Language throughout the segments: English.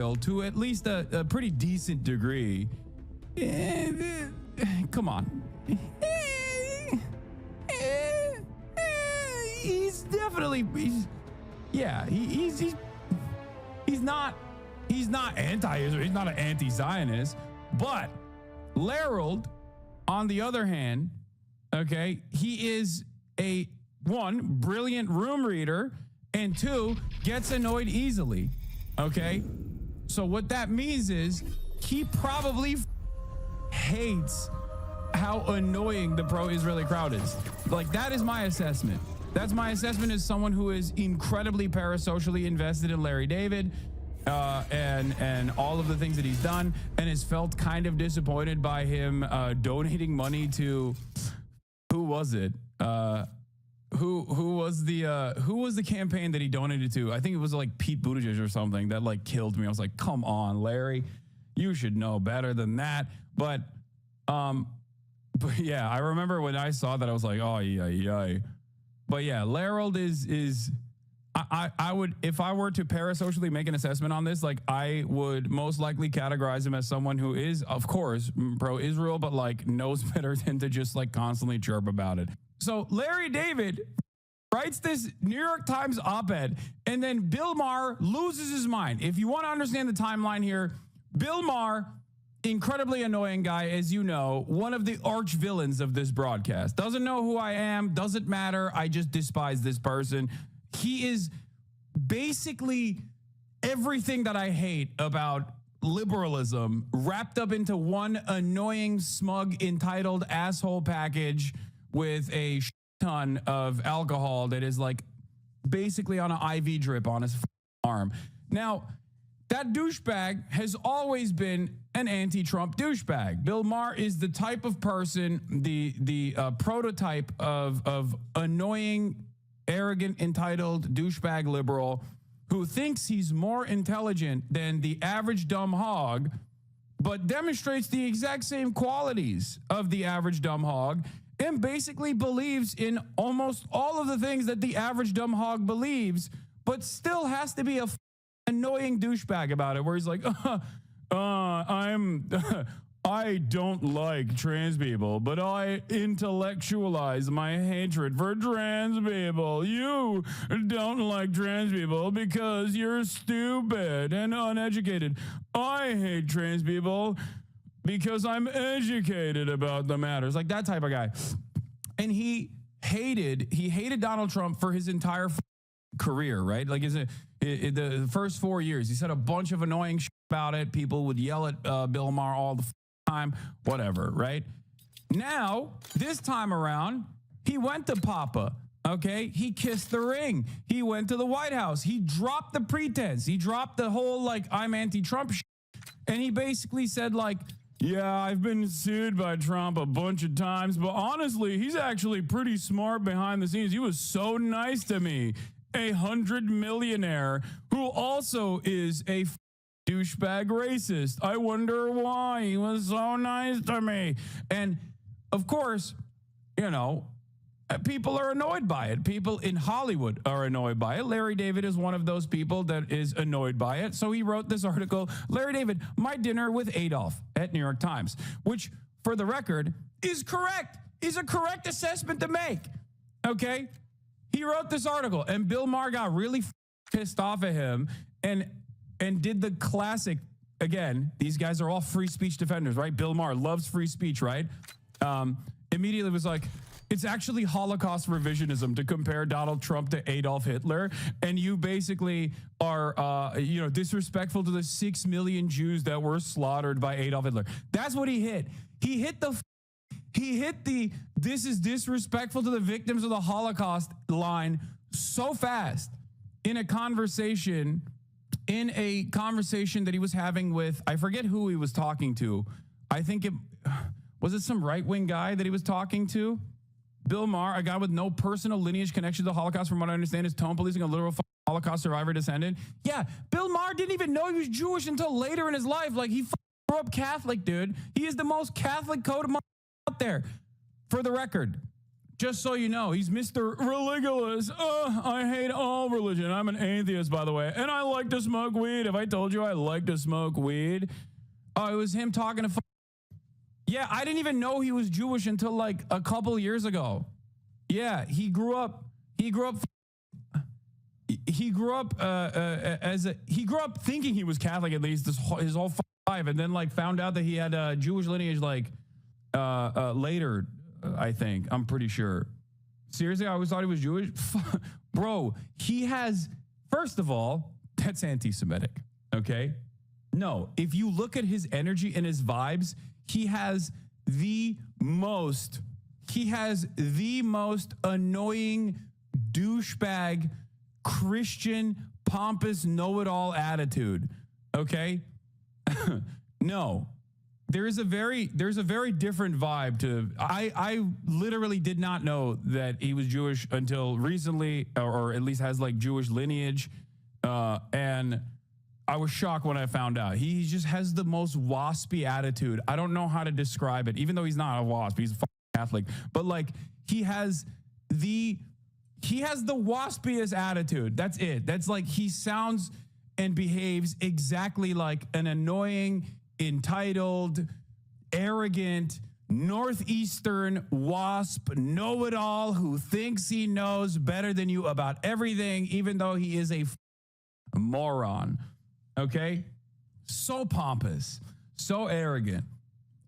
to at least a pretty decent degree. Come on. He's definitely, he's not anti-Israel. He's not an anti-Zionist. But Lerald, on the other hand, okay, he is a one, brilliant room reader, and two, gets annoyed easily. Okay, so what that means is he probably hates how annoying the pro-Israeli crowd is. Like, that is my assessment. That's my assessment as someone who is incredibly parasocially invested in Larry David and all of the things that he's done, and has felt kind of disappointed by him donating money to, who was it? Who was the campaign that he donated to? I think it was like Pete Buttigieg or something that like killed me. I was like, come on, Larry, you should know better than that. But yeah, I remember when I saw that, I was like, oh yeah. But yeah, Lerald is I would, if I were to parasocially make an assessment on this, like I would most likely categorize him as someone who is, of course, pro-Israel, but like knows better than to just like constantly chirp about it. So Larry David writes this New York Times op-ed, and then Bill Maher loses his mind. If you want to understand the timeline here, Bill Maher, incredibly annoying guy, as you know, one of the arch villains of this broadcast. Doesn't know who I am, doesn't matter. I just despise this person. He is basically everything that I hate about liberalism wrapped up into one annoying, smug, entitled asshole package with a ton of alcohol that is like basically on an IV drip on his arm. Now, that douchebag has always been an anti-Trump douchebag. Bill Maher is the type of person, the prototype of annoying, arrogant, entitled douchebag liberal who thinks he's more intelligent than the average dumb hog, but demonstrates the exact same qualities of the average dumb hog, and basically believes in almost all of the things that the average dumb hog believes, but still has to be a annoying douchebag about it, where he's like, I don't like trans people, but I intellectualize my hatred for trans people. You don't like trans people because you're stupid and uneducated. I hate trans people because I'm educated about the matters. Like that type of guy. And he hated Donald Trump for his entire career, right? Like the first 4 years, he said a bunch of annoying shit about it. People would yell at Bill Maher all the time, whatever, right? Now, this time around, he went to Papa, okay? He kissed the ring. He went to the White House. He dropped the pretense. He dropped the whole, like, I'm anti-Trump shit. And he basically said, like, yeah, I've been sued by Trump a bunch of times, but honestly, he's actually pretty smart behind the scenes. He was so nice to me. 100 millionaire who also is a douchebag racist. I wonder why he was so nice to me. And of course, you know, people are annoyed by it. People in Hollywood are annoyed by it. Larry David is one of those people that is annoyed by it. So he wrote this article, Larry David, My Dinner with Adolf, at New York Times, which, for the record, is correct, is a correct assessment to make. Okay? He wrote this article, and Bill Maher got really pissed off at him and did the classic, again, these guys are all free speech defenders, right? Bill Maher loves free speech, right? Immediately was like, it's actually Holocaust revisionism to compare Donald Trump to Adolf Hitler, and you basically are, disrespectful to the 6 million Jews that were slaughtered by Adolf Hitler. That's what he hit. He hit the this is disrespectful to the victims of the Holocaust line so fast in a conversation that he was having with, I forget who he was talking to. I think was it some right-wing guy that he was talking to? Bill Maher, a guy with no personal lineage connection to the Holocaust, from what I understand, is tone policing a literal Holocaust survivor descendant. Yeah, Bill Maher didn't even know he was Jewish until later in his life. Like, he grew up Catholic, dude. He is the most Catholic code of out there. For the record, Just so you know, he's Mr. Religulous. I hate all religion. I'm an atheist, by the way, and I like to smoke weed. Have I told you I like to smoke weed? Oh, it was him talking to. Yeah, I didn't even know he was Jewish until like a couple years ago. Yeah, he grew up thinking he was Catholic, at least his whole life, and then like found out that he had Jewish lineage like later. I think. I'm pretty sure. Seriously, I always thought he was Jewish. Bro, he has, first of all, that's anti-Semitic, okay? No, if you look at his energy and his vibes, he has the most annoying douchebag Christian pompous know-it-all attitude, okay? No. There's a very different vibe to. I literally did not know that he was Jewish until recently, or at least has like Jewish lineage, and I was shocked when I found out. He just has the most waspy attitude. I don't know how to describe it, even though he's not a wasp. He's a Catholic, but like he has the waspiest attitude. That's it. That's like he sounds and behaves exactly like an annoying, entitled, arrogant, northeastern wasp know-it-all who thinks he knows better than you about everything, even though he is a moron. Okay? So pompous, so arrogant.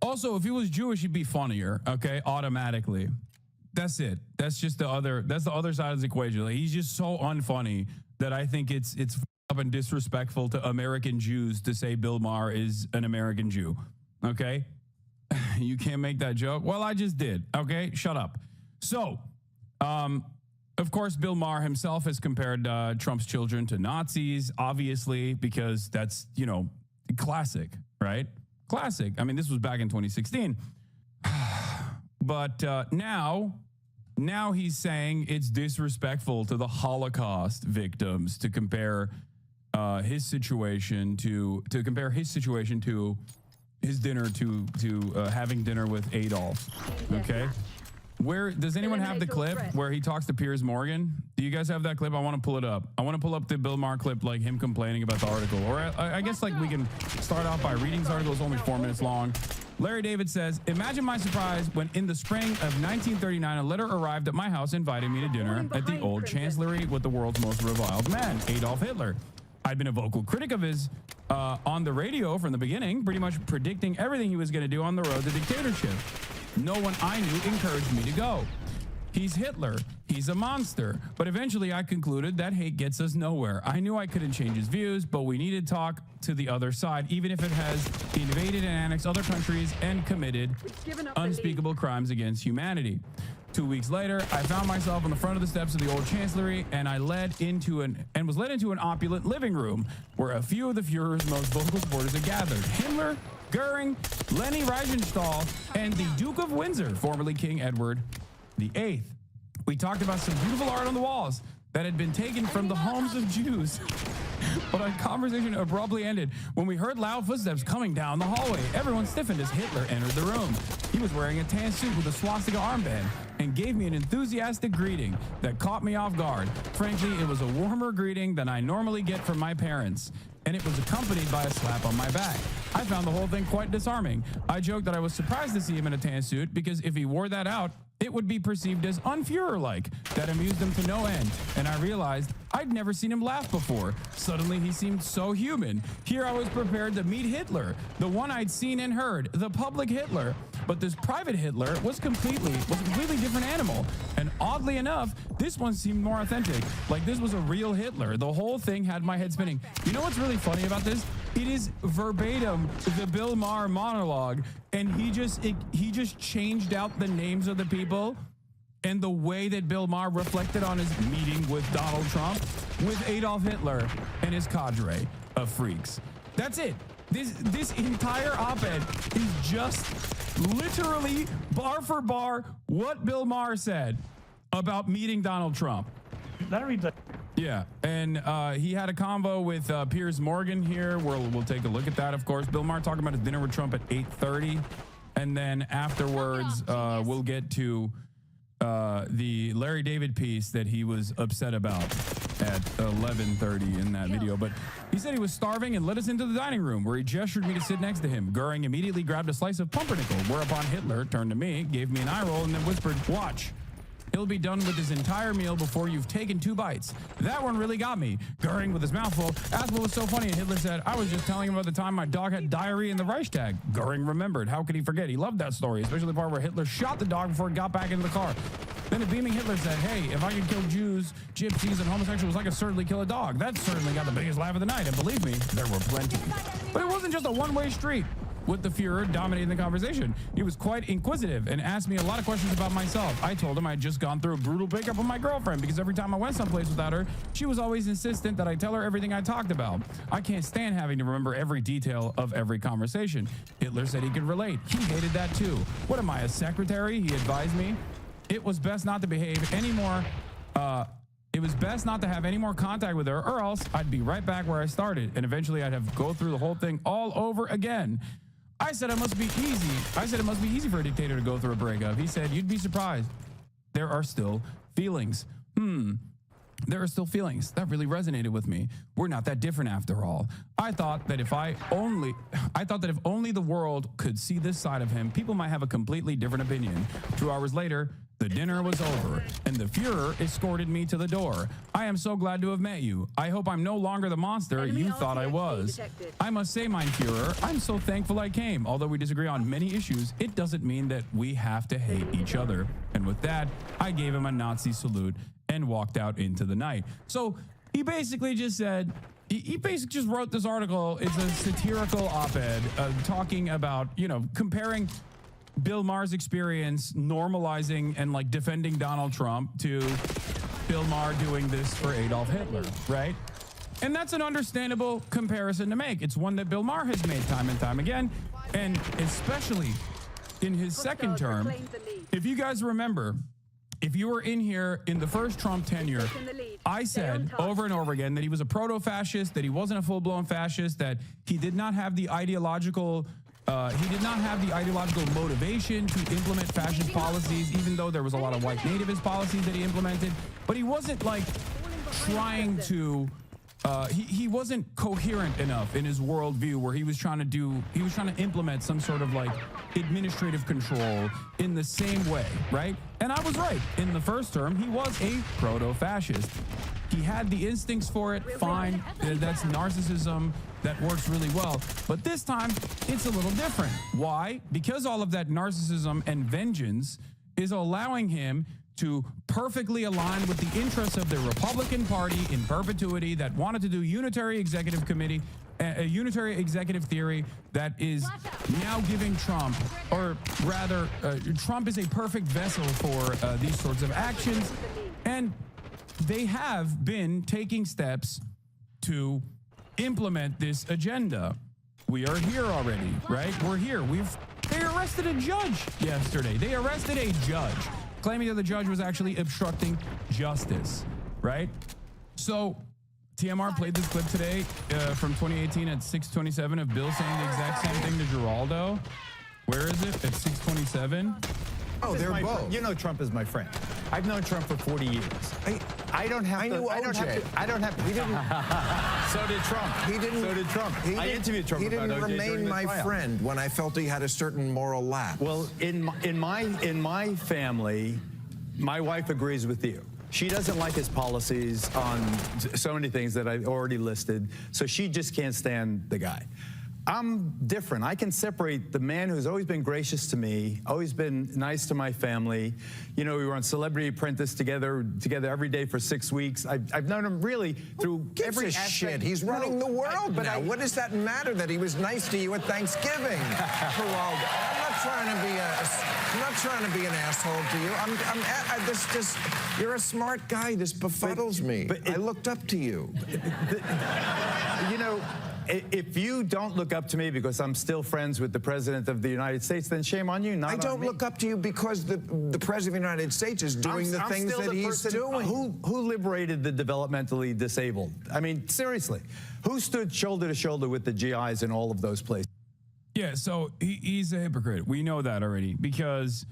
Also, if he was Jewish, he'd be funnier, okay? Automatically. That's it. That's the other side of the equation. Like, he's just so unfunny that I think it's up and disrespectful to American Jews to say Bill Maher is an American Jew. Okay? You can't make that joke. Well, I just did. Okay? Shut up. So, of course, Bill Maher himself has compared Trump's children to Nazis, obviously, because that's, classic, right? Classic. I mean, this was back in 2016. But now he's saying it's disrespectful to the Holocaust victims to compare his situation to his dinner to having dinner with Adolf. Okay. Where does anyone have the clip where he talks to Piers Morgan? Do you guys have that clip? I want to pull it up. I want to pull up the Bill Maher clip, like him complaining about the article. Or I guess like we can start off by reading this article. It's only 4 minutes long. Larry David says, imagine my surprise when in the spring of 1939, a letter arrived at my house inviting me to dinner at the old chancellery with the world's most reviled man, Adolf Hitler. I'd been a vocal critic of his on the radio from the beginning, pretty much predicting everything he was going to do on the road to dictatorship. No one I knew encouraged me to go. He's Hitler. He's a monster. But eventually I concluded that hate gets us nowhere. I knew I couldn't change his views, but we need to talk to the other side, even if it has invaded and annexed other countries and committed unspeakable crimes against humanity. 2 weeks later, I found myself on the front of the steps of the old chancellery, and I was led into an opulent living room where a few of the Fuhrer's most vocal supporters had gathered. Himmler, Goering, Leni Riefenstahl, and the Duke of Windsor, formerly King Edward VIII. We talked about some beautiful art on the walls that had been taken from the homes of Jews. But our conversation abruptly ended when we heard loud footsteps coming down the hallway. Everyone stiffened as Hitler entered the room. He was wearing a tan suit with a swastika armband and gave me an enthusiastic greeting that caught me off guard. Frankly, it was a warmer greeting than I normally get from my parents, and it was accompanied by a slap on my back. I found the whole thing quite disarming. I joked that I was surprised to see him in a tan suit because if he wore that out, it would be perceived as un-Fuhrer-like. That amused him to no end, and I realized I'd never seen him laugh before. Suddenly, he seemed so human. Here I was prepared to meet Hitler, the one I'd seen and heard, the public Hitler. But this private Hitler was a completely different animal. And oddly enough, this one seemed more authentic, like this was a real Hitler. The whole thing had my head spinning. You know what's really funny about this? It is verbatim the Bill Maher monologue, and he just changed out the names of the people and the way that Bill Maher reflected on his meeting with Donald Trump, with Adolf Hitler and his cadre of freaks. That's it. This entire op-ed is just literally bar for bar what Bill Maher said about meeting Donald Trump. That reads like. Yeah, and he had a convo with Piers Morgan here. We'll take a look at that, of course. Bill Maher talking about his dinner with Trump at 8:30, and then afterwards we'll get to the Larry David piece that he was upset about at 11:30 in that video. But he said he was starving and led us into the dining room where he gestured me to sit next to him. Goering immediately grabbed a slice of pumpernickel, whereupon Hitler turned to me, gave me an eye roll, and then whispered, "Watch. He'll be done with his entire meal before you've taken 2 bites." That one really got me. Goering, with his mouth full, asked what was so funny, and Hitler said, "I was just telling him about the time my dog had diarrhea in the Reichstag." Goering remembered. How could he forget? He loved that story, especially the part where Hitler shot the dog before he got back into the car. Then a beaming Hitler said, "Hey, if I could kill Jews, gypsies, and homosexuals, I could certainly kill a dog." That certainly got the biggest laugh of the night, and believe me, there were plenty. But it wasn't just a one-way street. With the Fuhrer dominating the conversation, he was quite inquisitive and asked me a lot of questions about myself. I told him I had just gone through a brutal breakup with my girlfriend because every time I went someplace without her, she was always insistent that I tell her everything I talked about. I can't stand having to remember every detail of every conversation. Hitler said he could relate. He hated that too. What am I, a secretary? He advised me. It was best not to behave anymore. It was best not to have any more contact with her, or else I'd be right back where I started, and eventually I'd have to go through the whole thing all over again. I said it must be easy. I said it must be easy for a dictator to go through a breakup. He said, "You'd be surprised. There are still feelings." There are still feelings. That really resonated with me. We're not that different after all. I thought that if only the world could see this side of him, people might have a completely different opinion. 2 hours later, the dinner was over, and the Fuhrer escorted me to the door. "I am so glad to have met you. I hope I'm no longer the monster you thought I was." "I must say, mein Fuhrer, I'm so thankful I came. Although we disagree on many issues, it doesn't mean that we have to hate each other." And with that, I gave him a Nazi salute and walked out into the night. So he basically just said, he basically just wrote this article. It's a satirical op-ed talking about, comparing Bill Maher's experience normalizing and like defending Donald Trump to Bill Maher doing this for Adolf Hitler, right? And that's an understandable comparison to make. It's one that Bill Maher has made time and time again, and especially in his second term. If you guys remember, if you were in here in the first Trump tenure, I said over and over again that he was a proto-fascist, that he wasn't a full-blown fascist, that he did not have the ideological motivation to implement fascist policies, even though there was a lot of white nativist policies that he implemented. But he wasn't like trying to, he wasn't coherent enough in his worldview where he was trying to implement some sort of like administrative control in the same way, right? And I was right. In the first term, he was a proto-fascist. He had the instincts for it, fine. That's narcissism. That works really well. But this time, it's a little different. Why? Because all of that narcissism and vengeance is allowing him to perfectly align with the interests of the Republican Party in perpetuity that wanted to do unitary executive theory that is now giving Trump, or rather, Trump is a perfect vessel for these sorts of actions. And they have been taking steps to implement this agenda. We are here already, right? We're here. They arrested a judge yesterday. They arrested a judge, claiming that the judge was actually obstructing justice, right? So TMR played this clip today from 2018 at 6:27 of Bill saying the exact same thing to Geraldo. Where is it? At 6:27? Oh, they're both. You know Trump is my friend. I've known Trump for 40 years. I don't have to. I don't have to. He didn't. So did Trump. He didn't. So did Trump. I interviewed Trump. He didn't remain my friend when I felt he had a certain moral lapse. Well, in my family, my wife agrees with you. She doesn't like his policies on so many things that I've already listed, so she just can't stand the guy. I'm different. I can separate the man who's always been gracious to me, always been nice to my family. You know, we were on Celebrity Apprentice together every day for 6 weeks. I've known him really through every shit. He's running the world now. What does that matter that he was nice to you at Thanksgiving? Geraldo, I'm not trying to be an asshole to you. You're a smart guy. This befuddles me. But I looked up to you. You know, if you don't look up to me because I'm still friends with the President of the United States, then shame on you, not on me. I don't look up to you because the President of the United States is doing the things that he's doing. Who liberated the developmentally disabled? I mean, seriously, who stood shoulder to shoulder with the GIs in all of those places? Yeah, so he's a hypocrite. We know that already because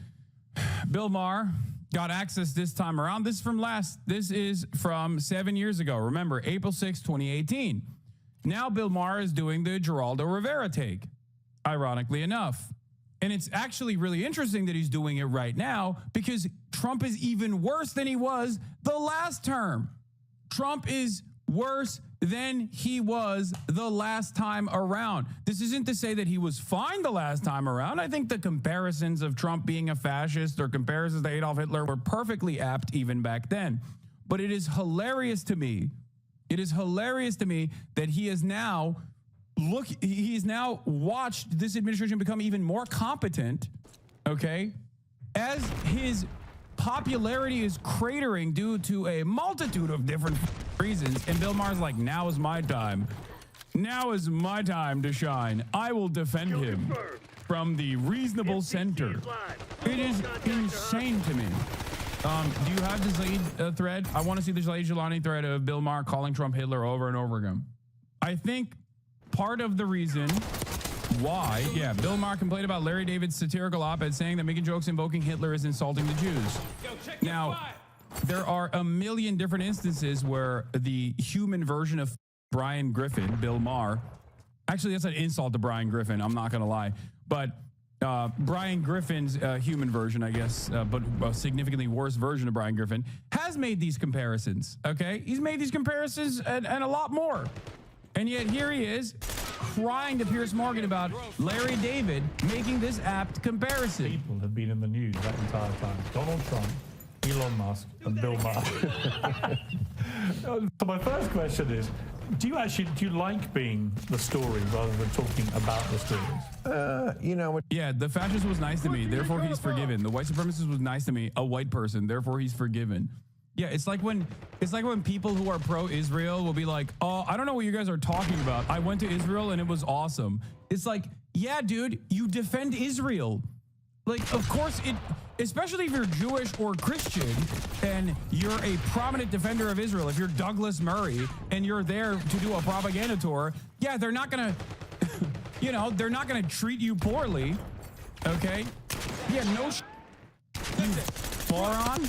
Bill Maher got access this time around. This is from 7 years ago. Remember, April 6, 2018. Now Bill Maher is doing the Geraldo Rivera take, ironically enough. And it's actually really interesting that he's doing it right now because Trump is even worse than he was the last term. Trump is worse than he was the last time around. This isn't to say that he was fine the last time around. I think the comparisons of Trump being a fascist or comparisons to Adolf Hitler were perfectly apt even back then. But it is hilarious to me. It is hilarious to me that he is now he's now watched this administration become even more competent, okay, as his popularity is cratering due to a multitude of different reasons. And Bill Maher's like, now is my time. Now is my time to shine. I will defend him from the reasonable center. It is insane to me. Do you have the Zaid thread? I want to see the Zaid Jelani thread of Bill Maher calling Trump Hitler over and over again. I think part of the reason why, Bill Maher complained about Larry David's satirical op-ed saying that making jokes invoking Hitler is insulting the Jews. Now, there are a million different instances where the human version of Brian Griffin, Bill Maher, actually that's an insult to Brian Griffin, I'm not going to lie, but Brian Griffin's human version, I guess, but a significantly worse version of Brian Griffin, has made these comparisons, okay? He's made these comparisons and a lot more. And yet here he is crying to Piers Morgan about Larry David making this apt comparison. People have been in the news that entire time. Donald Trump, Elon Musk, and Bill Maher. So my first question is, do you like being the story rather than talking about the stories? You know what? Yeah, the fascist was nice to me, therefore he's forgiven. The white supremacist was nice to me, a white person, therefore he's forgiven. Yeah, it's like when people who are pro-Israel will be like, "Oh, I don't know what you guys are talking about. I went to Israel and it was awesome." It's like, yeah, dude, you defend Israel. Like, of course, especially if you're Jewish or Christian and you're a prominent defender of Israel. If you're Douglas Murray and you're there to do a propaganda tour, yeah, they're not gonna, they're not gonna treat you poorly. Okay? Yeah, no, you moron.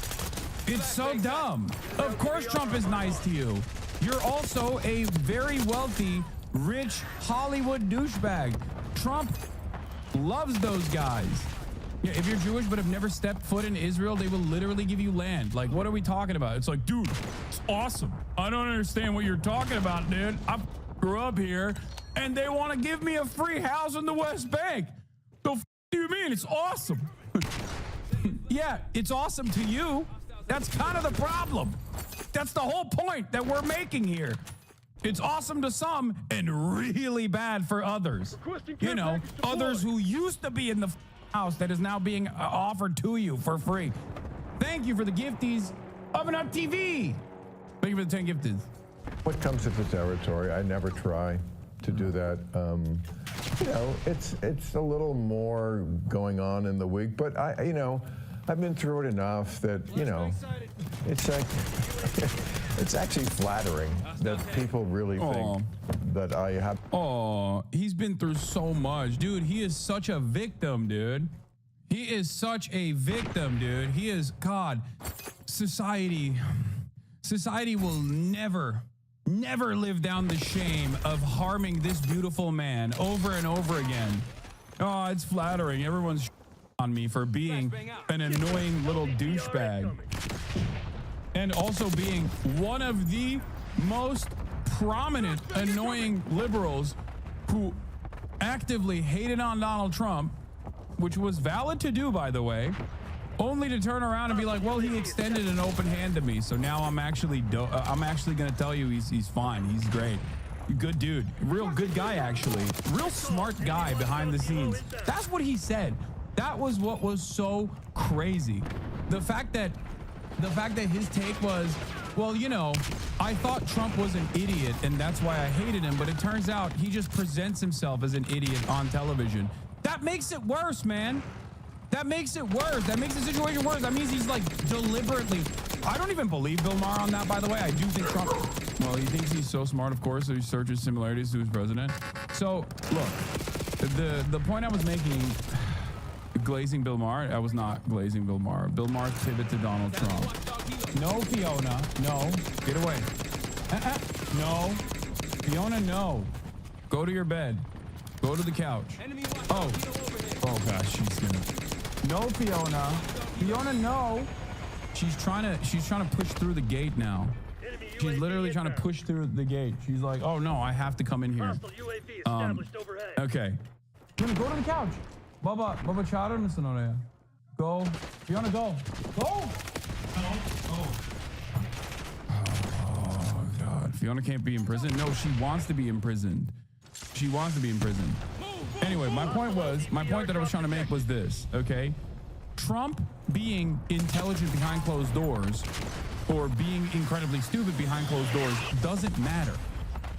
It's so dumb. Of course Trump is nice to you. You're also a very wealthy, rich Hollywood douchebag. Trump loves those guys. Yeah, if you're Jewish but have never stepped foot in Israel, they will literally give you land. Like, what are we talking about? It's like, dude, it's awesome. I don't understand what you're talking about, dude. I grew up here, and they want to give me a free house in the West Bank. The f do you mean? It's awesome. Yeah, it's awesome to you. That's kind of the problem. That's the whole point that we're making here. It's awesome to some and really bad for others. Others who used to be in the house that is now being offered to you for free. Thank you for the gifties. Open Up TV. Thank you for the 10 gifted. What comes with the territory, I never try to do that. It's a little more going on in the week, but I've been through it enough that, it's like, it's actually flattering that people really think that I have. Oh, he's been through so much. Dude, he is such a victim, dude. He is such a victim, dude. He is, God, society will never live down the shame of harming this beautiful man over and over again. Oh, it's flattering. Everyone's on me for being an annoying little douchebag. And also being one of the most prominent annoying liberals who actively hated on Donald Trump, which was valid to do, by the way, only to turn around and be like, well, he extended an open hand to me, so now I'm actually going to tell you he's fine. He's great. Good dude. Real good guy, actually. Real smart guy behind the scenes. That's what he said. That was what was so crazy. The fact that his take was, well, I thought Trump was an idiot and that's why I hated him, but it turns out he just presents himself as an idiot on television. That makes it worse, man. That makes it worse. That makes the situation worse. That means he's like deliberately. I don't even believe Bill Maher on that, by the way. I do think Trump, well, he thinks he's so smart, of course, so he searches similarities to his president. So look, the point I was making glazing Bill Maher. I was not glazing Bill Maher. Bill Maher pivot to Donald Trump. No, Fiona. No. Get away. No. Fiona, no. Go to your bed. Go to the couch. Oh. Oh gosh, she's gonna. No, Fiona. Fiona, no. She's trying to push through the gate now. She's literally trying to push through the gate. She's like, oh no, I have to come in here. Okay. Fiona, go to the couch. Baba çağırır mısın oraya? Go. Fiona, go. Go. Oh God. Fiona can't be imprisoned. No, she wants to be imprisoned. She wants to be imprisoned. Anyway, my point that I was trying to make was this, okay? Trump being intelligent behind closed doors or being incredibly stupid behind closed doors doesn't matter.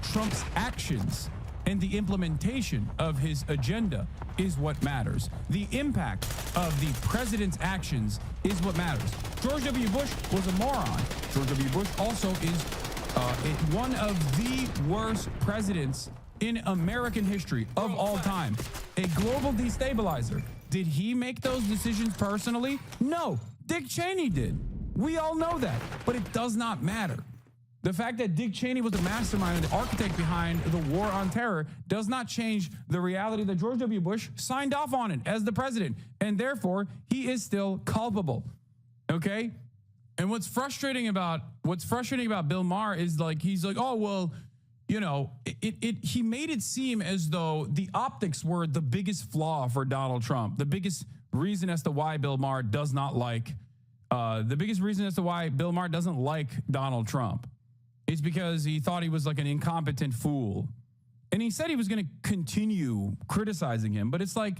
Trump's actions and the implementation of his agenda is what matters. The impact of the president's actions is what matters. George W. Bush was a moron. George W. Bush also is one of the worst presidents in American history of all time. A global destabilizer. Did he make those decisions personally? No, Dick Cheney did. We all know that, but it does not matter. The fact that Dick Cheney was the mastermind and the architect behind the war on terror does not change the reality that George W. Bush signed off on it as the president, and therefore he is still culpable. Okay? And what's frustrating about Bill Maher is like he's like, oh well, you know, he made it seem as though the optics were the biggest flaw for Donald Trump. The biggest reason as to why Bill Maher does not like Donald Trump is because he thought he was like an incompetent fool. And he said he was going to continue criticizing him. But it's like,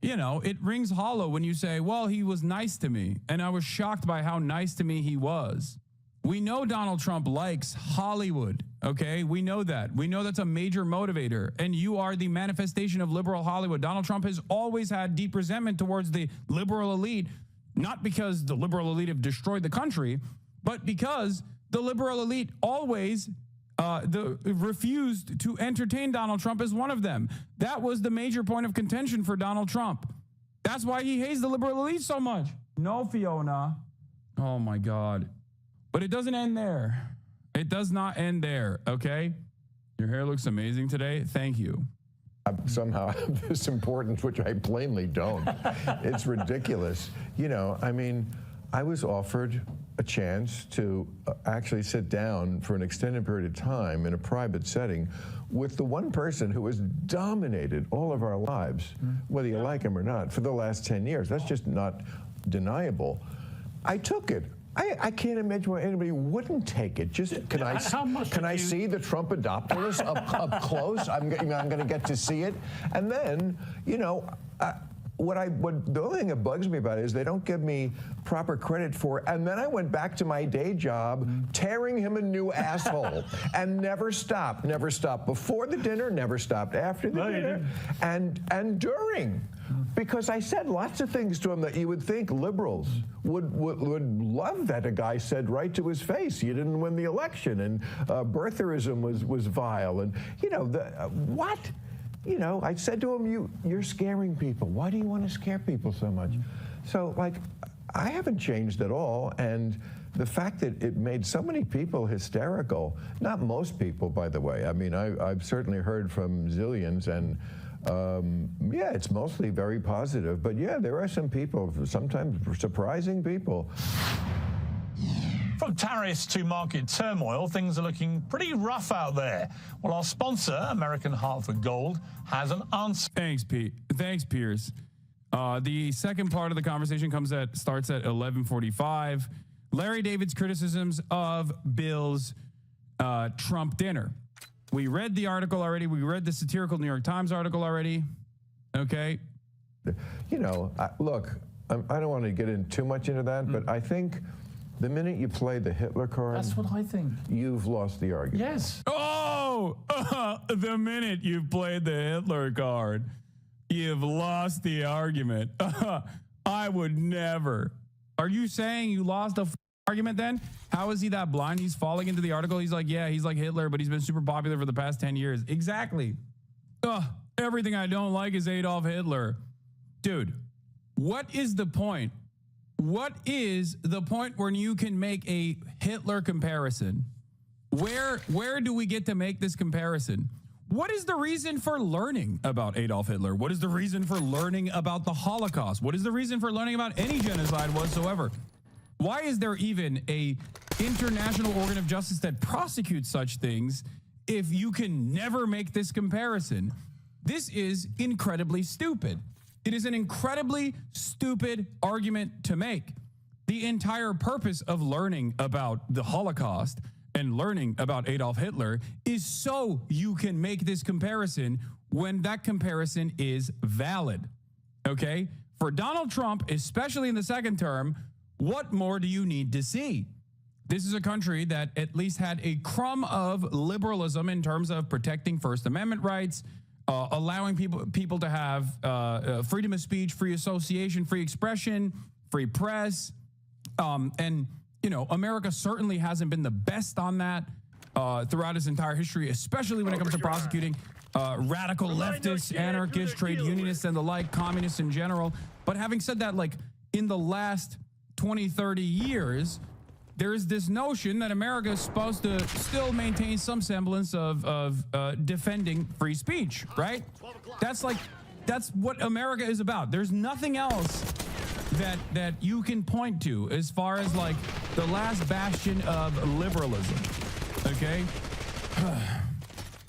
you know, it rings hollow when you say, well, he was nice to me. And I was shocked by how nice to me he was. We know Donald Trump likes Hollywood, okay? We know that. We know that's a major motivator. And you are the manifestation of liberal Hollywood. Donald Trump has always had deep resentment towards the liberal elite, not because the liberal elite have destroyed the country, but because the liberal elite always refused to entertain Donald Trump as one of them. That was the major point of contention for Donald Trump. That's why he hates the liberal elite so much. No, Fiona. Oh, my God. But it doesn't end there. It does not end there, okay? Your hair looks amazing today. Thank you. Somehow have this importance, which I plainly don't. It's ridiculous. You know, I mean, I was offered a chance to actually sit down for an extended period of time in a private setting with the one person who has dominated all of our lives, whether you like him or not, for the last 10 years. That's just not deniable. I took it. I can't imagine why anybody wouldn't take it. Just can I see the Trump adopterist up close? I'm going to get to see it, and then you know. The only thing that bugs me about it is they don't give me proper credit for it. And then I went back to my day job, tearing him a new asshole, and never stopped before the dinner, never stopped after the dinner, and during. Because I said lots of things to him that you would think liberals would love that a guy said right to his face. You didn't win the election, and birtherism was vile, and you know what. You know, I said to him, you're scaring people. Why do you want to scare people so much? So, like, I haven't changed at all. And the fact that it made so many people hysterical, not most people, by the way. I mean, I've certainly heard from zillions, and yeah, it's mostly very positive. But yeah, there are some people, sometimes surprising people. From tariffs to market turmoil, things are looking pretty rough out there. Well, our sponsor, American Hartford Gold, has an answer. Thanks, Pete. Thanks, Piers. The second part of the conversation starts at 11:45. Larry David's criticisms of Bill's Trump dinner. We read the article already. We read the satirical New York Times article already. Okay. You know, look, I don't want to get in too much into that, but I think the minute you play the Hitler card, That's what I think. You've lost the argument. Yes. Oh, the minute you've played the Hitler card, you've lost the argument. I would never. Are you saying you lost the argument then? How is he that blind? He's falling into the article. He's like, yeah, he's like Hitler, but he's been super popular for the past 10 years. Exactly. Everything I don't like is Adolf Hitler. Dude, What is the point? What is the point when you can make a Hitler comparison? Where do we get to make this comparison? What is the reason for learning about Adolf Hitler? What is the reason for learning about the Holocaust? What is the reason for learning about any genocide whatsoever? Why is there even a international organ of justice that prosecutes such things if you can never make this comparison? This is incredibly stupid. It is an incredibly stupid argument to make. The entire purpose of learning about the Holocaust and learning about Adolf Hitler is so you can make this comparison when that comparison is valid. Okay? For Donald Trump, especially in the second term, what more do you need to see? This is a country that at least had a crumb of liberalism in terms of protecting First Amendment rights, allowing people to have freedom of speech, free association, free expression, free press. And, you know, America certainly hasn't been the best on that throughout its entire history, especially when it comes to prosecuting radical leftists, anarchists, trade unionists, and the like, communists in general. But having said that, like in the last 20, 30 years, there's this notion that America is supposed to still maintain some semblance of defending free speech, right? That's what America is about. There's nothing else that you can point to as far as like the last bastion of liberalism, okay?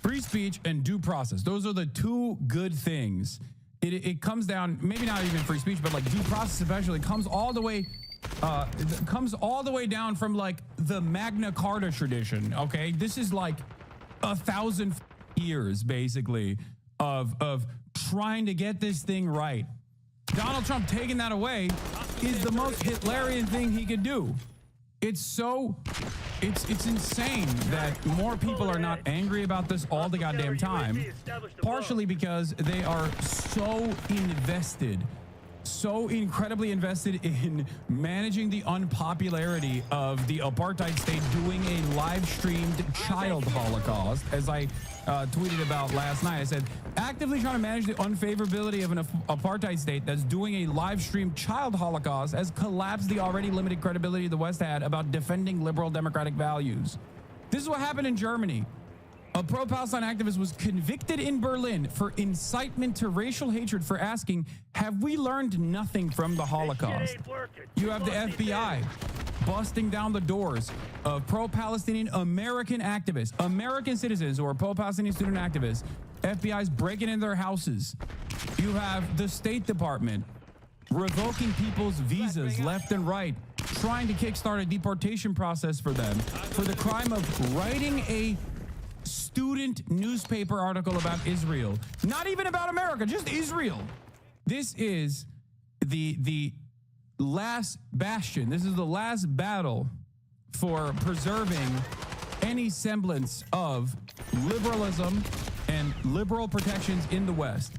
Free speech and due process. Those are the two good things. It comes down, maybe not even free speech, but like due process especially comes all the way down from like the Magna Carta tradition, okay? This is like 1,000 years basically of trying to get this thing right. Donald Trump taking that away is the most Hitlerian thing he could do. It's insane that more people are not angry about this all the goddamn time, partially because they are so incredibly invested in managing the unpopularity of the apartheid state doing a live-streamed child holocaust. As I tweeted about last night, I said, actively trying to manage the unfavorability of an apartheid state that's doing a live-streamed child holocaust has collapsed the already limited credibility the West had about defending liberal democratic values. This is what happened in Germany. A pro-Palestine activist was convicted in Berlin for incitement to racial hatred for asking, have we learned nothing from the Holocaust? You have the FBI busting down the doors of pro-Palestinian American activists, American citizens who are pro-Palestinian student activists. FBI's breaking into their houses. You have the State Department revoking people's visas left and right, trying to kickstart a deportation process for them for the crime of writing a student newspaper article about Israel. Not even about America, just Israel. This is the last bastion. This is the last battle for preserving any semblance of liberalism and liberal protections in the West.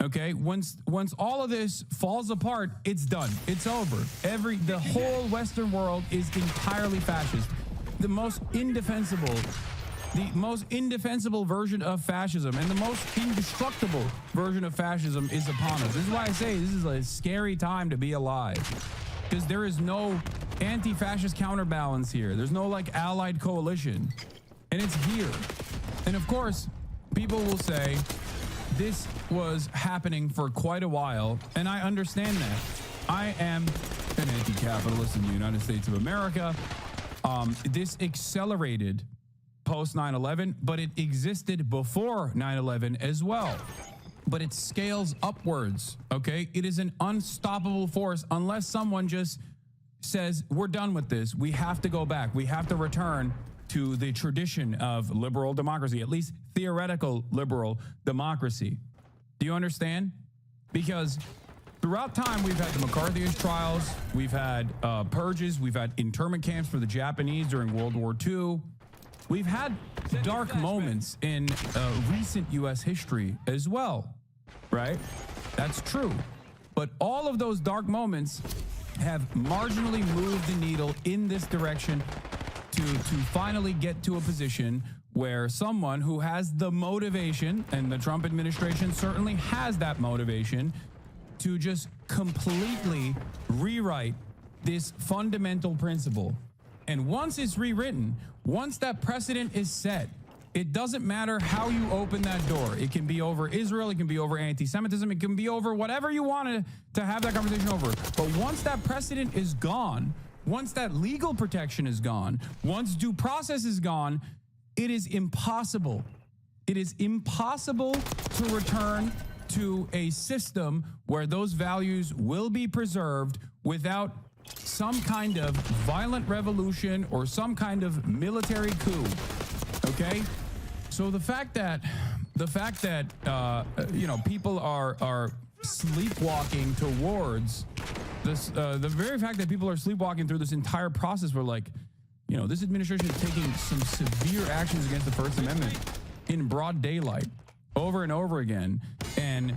Okay, once all of this falls apart, it's done. It's over. The whole Western world is entirely fascist. The most indefensible version of fascism and the most indestructible version of fascism is upon us. This is why I say this is a scary time to be alive, because there is no anti-fascist counterbalance here. There's no like allied coalition, and it's here. And of course, people will say this was happening for quite a while, and I understand that. I am an anti-capitalist in the United States of America. This accelerated post 9/11, but it existed before 9/11 as well. But it scales upwards, okay? It is an unstoppable force unless someone just says, we're done with this. We have to go back. We have to return to the tradition of liberal democracy, at least theoretical liberal democracy. Do you understand? Because throughout time, we've had the McCarthyist trials, we've had purges, we've had internment camps for the Japanese during World War II. We've had dark moments in recent U.S. history as well, right? That's true. But all of those dark moments have marginally moved the needle in this direction to finally get to a position where someone who has the motivation, and the Trump administration certainly has that motivation, to just completely rewrite this fundamental principle. And once it's rewritten, once that precedent is set, it doesn't matter how you open that door. It can be over Israel, it can be over anti-Semitism, it can be over whatever you want to have that conversation over. But once that precedent is gone, once that legal protection is gone, once due process is gone, it is impossible. It is impossible to return to a system where those values will be preserved without some kind of violent revolution or some kind of military coup. Okay, so the fact that you know, people are sleepwalking towards this, the very fact that people are sleepwalking through this entire process, where, like, you know, this administration is taking some severe actions against the First Amendment in broad daylight over and over again, and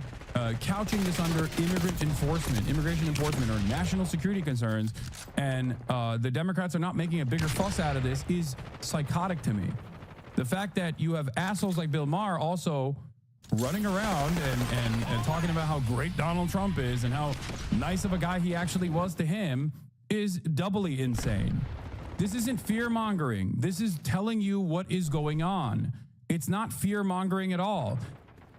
couching this under immigration enforcement, or national security concerns, and the Democrats are not making a bigger fuss out of this is psychotic to me. The fact that you have assholes like Bill Maher also running around and talking about how great Donald Trump is and how nice of a guy he actually was to him is doubly insane. This isn't fear-mongering. This is telling you what is going on. It's not fear-mongering at all.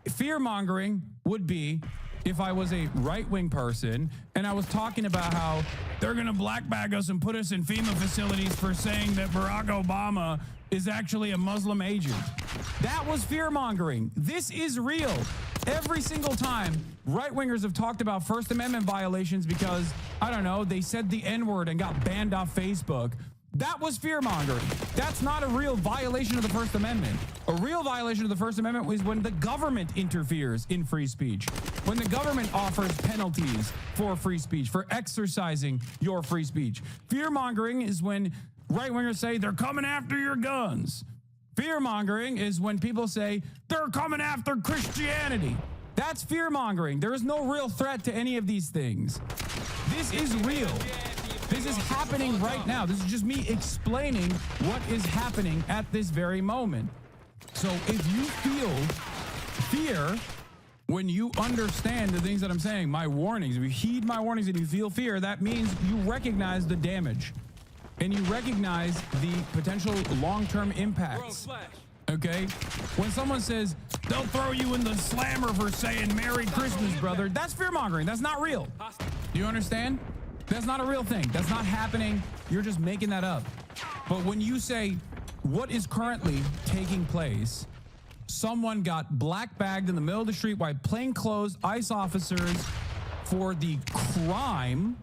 Fear-mongering would be if I was a right-wing person and I was talking about how they're going to black bag us and put us in FEMA facilities for saying that Barack Obama is actually a Muslim agent. That was fear-mongering. This is real. Every single time right-wingers have talked about First Amendment violations because, I don't know, they said the N-word and got banned off Facebook, that was fear-mongering. That's not a real violation of the First Amendment. A real violation of the First Amendment is when the government interferes in free speech, when the government offers penalties for free speech, for exercising your free speech. Fear-mongering is when right-wingers say they're coming after your guns. Fear-mongering is when people say they're coming after Christianity. That's fear-mongering. There is no real threat to any of these things. This is real. This is happening right now. This is just me explaining what is happening at this very moment. So if you feel fear when you understand the things that I'm saying, my warnings, if you heed my warnings and you feel fear, that means you recognize the damage and you recognize the potential long-term impacts. Okay? When someone says, they'll throw you in the slammer for saying Merry Christmas, brother, that's fear-mongering. That's not real. Do you understand? That's not a real thing. That's not happening. You're just making that up. But when you say what is currently taking place, someone got black bagged in the middle of the street by plainclothes ICE officers for the crime,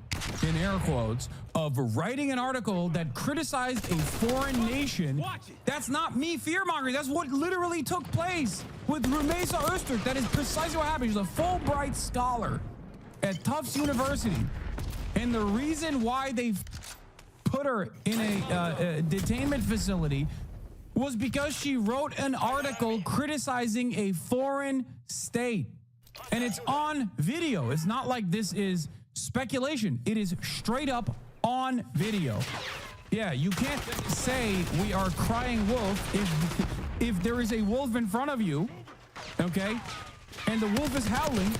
in air quotes, of writing an article that criticized a foreign nation. That's not me fear-mongering. That's what literally took place with Rumeysa Öztürk. That is precisely what happened. She's a Fulbright scholar at Tufts University. And the reason why they put her in a detainment facility was because she wrote an article criticizing a foreign state. And it's on video. It's not like this is speculation. It is straight up on video. Yeah, you can't say we are crying wolf if there is a wolf in front of you, okay, and the wolf is howling,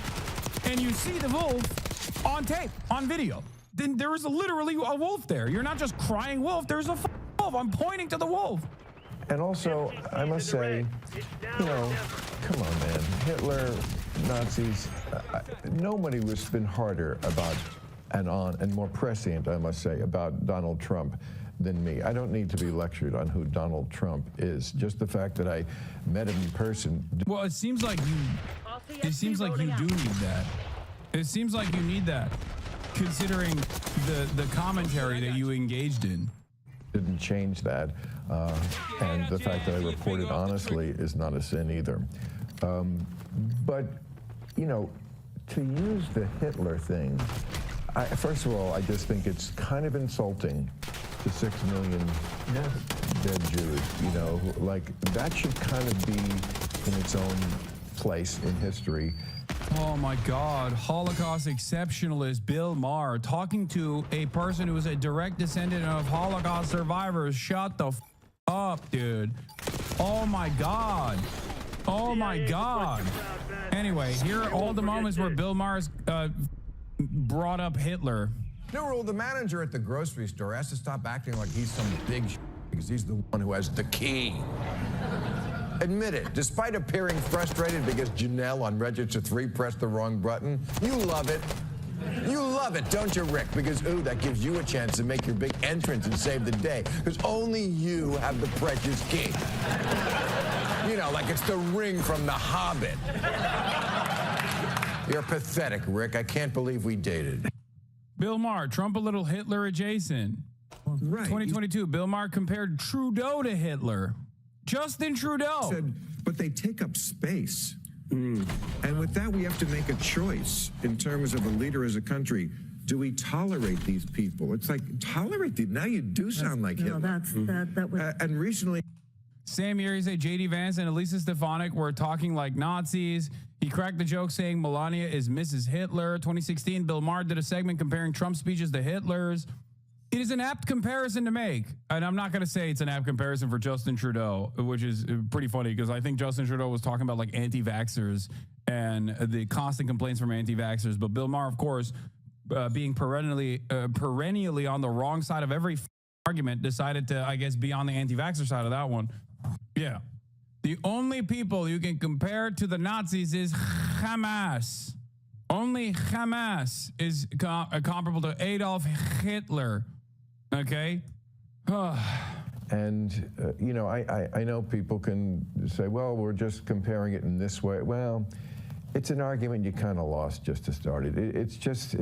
and you see the wolf on tape, on video, then there is literally a wolf there. You're not just crying wolf, there's a wolf. I'm pointing to the wolf. And also, I must say, you know, come on, man. Hitler, Nazis, nobody was been harder about and more prescient, I must say, about Donald Trump than me. I don't need to be lectured on who Donald Trump is. Just the fact that I met him in person. Well, it seems like you do need that. It seems like you need that, considering the commentary that you engaged in. Didn't change that. And the fact that I reported honestly is not a sin either. But, you know, to use the Hitler thing, first of all, I just think it's kind of insulting to 6 million dead Jews. You know, like, that should kind of be in its own place in history. Oh my God, Holocaust exceptionalist Bill Maher talking to a person who is a direct descendant of Holocaust survivors. Shut the up, dude. Oh my God. Oh my God. Anyway, here are all the moments where Bill Maher's brought up Hitler. New rule, the manager at the grocery store has to stop acting like he's some big because he's the one who has the key. Admit it, despite appearing frustrated because Janelle on register 3 pressed the wrong button, you love it. You love it, don't you, Rick? Because, ooh, that gives you a chance to make your big entrance and save the day. Because only you have the precious key. You know, like it's the ring from The Hobbit. You're pathetic, Rick. I can't believe we dated. Bill Maher, Trump a little Hitler adjacent. Right. 2022, Bill Maher compared Trudeau to Hitler. Justin Trudeau. Said, but they take up space. And with that, we have to make a choice in terms of a leader as a country. Do we tolerate these people? It's like, tolerate them. Now you do sound like Hitler. That was... And recently... Same year, he said J.D. Vance and Elisa Stefanik were talking like Nazis. He cracked the joke saying Melania is Mrs. Hitler. 2016, Bill Maher did a segment comparing Trump's speeches to Hitler's. It is an apt comparison to make. And I'm not going to say it's an apt comparison for Justin Trudeau, which is pretty funny because I think Justin Trudeau was talking about like anti-vaxxers and the constant complaints from anti-vaxxers. But Bill Maher, of course, being perennially on the wrong side of every argument, decided to, I guess, be on the anti-vaxxer side of that one. Yeah. The only people you can compare to the Nazis is Hamas. Only Hamas is comparable to Adolf Hitler. Okay? And, you know, I know people can say, well, we're just comparing it in this way. Well, it's an argument you kind of lost just to start it. It's just,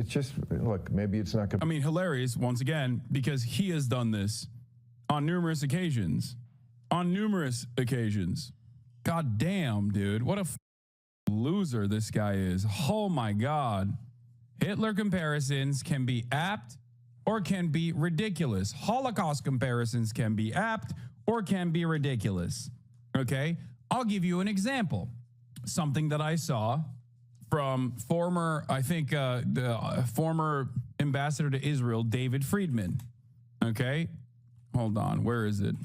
look, maybe it's not going to... I mean, hilarious, once again, because he has done this on numerous occasions. On numerous occasions. God damn, dude. What a loser this guy is. Oh, my God. Hitler comparisons can be apt or can be ridiculous. Holocaust comparisons can be apt or can be ridiculous. Okay? I'll give you an example. Something that I saw from former, I think, the former ambassador to Israel, David Friedman. Okay? Hold on. Where is it?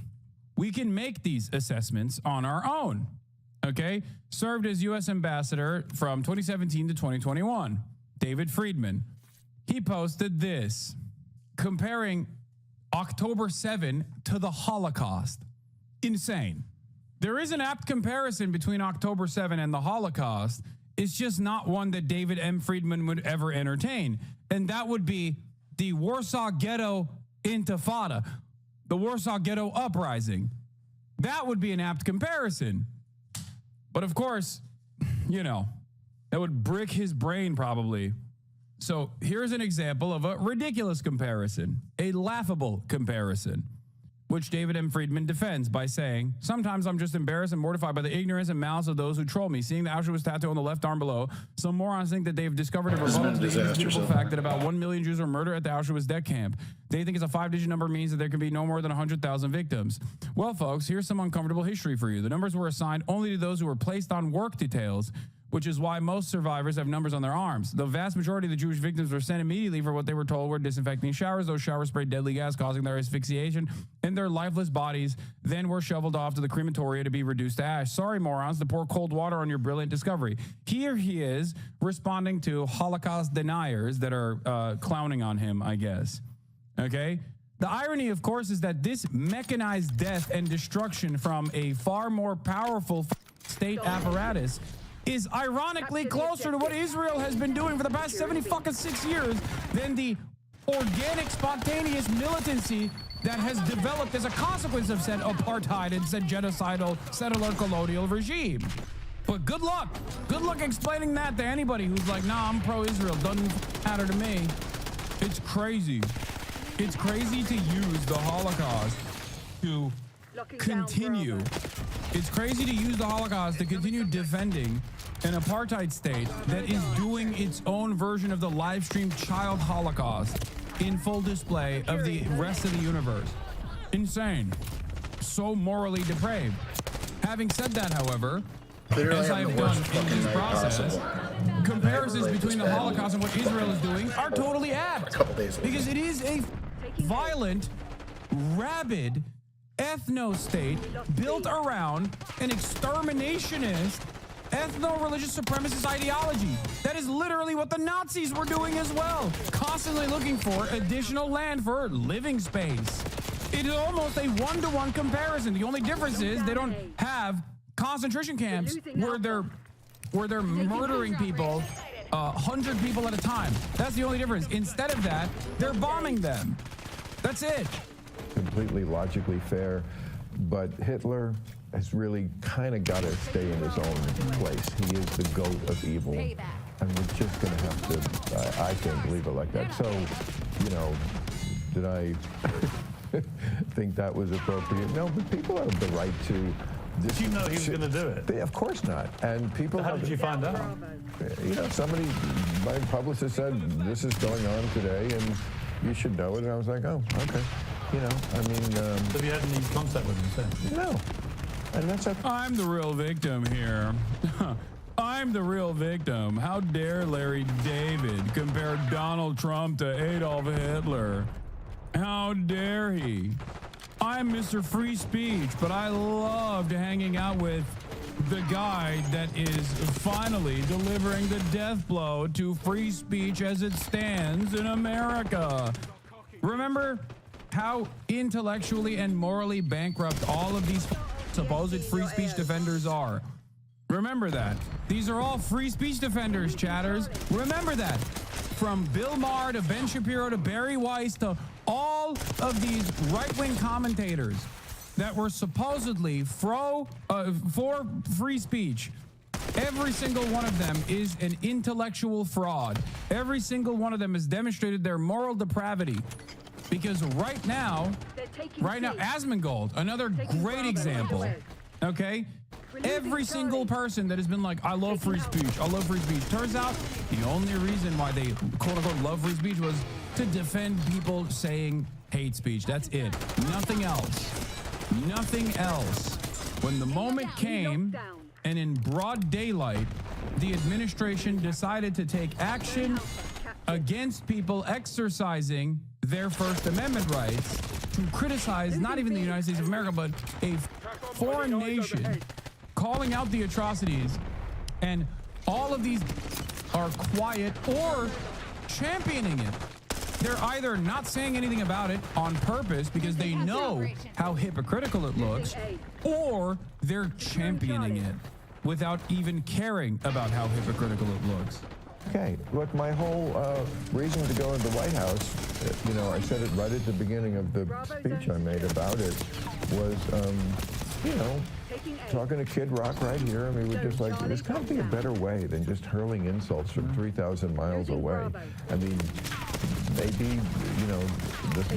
We can make these assessments on our own. Okay? Served as U.S. ambassador from 2017 to 2021. David Friedman. He posted this, comparing October 7 to the Holocaust. Insane. There is an apt comparison between October 7 and the Holocaust. It's just not one that David M. Friedman would ever entertain. And that would be the Warsaw Ghetto Intifada, the Warsaw Ghetto Uprising. That would be an apt comparison. But of course, you know, that would brick his brain probably. So here's an example of a ridiculous comparison, a laughable comparison, which David M. Friedman defends by saying, sometimes I'm just embarrassed and mortified by the ignorance and malice of those who troll me. Seeing the Auschwitz tattoo on the left arm below, some morons think that they've discovered a rebuttal to the indisputable fact that about 1 million Jews were murdered at the Auschwitz death camp. They think it's a 5-digit number means that there can be no more than 100,000 victims. Well, folks, here's some uncomfortable history for you. The numbers were assigned only to those who were placed on work details, which is why most survivors have numbers on their arms. The vast majority of the Jewish victims were sent immediately for what they were told were disinfecting showers. Those showers sprayed deadly gas, causing their asphyxiation, and their lifeless bodies then were shoveled off to the crematoria to be reduced to ash. Sorry, morons, to pour cold water on your brilliant discovery. Here he is responding to Holocaust deniers that are clowning on him, I guess. Okay? The irony, of course, is that this mechanized death and destruction from a far more powerful state apparatus is ironically closer to what Israel has been doing for the past 76 years than the organic, spontaneous militancy that has developed as a consequence of said apartheid and said genocidal settler colonial regime. But good luck. Good luck explaining that to anybody who's like, nah, I'm pro-Israel. Doesn't matter to me. It's crazy. It's crazy to use the Holocaust to continue. It's crazy to use the Holocaust to continue defending an apartheid state that is doing its own version of the live stream child Holocaust in full display of the rest of the universe. Insane. So morally depraved. Having said that, however, as I have done in this process, comparisons between the Holocaust and what Israel is doing are totally apt. Because it is a violent, rabid, ethno-state built around an exterminationist ethno-religious supremacist ideology. That is literally what the Nazis were doing as well, constantly looking for additional land for living space. It is almost a one-to-one comparison. The only difference is they don't have concentration camps where they're murdering people, 100 people at a time. That's the only difference. Instead of that, they're bombing them. That's it. Completely logically fair, but Hitler has really kind of got to stay in his own place. He is the goat of evil, and we're just going to have to, I think, leave it like that. So, you know, did I think that was appropriate? No, but people have the right to. Did you know he was going to do it? Of course not. And people. How did you find out? You know, my publicist said, this is going on today, and you should know it. And I was like, oh, okay. You know, I mean. Have you had any contact with him since? No. And that's I'm the real victim here. I'm the real victim. How dare Larry David compare Donald Trump to Adolf Hitler? How dare he? I'm Mr. Free Speech, but I loved hanging out with the guy that is finally delivering the death blow to free speech as it stands in America. Remember how intellectually and morally bankrupt all of these supposed free speech defenders are. Remember that. These are all free speech defenders, chatters. Remember that. From Bill Maher to Ben Shapiro to Barry Weiss to all of these right-wing commentators that were supposedly for free speech. Every single one of them is an intellectual fraud. Every single one of them has demonstrated their moral depravity. Because right now, Asmongold, another great example, okay? Every single person that has been like, I love free speech, turns out the only reason why they quote-unquote love free speech was to defend people saying hate speech. That's it. Nothing else. Nothing else. When the moment came, and in broad daylight, the administration decided to take action against people exercising their First Amendment rights to criticize not even the United States of America, but a foreign nation, calling out the atrocities, and all of these are quiet or championing it. They're either not saying anything about it on purpose because they know how hypocritical it looks, or they're championing it without even caring about how hypocritical it looks. Okay, look, my whole reason to go into the White House, you know, I said it right at the beginning of the speech I made about it, was, you know, talking to Kid Rock right here. I mean, we're just like, there's got to be a better way than just hurling insults from 3,000 miles away. I mean, maybe, you know,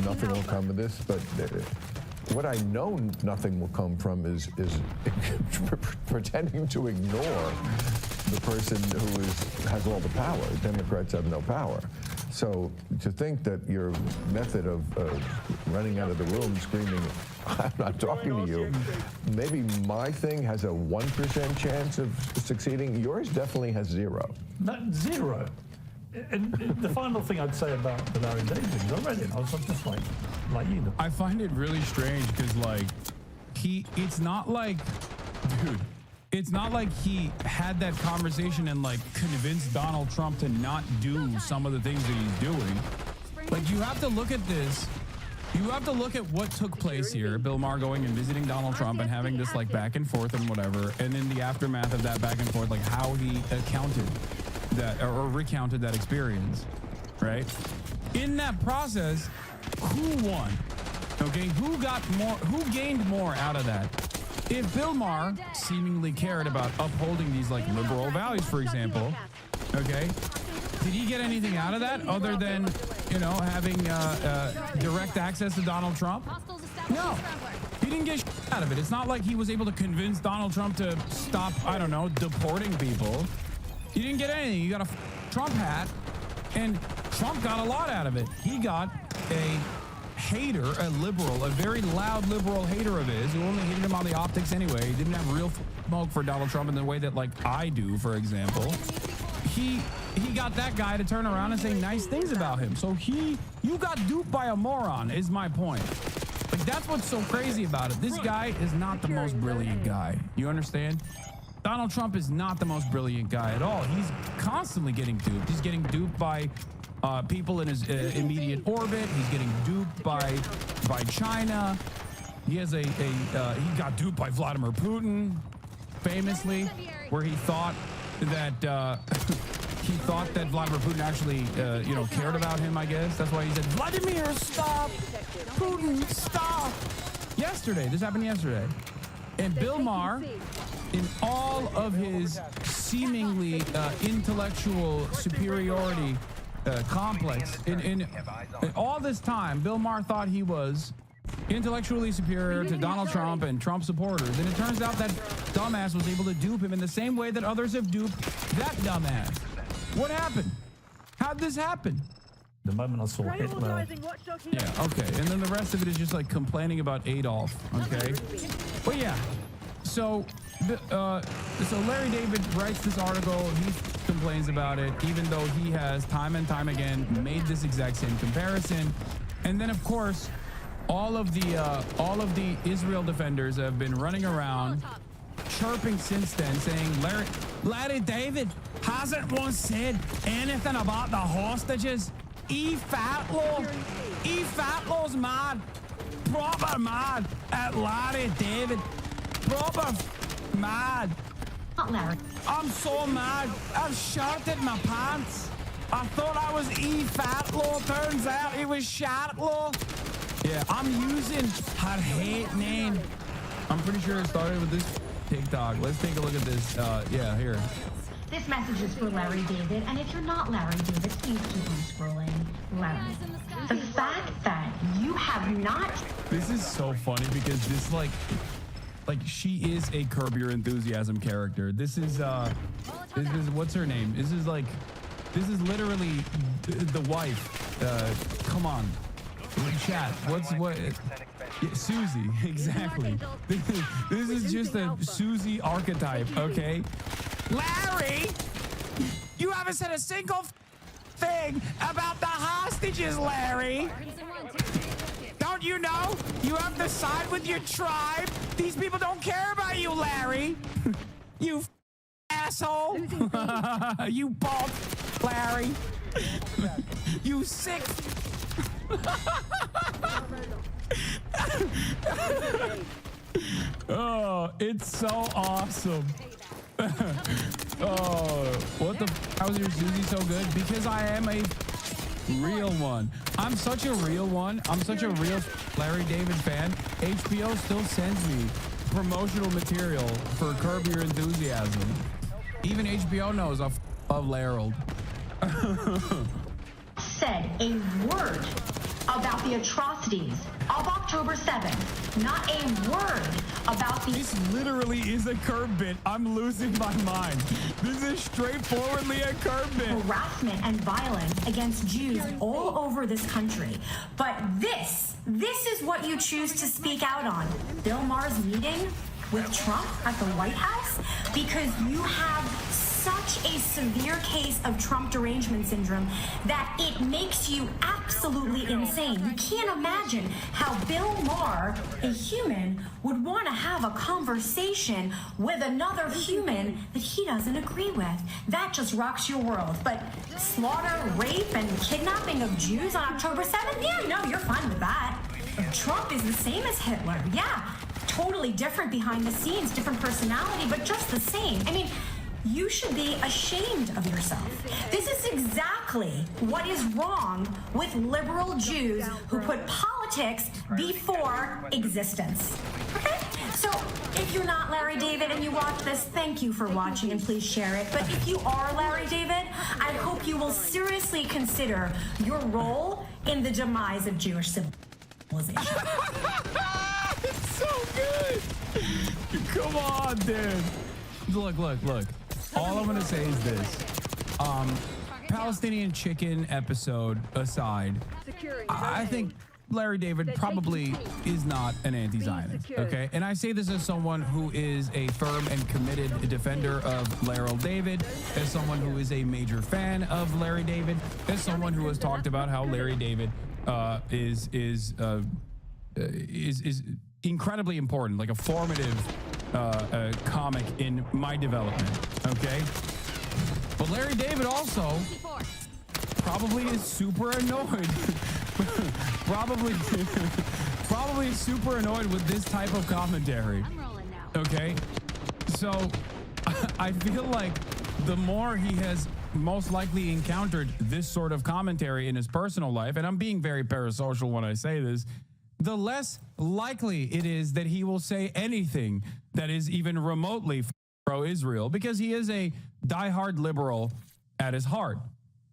nothing will come of this, but what I know nothing will come from is pretending to ignore the person who has all the power. Democrats have no power. So to think that your method of running out of the room screaming, I'm not talking to you, maybe my thing has a 1% chance of succeeding. Yours definitely has zero. Zero. And the final thing I'd say about the Larry David is I read it. I was just like you. I find it really strange because, like, it's not like, dude, it's not like he had that conversation and, like, convinced Donald Trump to not do some of the things that he's doing. Like, you have to look at this. You have to look at what took place here. Bill Maher going and visiting Donald Trump and having this, like, back and forth and whatever. And in the aftermath of that back and forth, like, how he accounted that or recounted that experience, right? In that process, who won? Okay, who got more? Who gained more out of that? If Bill Maher seemingly cared about upholding these, like, liberal values, for example, okay, did he get anything out of that other than, you know, having direct access to Donald Trump? No, he didn't get shit out of it. It's not like he was able to convince Donald Trump to stop, I don't know, deporting people. He didn't get anything. You got a Trump hat, and Trump got a lot out of it. He got a hater, a liberal, a very loud liberal hater of his who only hated him on the optics anyway. He didn't have real smoke for Donald Trump in the way that, like, I do, for example. He got that guy to turn around and say nice things about him. So you got duped by a moron, is my point. Like, that's what's so crazy about it. This guy is not the most brilliant guy. You understand? Donald Trump is not the most brilliant guy at all. He's constantly getting duped. He's getting duped by people in his immediate orbit. He's getting duped by China. He has he got duped by Vladimir Putin, famously, where he thought that Vladimir Putin actually cared about him. I guess that's why he said, "Vladimir, stop! Putin, stop!" This happened yesterday, and Bill Maher, in all of his seemingly intellectual superiority complex, in all this time, Bill Maher thought he was intellectually superior to Donald Trump and Trump supporters, and it turns out that dumbass was able to dupe him in the same way that others have duped that dumbass. What happened? How'd this happen? The moment I saw Hitler. Yeah, okay. And then the rest of it is just like complaining about Adolf, okay? But yeah, so Larry David writes this article, he complains about it, even though he has time and time again made this exact same comparison. And then of course, all of the Israel defenders have been running around chirping since then, saying Larry David hasn't once said anything about the hostages. Fatlow's mad, proper mad at Larry David, proper mad. Not Larry. I'm so mad. I've shorted my pants. I thought I was Fatlow. Turns out it was Shatlow. Yeah, I'm using her hate name. I'm pretty sure it started with this TikTok. Let's take a look at this. Yeah, here. This message is for Larry David, and if you're not Larry David, please keep on scrolling. Larry, the fact that you have not... This is so funny because this, like she is a Curb Your Enthusiasm character. This is what's her name? This is literally the wife. Come on. Chat. What? Yeah, Susie. Exactly. This is just a Susie archetype, okay? Larry, you haven't said a single thing about the hostages, Larry. Don't you know? You have to side with your tribe. These people don't care about you, Larry. You asshole. You bald, Larry. You sick. Oh, it's so awesome. Oh, what the how is your Susie so good? Because I am a real one. I'm such a real one. I'm such a real Larry David fan. HBO still sends me promotional material for Curb Your Enthusiasm. Even HBO knows I love Larold. Said a word about the atrocities of October 7th. Not a word about the... This literally is a Curb bit. I'm losing my mind. This is straightforwardly a Curb bit. Harassment and violence against Jews all over this country. But this is what you choose to speak out on. Bill Maher's meeting with Trump at the White House? Because you have such a severe case of Trump derangement syndrome that it makes you absolutely insane. You can't imagine how Bill Maher, a human, would want to have a conversation with another human that he doesn't agree with. That just rocks your world. But slaughter, rape, and kidnapping of Jews on October 7th? Yeah, no, you're fine with that. Trump is the same as Hitler. Yeah, totally different behind the scenes, different personality, but just the same. I mean, you should be ashamed of yourself. This is exactly what is wrong with liberal Jews who put politics before existence. Okay? So if you're not Larry David and you watch this, thank you for watching and please share it. But if you are Larry David, I hope you will seriously consider your role in the demise of Jewish civilization. It's so good. Come on, dude. Look. All I'm gonna say is this. Palestinian chicken episode aside, I think Larry David probably is not an anti-Zionist, okay? And I say this as someone who is a firm and committed defender of Larold David, as someone who is a major fan of Larry David, as someone who has talked about how Larry David is incredibly important, like a formative comic in my development, okay? But Larry David also probably is super annoyed. probably super annoyed with this type of commentary. Okay? So I feel like the more he has most likely encountered this sort of commentary in his personal life, and I'm being very parasocial when I say this, the less likely it is that he will say anything that is even remotely pro-Israel, because he is a diehard liberal at his heart.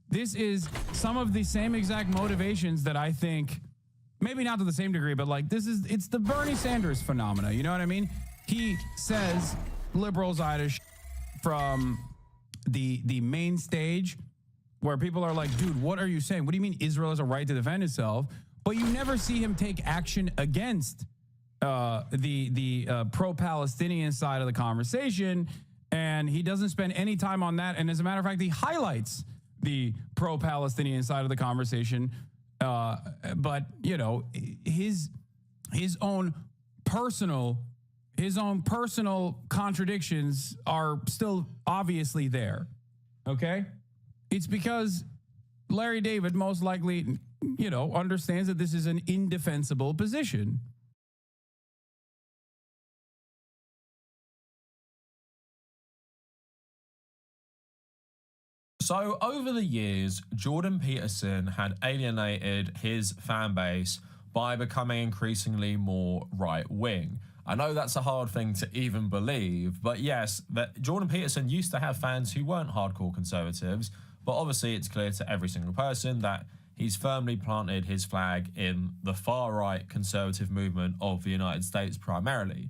This is some of the same exact motivations that I think, maybe not to the same degree, but like it's the Bernie Sanders phenomena. You know what I mean? He says liberals either from the main stage where people are like, dude, what are you saying? What do you mean Israel has a right to defend itself? But you never see him take action against the pro-Palestinian side of the conversation, and he doesn't spend any time on that. And as a matter of fact, he highlights the pro-Palestinian side of the conversation. But you know, his own personal contradictions are still obviously there. Okay, it's because Larry David most likely, you know, understands that this is an indefensible position. So over the years, Jordan Peterson had alienated his fan base by becoming increasingly more right-wing. I know that's a hard thing to even believe, but yes, that Jordan Peterson used to have fans who weren't hardcore conservatives, but obviously it's clear to every single person that he's firmly planted his flag in the far-right conservative movement of the United States primarily.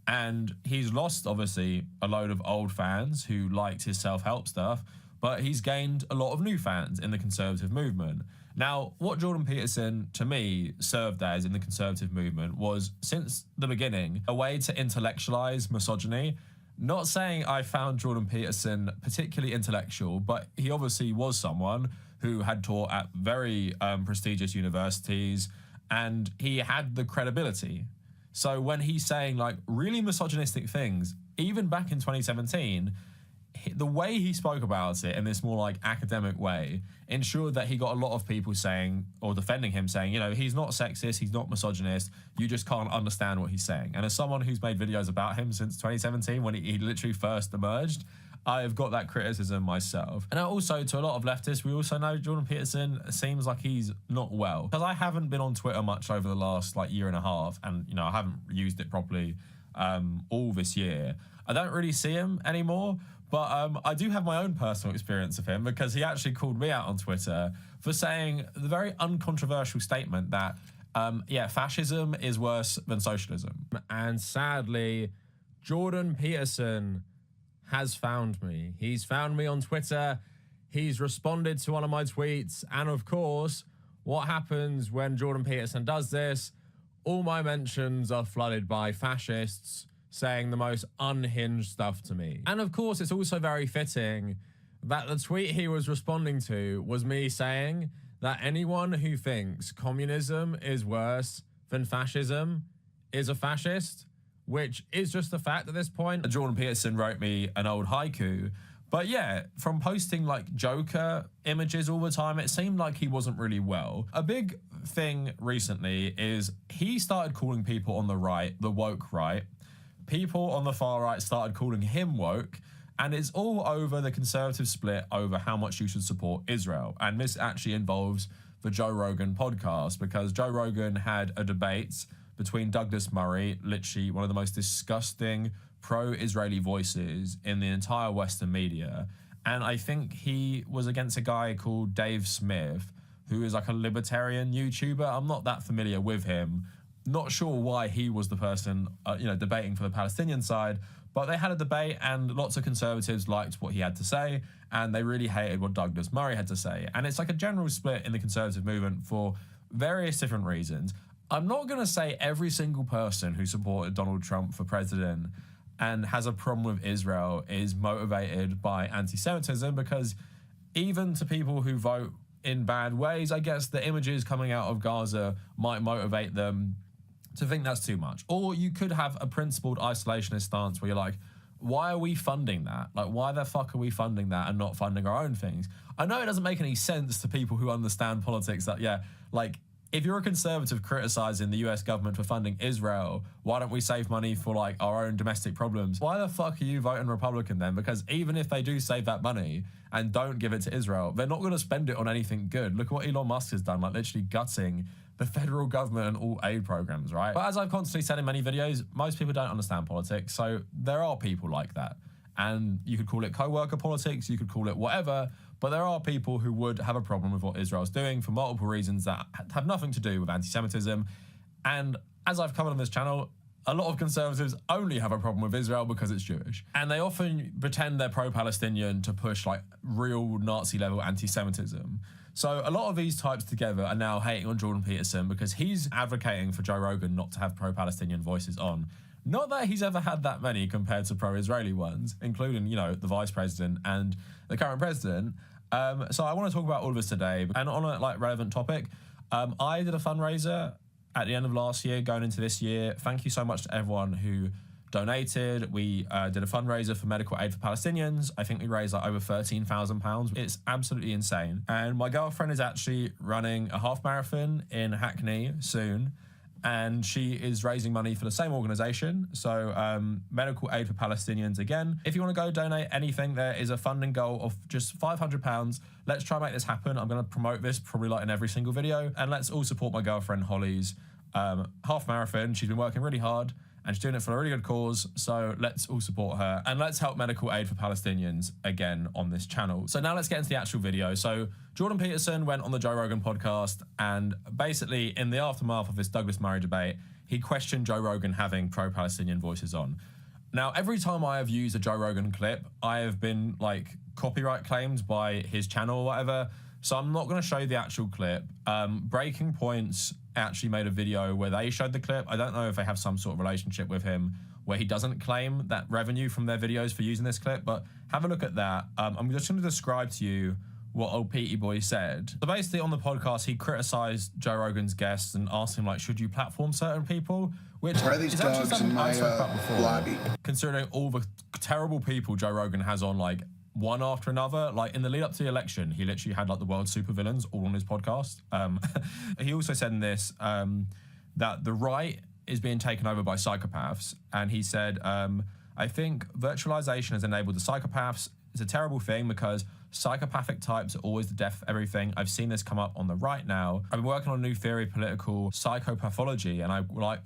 And he's lost, obviously, a load of old fans who liked his self-help stuff, but he's gained a lot of new fans in the conservative movement. Now, what Jordan Peterson, to me, served as in the conservative movement was, since the beginning, a way to intellectualize misogyny. Not saying I found Jordan Peterson particularly intellectual, but he obviously was someone who had taught at very prestigious universities, and he had the credibility. So when he's saying like really misogynistic things, even back in 2017, the way he spoke about it in this more like academic way ensured that he got a lot of people saying, or defending him, saying, you know, he's not sexist, he's not misogynist, you just can't understand what he's saying. And as someone who's made videos about him since 2017, when he literally first emerged, I've got that criticism myself. And also, to a lot of leftists, we also know Jordan Peterson seems like he's not well. Because I haven't been on Twitter much over the last like year and a half, and you know, I haven't used it properly all this year. I don't really see him anymore. But I do have my own personal experience of him, because he actually called me out on Twitter for saying the very uncontroversial statement that, yeah, fascism is worse than socialism. And sadly, Jordan Peterson has found me. He's found me on Twitter. He's responded to one of my tweets. And of course, what happens when Jordan Peterson does this? All my mentions are flooded by fascists saying the most unhinged stuff to me. And of course, it's also very fitting that the tweet he was responding to was me saying that anyone who thinks communism is worse than fascism is a fascist, which is just a fact at this point. Jordan Peterson wrote me an old haiku, but yeah, from posting like Joker images all the time, it seemed like he wasn't really well. A big thing recently is he started calling people on the right, the woke right. People on the far right started calling him woke, and it's all over the conservative split over how much you should support Israel. And this actually involves the Joe Rogan podcast, because Joe Rogan had a debate between Douglas Murray, literally one of the most disgusting pro-Israeli voices in the entire Western media. And I think he was against a guy called Dave Smith, who is like a libertarian YouTuber. I'm not that familiar with him. Not sure why he was the person, debating for the Palestinian side, but they had a debate and lots of conservatives liked what he had to say, and they really hated what Douglas Murray had to say. And it's like a general split in the conservative movement for various different reasons. I'm not going to say every single person who supported Donald Trump for president and has a problem with Israel is motivated by anti-Semitism, because even to people who vote in bad ways, I guess the images coming out of Gaza might motivate them to think that's too much. Or you could have a principled isolationist stance where you're like, why are we funding that? Like, why the fuck are we funding that and not funding our own things? I know it doesn't make any sense to people who understand politics that, yeah, like, if you're a conservative criticizing the US government for funding Israel, why don't we save money for like our own domestic problems? Why the fuck are you voting Republican then? Because even if they do save that money and don't give it to Israel, they're not going to spend it on anything good. Look at what Elon Musk has done, like literally gutting the federal government and all aid programs, right? But as I've constantly said in many videos, most people don't understand politics. So there are people like that. And you could call it co-worker politics, you could call it whatever, but there are people who would have a problem with what Israel's doing for multiple reasons that have nothing to do with anti-Semitism. And as I've covered on this channel, a lot of conservatives only have a problem with Israel because it's Jewish. And they often pretend they're pro-Palestinian to push like real Nazi-level anti-Semitism. So a lot of these types together are now hating on Jordan Peterson because he's advocating for Joe Rogan not to have pro-Palestinian voices on. Not that he's ever had that many compared to pro-Israeli ones, including, you know, the vice president and the current president. So I want to talk about all of this today. And on a like relevant topic, I did a fundraiser at the end of last year, going into this year. Thank you so much to everyone who donated. We did a fundraiser for medical aid for Palestinians. I think we raised like over £13,000. It's absolutely insane. And my girlfriend is actually running a half marathon in Hackney soon. And she is raising money for the same organisation. So medical aid for Palestinians again. If you want to go donate anything, there is a funding goal of just £500. Let's try and make this happen. I'm going to promote this probably like in every single video. And let's all support my girlfriend Holly's half marathon. She's been working really hard and she's doing it for a really good cause. So let's all support her and let's help medical aid for Palestinians again on this channel. So now let's get into the actual video. So Jordan Peterson went on the Joe Rogan podcast and basically in the aftermath of this Douglas Murray debate, he questioned Joe Rogan having pro-Palestinian voices on. Now, every time I have used a Joe Rogan clip, I have been like copyright claimed by his channel or whatever. So I'm not going to show you the actual clip. Breaking Points actually made a video where they showed the clip. I don't know if they have some sort of relationship with him where he doesn't claim that revenue from their videos for using this clip, but have a look at that. I'm just going to describe to you what old Petey Boy said. So basically on the podcast, he criticized Joe Rogan's guests and asked him like, should you platform certain people? Which Why are these is actually dogs something in my I spoke about before. lobby? Considering all the terrible people Joe Rogan has on like one after another, like in the lead up to the election, he literally had like the world supervillains all on his podcast. He also said in this that the right is being taken over by psychopaths. And he said, I think virtualization has enabled the psychopaths. It's a terrible thing because psychopathic types are always the death of everything. I've seen this come up on the right now. I've been working on a new theory of political psychopathology and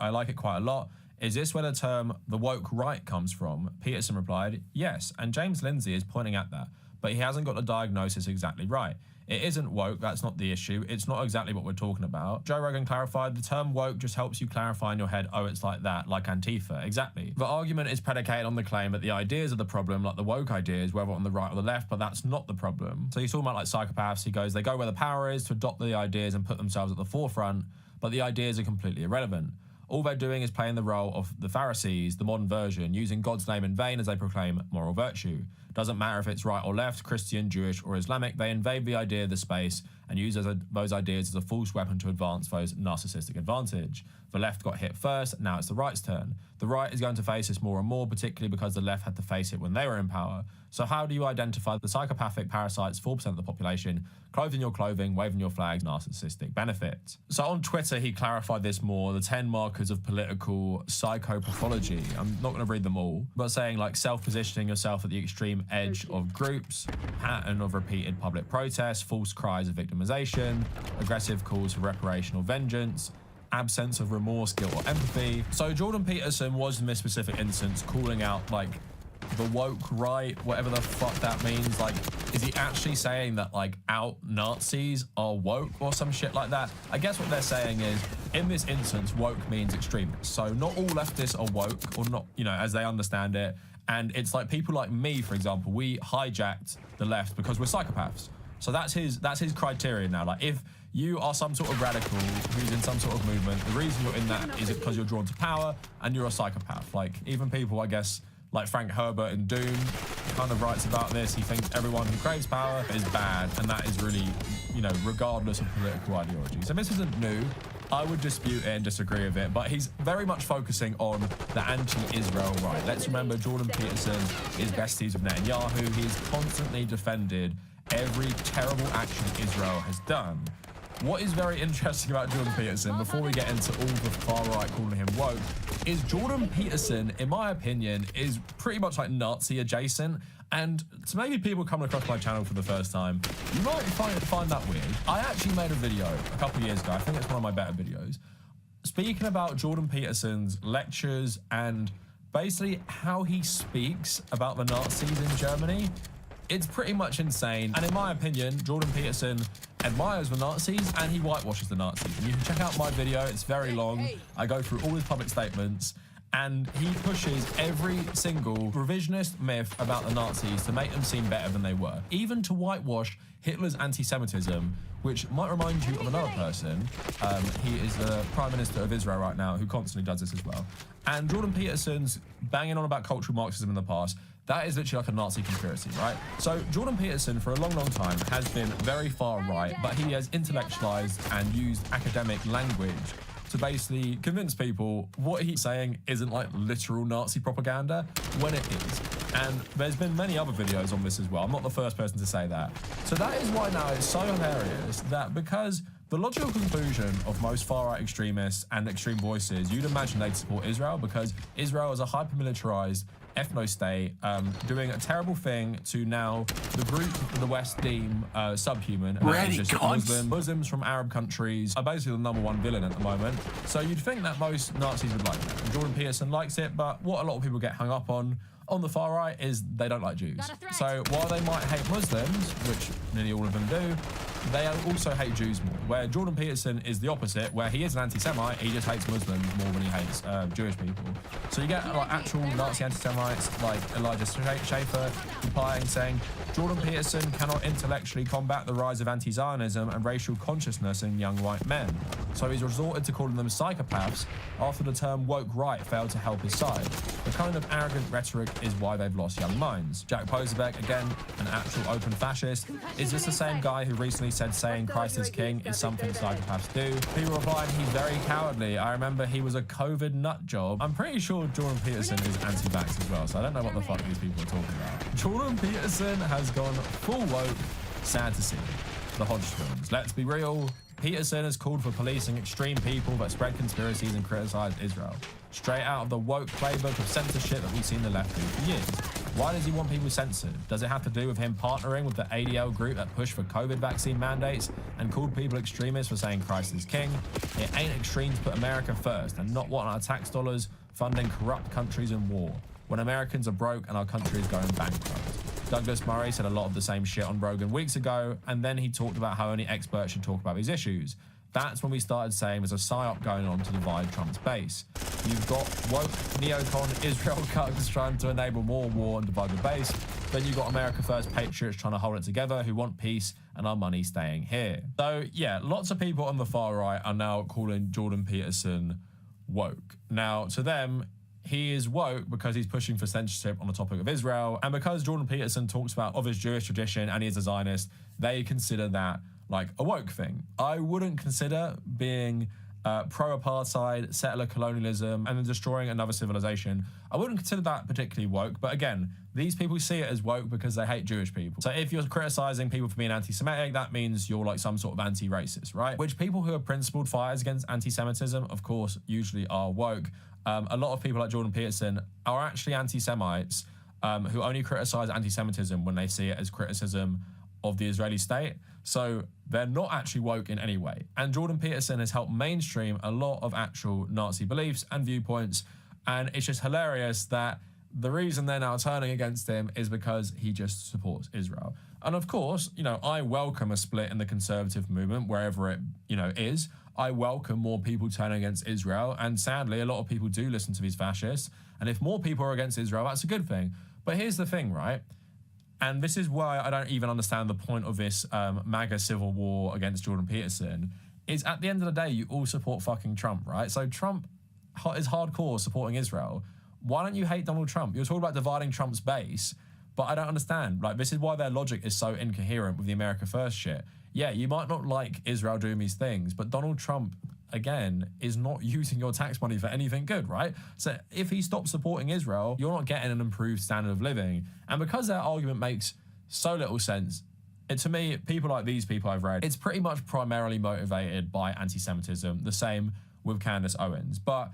I like it quite a lot. Is this where the term the woke right comes from? Peterson replied, yes, and James Lindsay is pointing at that, but he hasn't got the diagnosis exactly right. It isn't woke, that's not the issue. It's not exactly what we're talking about. Joe Rogan clarified, the term woke just helps you clarify in your head, oh, it's like that, like Antifa. Exactly. The argument is predicated on the claim that the ideas are the problem, like the woke ideas, whether on the right or the left, but that's not the problem. So he's talking about like psychopaths. He goes, they go where the power is to adopt the ideas and put themselves at the forefront, but the ideas are completely irrelevant. All they're doing is playing the role of the Pharisees, the modern version, using God's name in vain as they proclaim moral virtue. Doesn't matter if it's right or left, Christian, Jewish, or Islamic, they invade the idea of the space and use those ideas as a false weapon to advance those narcissistic advantage. The left got hit first, now it's the right's turn. The right is going to face this more and more, particularly because the left had to face it when they were in power. So how do you identify the psychopathic parasites, 4% of the population, clothing your clothing, waving your flags, narcissistic benefits? So on Twitter, he clarified this more, the 10 markers of political psychopathology. I'm not going to read them all, but saying like self-positioning yourself at the extreme edge of groups, pattern of repeated public protests, false cries of victimization, aggressive calls for reparation or vengeance, absence of remorse, guilt, or empathy. So Jordan Peterson was in this specific instance calling out like the woke right, whatever the fuck that means. Like, is he actually saying that like out Nazis are woke or some shit like that? I guess what they're saying is, in this instance, woke means extremists. So not all leftists are woke, or not, you know, as they understand it. And it's like people like me, for example, we hijacked the left because we're psychopaths. So that's his criteria now. Like, if you are some sort of radical who's in some sort of movement, the reason you're in that is because you're drawn to power and you're a psychopath. Like, even people, I guess, like Frank Herbert in Dune kind of writes about this. He thinks everyone who craves power is bad, and that is really, you know, regardless of political ideology. So this isn't new. I would dispute it and disagree with it, but he's very much focusing on the anti-Israel right. Let's remember Jordan Peterson is besties with Netanyahu. He's constantly defended every terrible action Israel has done. What is very interesting about Jordan Peterson, before we get into all the far right calling him woke, is Jordan Peterson, in my opinion, is pretty much like Nazi adjacent. And to maybe people coming across my channel for the first time, you might find that weird. I actually made a video a couple of years ago, I think it's one of my better videos, speaking about Jordan Peterson's lectures and basically how he speaks about the Nazis in Germany. It's pretty much insane. And in my opinion, Jordan Peterson admires the Nazis and he whitewashes the Nazis. And you can check out my video, it's very long. I go through all his public statements. And he pushes every single revisionist myth about the Nazis to make them seem better than they were. Even to whitewash Hitler's anti-Semitism, which might remind you of another person. He is the Prime Minister of Israel right now, who constantly does this as well. And Jordan Peterson's banging on about cultural Marxism in the past. That is literally like a Nazi conspiracy, right? So Jordan Peterson, for a long, long time, has been very far right, but he has intellectualized and used academic language to basically convince people what he's saying isn't like literal Nazi propaganda, when it is. And there's been many other videos on this as well. I'm not the first person to say that. So that is why now it's so hilarious that, because the logical conclusion of most far-right extremists and extreme voices, you'd imagine they'd support Israel, because Israel is a hyper-militarized ethno-state doing a terrible thing to now the group the West deem subhuman. And just Muslims from Arab countries are basically the #1 villain at the moment. So you'd think that most Nazis would like that. And Jordan Peterson likes it, but what a lot of people get hung up on the far right is they don't like Jews. So while they might hate Muslims, which nearly all of them do, they also hate Jews more. Where Jordan Peterson is the opposite, where he is an anti-Semite, he just hates Muslims more than he hates Jewish people. So you get like actual Nazi anti-Semites like Elijah Schaefer replying saying, Jordan Peterson cannot intellectually combat the rise of anti-Zionism and racial consciousness in young white men. So he's resorted to calling them psychopaths after the term woke right failed to help his side. The kind of arrogant rhetoric is why they've lost young minds. Jack Posobiec, again, an actual open fascist. Is this the same guy who recently said saying Christ is king is something psychopaths do? People replying he's very cowardly. I remember he was a COVID nut job. I'm pretty sure Jordan Peterson is anti-vax as well, so I don't know what the fuck these people are talking about. Jordan Peterson has gone full woke. Sad to see. The Hodge twins. Let's be real. Peterson has called for policing extreme people that spread conspiracies and criticize Israel. Straight out of the woke playbook of censorship that we've seen the left do for years. Why does he want people censored? Does it have to do with him partnering with the ADL group that pushed for COVID vaccine mandates and called people extremists for saying Christ is king? It ain't extreme to put America first and not want our tax dollars funding corrupt countries in war, when Americans are broke and our country is going bankrupt. Douglas Murray said a lot of the same shit on Rogan weeks ago, and then he talked about how only experts should talk about these issues. That's when we started saying there's a psyop going on to divide Trump's base. You've got woke neocon Israel cucks trying to enable more war and divide the base. Then you've got America First patriots trying to hold it together who want peace and our money staying here. So yeah, lots of people on the far right are now calling Jordan Peterson woke. Now, to them, he is woke because he's pushing for censorship on the topic of Israel. And because Jordan Peterson talks about of his Jewish tradition and he is a Zionist, they consider that like a woke thing. I wouldn't consider being pro-apartheid, settler colonialism, and then destroying another civilization. I wouldn't consider that particularly woke. But again, these people see it as woke because they hate Jewish people. So if you're criticizing people for being anti-Semitic, that means you're like some sort of anti-racist, right? Which people who are principled fighters against anti-Semitism, of course, usually are woke. A lot of people like Jordan Peterson are actually anti-Semites who only criticize anti-Semitism when they see it as criticism of the Israeli state. So they're not actually woke in any way. And Jordan Peterson has helped mainstream a lot of actual Nazi beliefs and viewpoints. And it's just hilarious that the reason they're now turning against him is because he just supports Israel. And of course, you know, I welcome a split in the conservative movement wherever it, you know, is. I welcome more people turning against Israel. And sadly, a lot of people do listen to these fascists. And if more people are against Israel, that's a good thing. But here's the thing, right? And this is why I don't even understand the point of this MAGA civil war against Jordan Peterson, is at the end of the day, you all support fucking Trump, right? So Trump is hardcore supporting Israel. Why don't you hate Donald Trump? You're talking about dividing Trump's base, but I don't understand. Like, this is why their logic is so incoherent with the America First shit. Yeah, you might not like Israel doing these things, but Donald Trump again, is not using your tax money for anything good, right? So if he stops supporting Israel, you're not getting an improved standard of living. And because that argument makes so little sense, to me, people like these people I've read, it's pretty much primarily motivated by anti-Semitism, the same with Candace Owens. But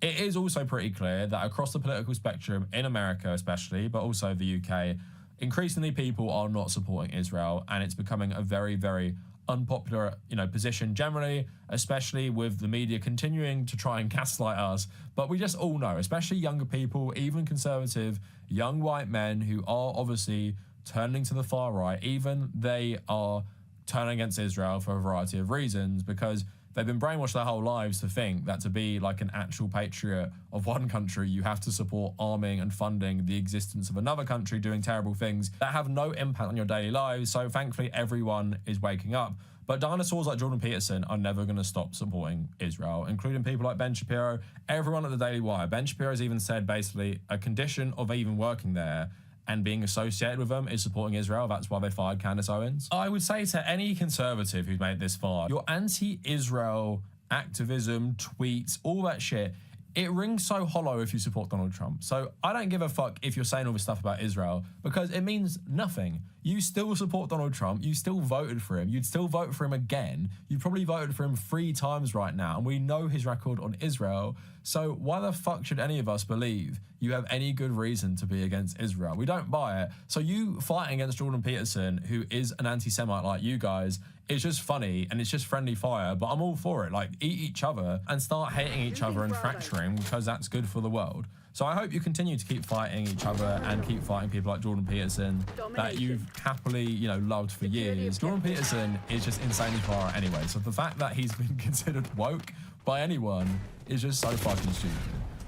it is also pretty clear that across the political spectrum, in America especially, but also the UK, increasingly people are not supporting Israel, and it's becoming a very, very unpopular, position generally, especially with the media continuing to try and gaslight us. But we just all know, especially younger people, even conservative, young white men who are obviously turning to the far right, even they are turning against Israel for a variety of reasons, because they've been brainwashed their whole lives to think that to be like an actual patriot of one country, you have to support arming and funding the existence of another country doing terrible things that have no impact on your daily lives. So thankfully, everyone is waking up. But dinosaurs like Jordan Peterson are never going to stop supporting Israel, including people like Ben Shapiro, everyone at the Daily Wire. Ben Shapiro has even said basically a condition of even working there and being associated with them is supporting Israel. That's why they fired Candace Owens. I would say to any conservative who's made it this far, your anti-Israel activism, tweets, all that shit, it rings so hollow if you support Donald Trump. So I don't give a fuck if you're saying all this stuff about Israel, because it means nothing. You still support Donald Trump. You still voted for him. You'd still vote for him again. You probably voted for him 3 times right now, and we know his record on Israel. So why the fuck should any of us believe you have any good reason to be against Israel? We don't buy it. So you fighting against Jordan Peterson, who is an anti-Semite like you guys, it's just funny and it's just friendly fire, but I'm all for it. Like, eat each other and start hating each other and fracturing, because that's good for the world. So I hope you continue to keep fighting each other and keep fighting people like Jordan Peterson that you've happily, loved for years. Jordan Peterson is just insanely far anyway. So the fact that he's been considered woke by anyone is just so fucking stupid.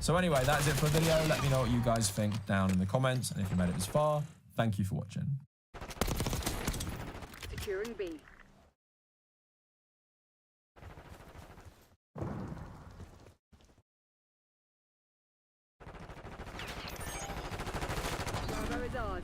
So anyway, that's it for the video. Let me know what you guys think down in the comments. And if you made it this far, thank you for watching. Securing B. Bravo is ours.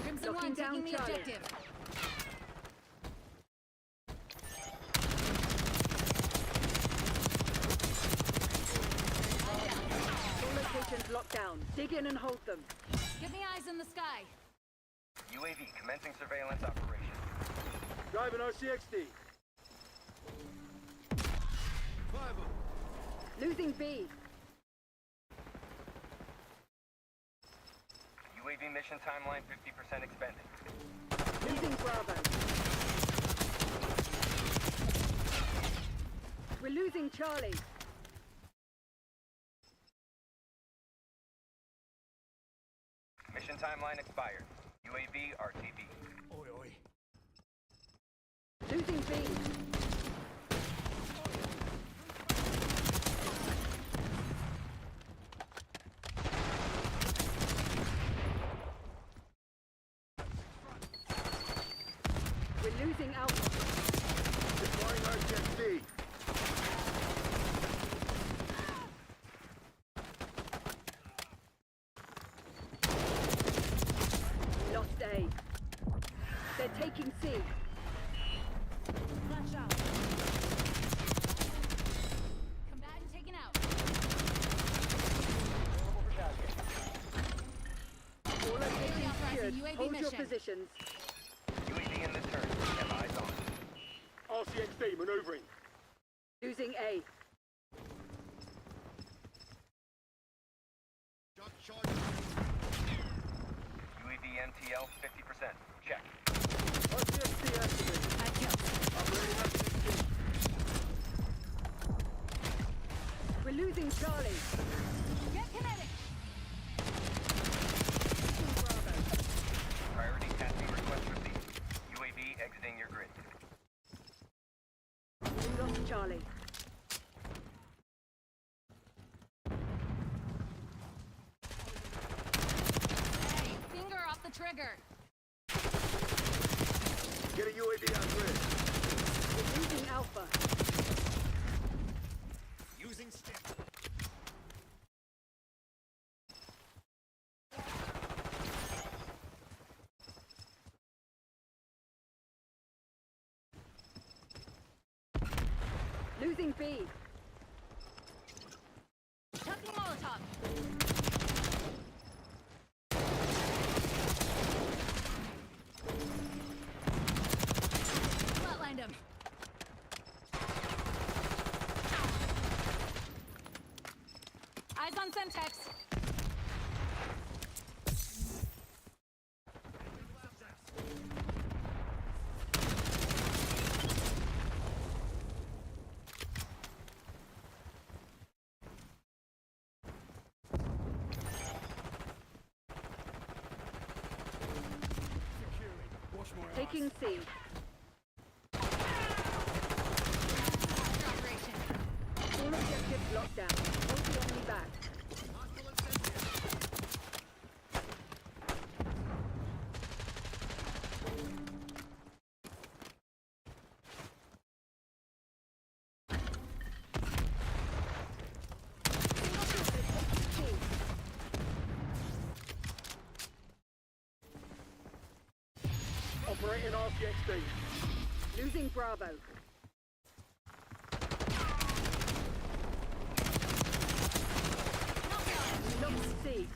Crimson One taking the objective. All locations locked down. Dig in and hold them. Give me eyes in the sky. UAV commencing surveillance operation. Driving RCXD. Losing B. UAV mission timeline 50% expended. Losing Bravo. We're losing Charlie. Mission timeline expired. UAV RTB. Oi, oi. Losing B. We're losing Alpha. Deploying RCXD. Lost A. They're taking C. Flash out. Combatant taken out. All locations secured. UAV Hold your mission. positions. UAV in the turn. Have eyes on. RCXD maneuvering. Losing A. UAV MTL 50%. Check. RCXD activated. Operating RCXD. We're losing Charlie. Get kinetic. Losing Bravo. Priority tasking request received. UAV exiting your grid. We lost Charlie. Hey, finger off the trigger. Get a UAV on grid. We're losing Alpha. Using Losing B. Chucking Molotov. Flatlined him. Eyes on Semtex. Taking C. All objectives locked down. Hold the enemy back. Operating RCXD. Losing Bravo. Lost C.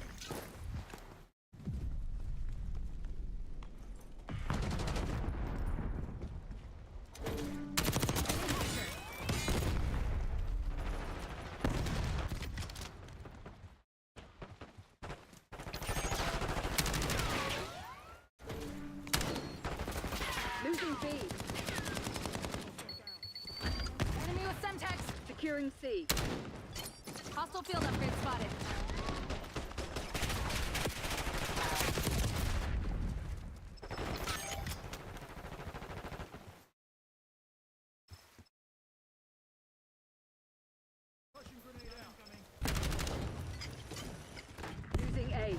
Losing B. Enemy with Semtex. Securing C. Hostile field upgrade spotted. Losing A.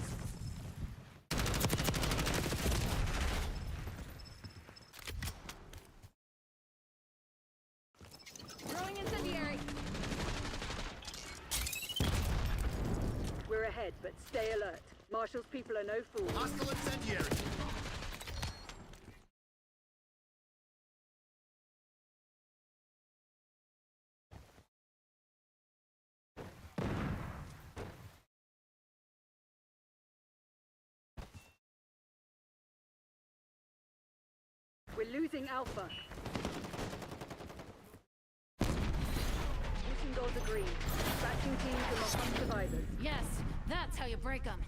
Throwing incendiary. We're ahead, but stay alert. Marshall's people are no fools. Hostile incendiary. We're losing Alpha. Mission goals agreed. Dispatching teams and lock on survivors. Yes, that's how you break them.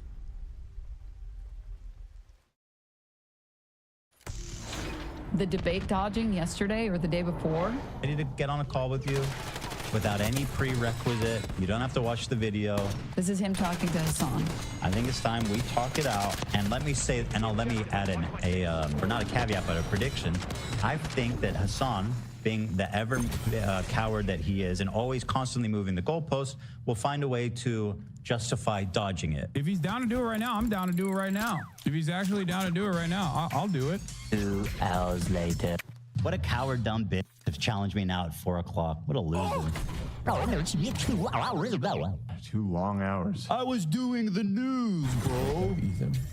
The debate dodging yesterday or the day before. I need to get on a call with you without any prerequisite. You don't have to watch the video. This is him talking to Hassan. I think it's time we talk it out. And let me say, and let me add in or not a caveat, but a prediction. I think that Hassan, being the ever coward that he is and always constantly moving the goalposts, will find a way to justify dodging it. If he's down to do it right now, I'm down to do it right now. If he's actually down to do it right now, I'll do it. 2 hours later. What a coward dumb bitch to challenge me now at 4 o'clock. What a loser. 2 long hours. I was doing the news, bro.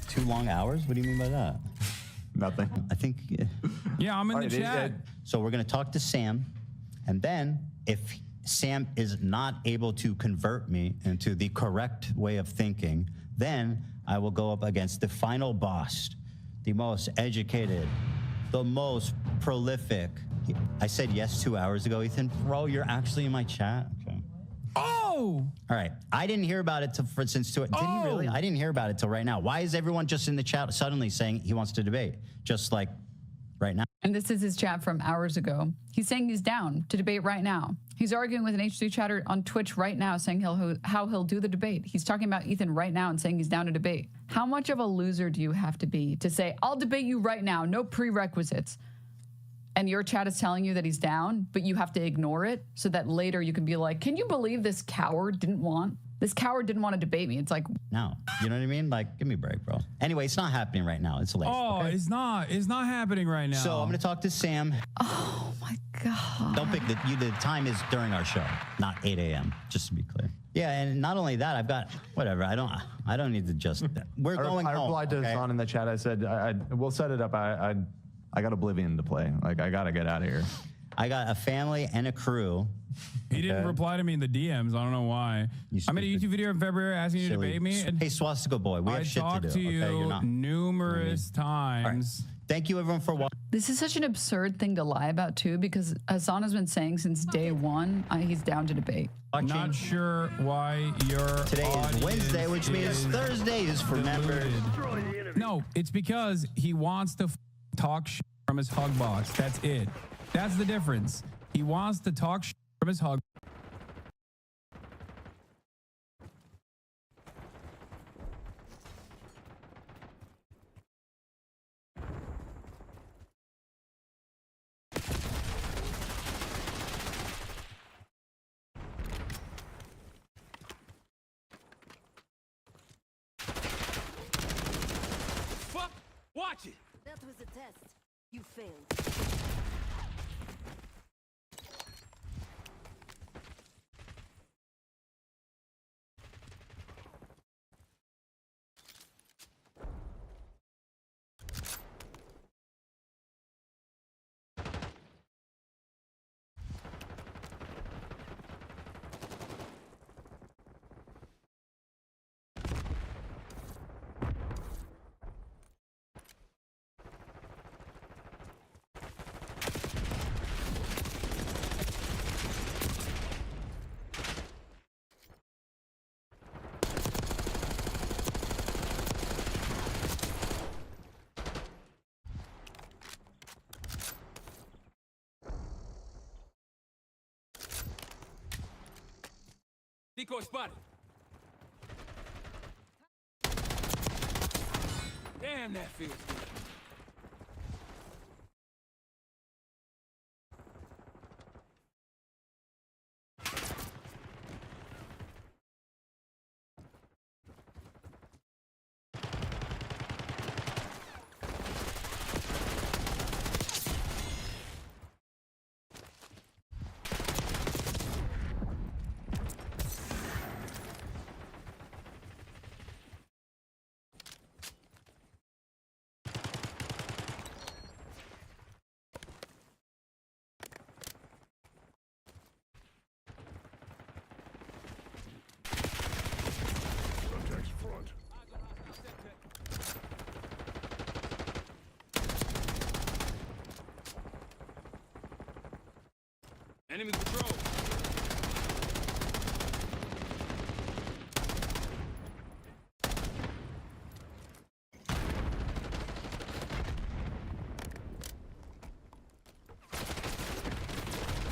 2 long hours? What do you mean by that? Nothing. I think... Yeah, I'm in the chat. So we're going to talk to Sam, and then if Sam is not able to convert me into the correct way of thinking, then I will go up against the final boss, the most educated, the most prolific. I said yes 2 hours ago, Ethan. Bro, you're actually in my chat? Okay. Oh! All right. I didn't hear about it since did he really? I didn't hear about it till right now. Why is everyone just in the chat suddenly saying he wants to debate? Just like right now. And this is his chat from hours ago. He's saying he's down to debate right now. He's arguing with an H3 chatter on Twitch right now, saying how he'll do the debate. He's talking about Ethan right now and saying he's down to debate. How much of a loser do you have to be to say, I'll debate you right now, no prerequisites? And your chat is telling you that he's down, but you have to ignore it so that later you can be like, can you believe this coward didn't want to debate me? It's like, no, you know what I mean? Like, give me a break, bro. Anyway, it's not happening right now. It's late. Oh, okay? It's not happening right now. So I'm going to talk to Sam. Oh my God. Don't pick the time is during our show, not 8 a.m. just to be clear. Yeah. And not only that, I've got, whatever. I don't need to just, we're going home. I replied to Hassan in the chat. I said, we'll set it up. I got Oblivion to play. Like, I got to get out of here. I got a family and a crew. He didn't reply to me in the DMs. I don't know why. I made a YouTube video in February asking you to debate me. Hey, Swastika Boy, we have shit to do. I talked to you numerous times. Right. Thank you, everyone, for watching. This is such an absurd thing to lie about, too, because Hassan has been saying since day one he's down to debate. Not sure why you're. Today is Wednesday, which means Thursday is for members. No, it's because he wants to talk shit from his hug box. That's it. That's the difference. He wants to talk shit from his hug. Fuck! Watch it! That was a test. You failed. Decoy spotted. Damn, that feels good. Enemy patrol.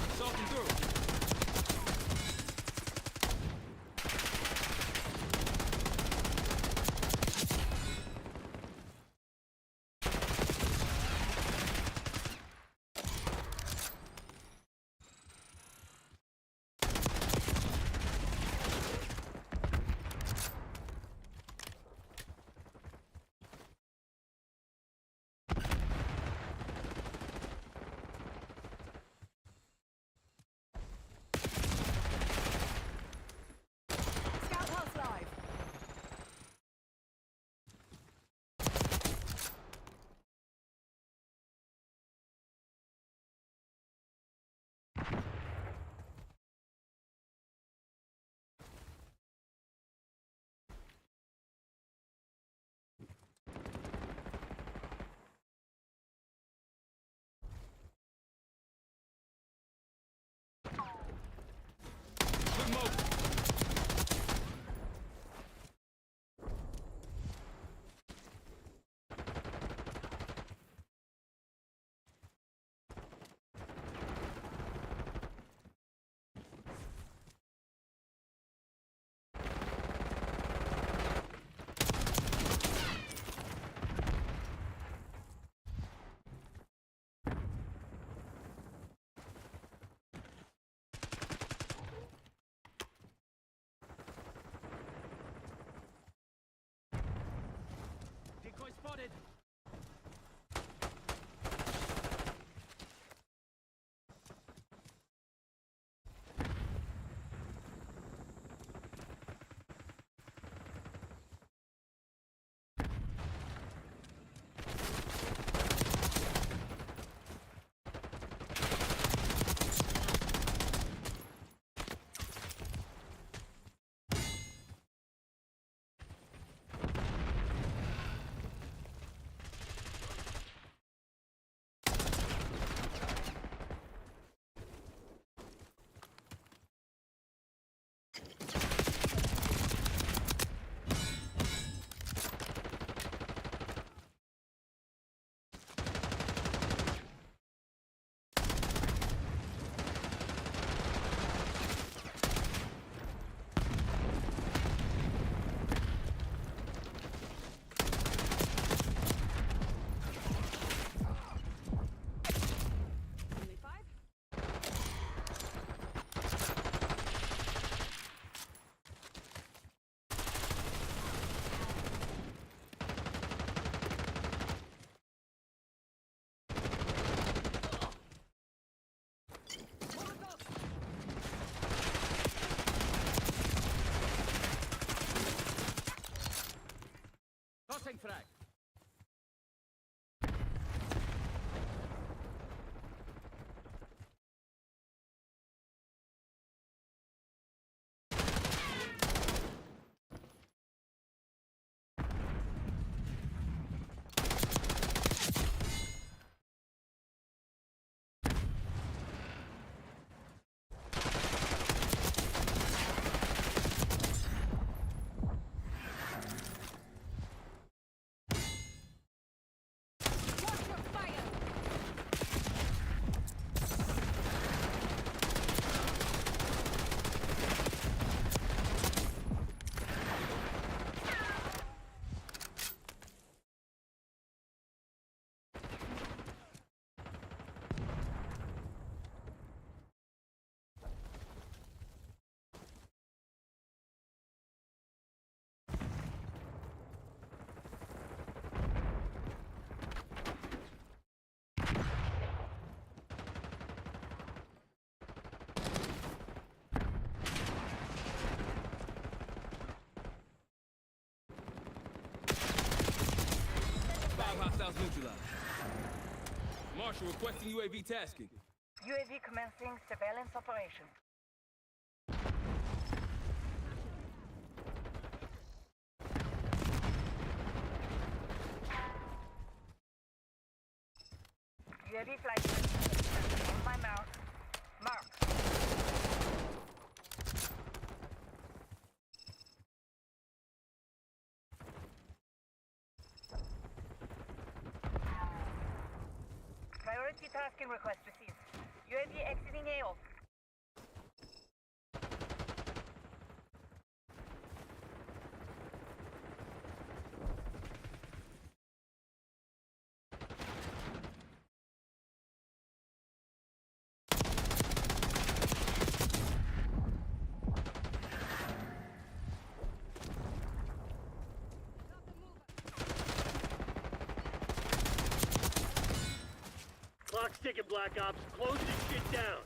Assaulting through. Hostiles neutralized. Marshal requesting UAV tasking. UAV commencing surveillance operation. UAV flight on my mount. Mark. Priority tasking request received. UAV exiting AO. Clock's ticking, Black Ops. Close this shit down.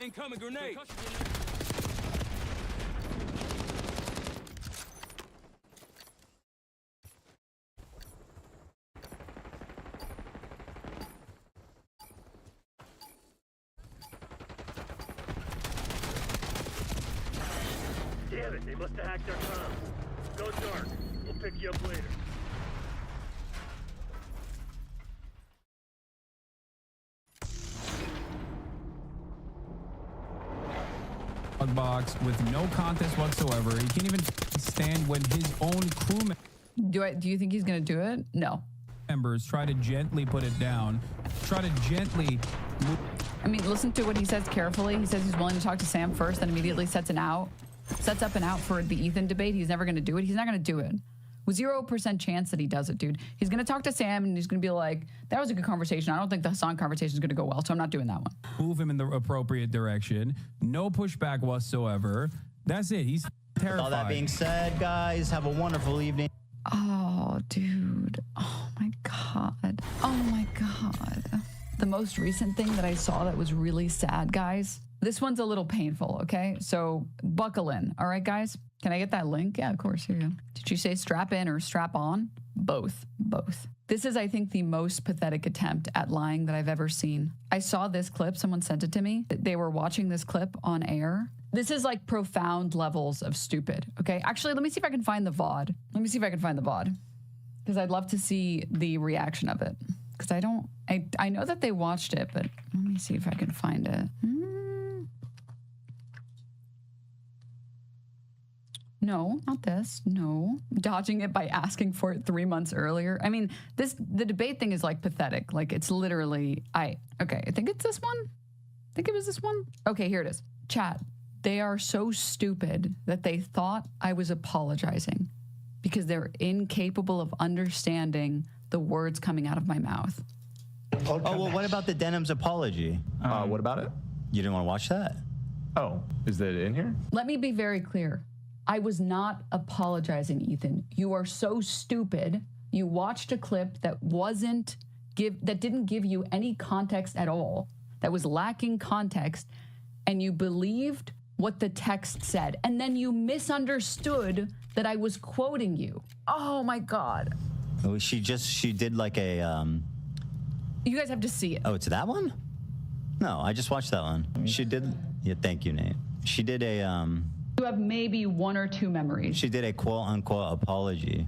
Incoming grenade. Damn it, they must have hacked our comms. Go dark. We'll pick you up later. Box with no contest whatsoever. He can't even stand when his own crewmen. Do you think he's gonna do it? No. Members try to gently put it down. Try to gently. I mean, listen to what he says carefully. He says he's willing to talk to Sam first, then immediately sets up an out for the Ethan debate. He's never gonna do it. He's not gonna do it. With 0% chance that he does it, dude. He's gonna talk to Sam and he's gonna be like, that was a good conversation. I don't think the Hassan conversation is gonna go well, so I'm not doing that one. Move him in the appropriate direction. No pushback whatsoever. That's it. He's terrified. With all that being said, guys, have a wonderful evening. Oh, dude. Oh my God. Oh my God. The most recent thing that I saw that was really sad, guys. This one's a little painful, okay? So buckle in, all right, guys? Can I get that link? Yeah, of course, here you go. Did you say strap in or strap on? Both. This is, I think, the most pathetic attempt at lying that I've ever seen. I saw this clip, someone sent it to me. They were watching this clip on air. This is like profound levels of stupid, okay? Actually, let me see if I can find the VOD. Because I'd love to see the reaction of it. Because I know that they watched it, but let me see if I can find it. No, not this. No. Dodging it by asking for it 3 months earlier. I mean, the debate thing is like pathetic. Like it's literally, okay, I think it's this one. I think it was this one. Okay, here it is. Chat, they are so stupid that they thought I was apologizing because they're incapable of understanding the words coming out of my mouth. Oh, well, what about the Denim's apology? What about it? You didn't want to watch that? Oh, is that in here? Let me be very clear. I was not apologizing, Ethan. You are so stupid. You watched a clip that didn't give you any context at all, that was lacking context, and you believed what the text said. And then you misunderstood that I was quoting you. Oh my God. Oh, she did like a, You guys have to see it. Oh, it's that one? No, I just watched that one. She did, yeah, thank you, Nate. She did a, You have maybe one or two memories. She did a quote-unquote apology.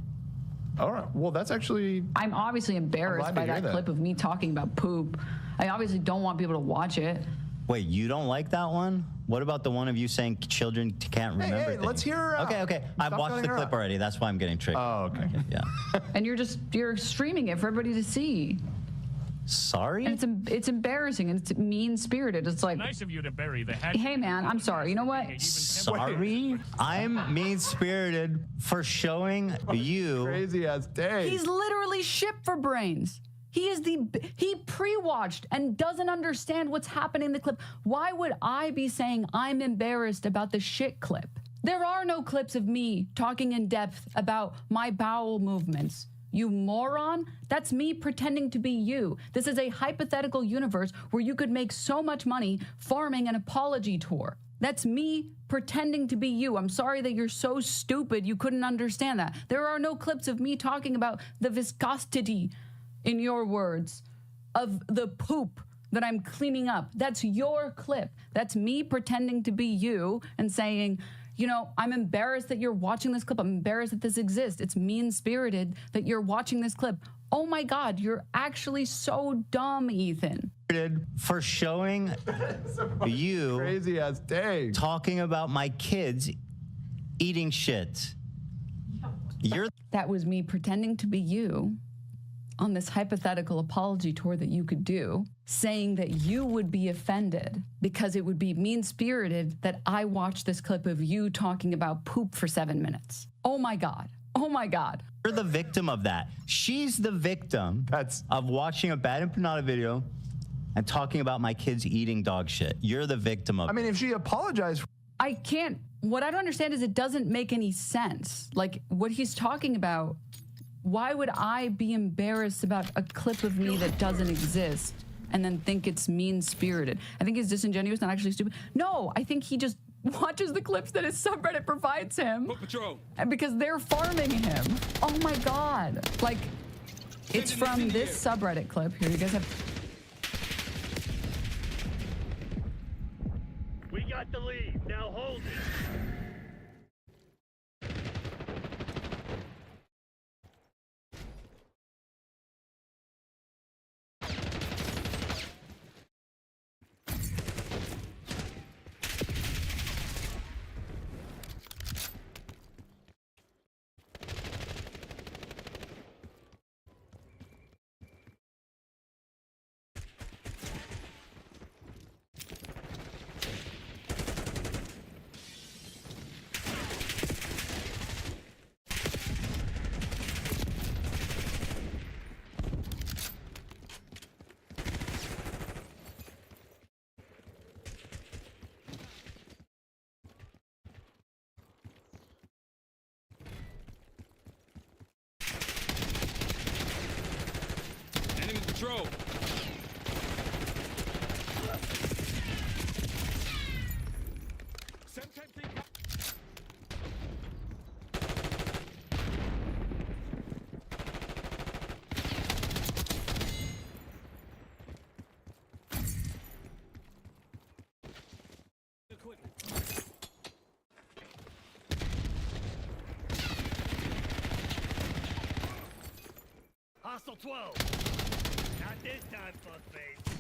All right. Well, that's actually... I'm obviously embarrassed by that clip of me talking about poop. I obviously don't want people to watch it. Wait, you don't like that one? What about the one of you saying children can't remember things? Let's hear her out. Okay. I've watched the clip already. That's why I'm getting triggered. Oh, okay. Yeah. And you're streaming it for everybody to see. sorry? And it's embarrassing and it's mean-spirited. It's like, Nice of you to bury the head. hey man, I'm sorry. You know what? Sorry? I'm mean-spirited for showing you. Crazy ass day. He's literally shit for brains. He pre-watched and doesn't understand what's happening in the clip. Why would I be saying I'm embarrassed about the shit clip? There are no clips of me talking in depth about my bowel movements. You moron. That's me pretending to be you. This is a hypothetical universe where you could make so much money farming an apology tour. That's me pretending to be you. I'm sorry that you're so stupid you couldn't understand that. There are no clips of me talking about the viscosity, in your words, of the poop that I'm cleaning up. That's your clip. That's me pretending to be you and saying, you know, I'm embarrassed that you're watching this clip. I'm embarrassed that this exists. It's mean-spirited that you're watching this clip. Oh my God, you're actually so dumb, Ethan. For showing you crazy ass day talking about my kids eating shit. That was me pretending to be you on this hypothetical apology tour that you could do, saying that you would be offended because it would be mean-spirited that I watched this clip of you talking about poop for 7 minutes. Oh my God. Oh my God. You're the victim of that. She's the victim of watching a bad empanada video and talking about my kids eating dog shit. You're the victim of I mean, if she apologized. I can't. What I don't understand is it doesn't make any sense. Like what he's talking about. Why would I be embarrassed about a clip of me that doesn't exist and then think it's mean-spirited? I think he's disingenuous, not actually stupid. No, I think he just watches the clips that his subreddit provides him. And because they're farming him. Oh my God. Like, it's from this subreddit clip. Here, you guys have. We got the lead. Now hold it. Control. Hostile 12. Not this time, fuckface.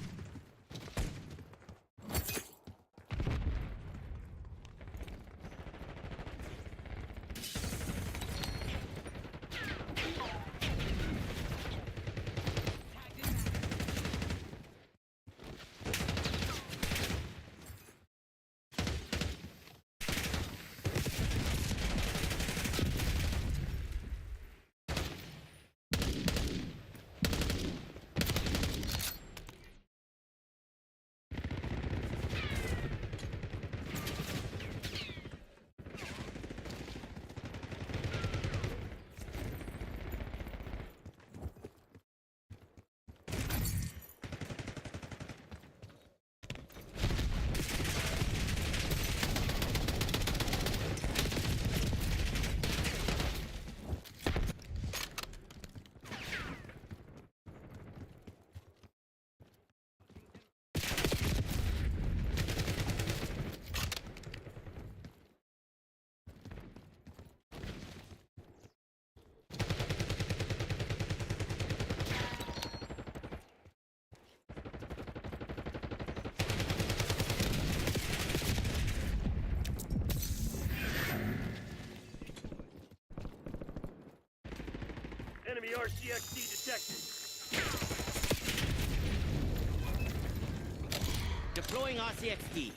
Enemy RCXD detected. Deploying RCXD.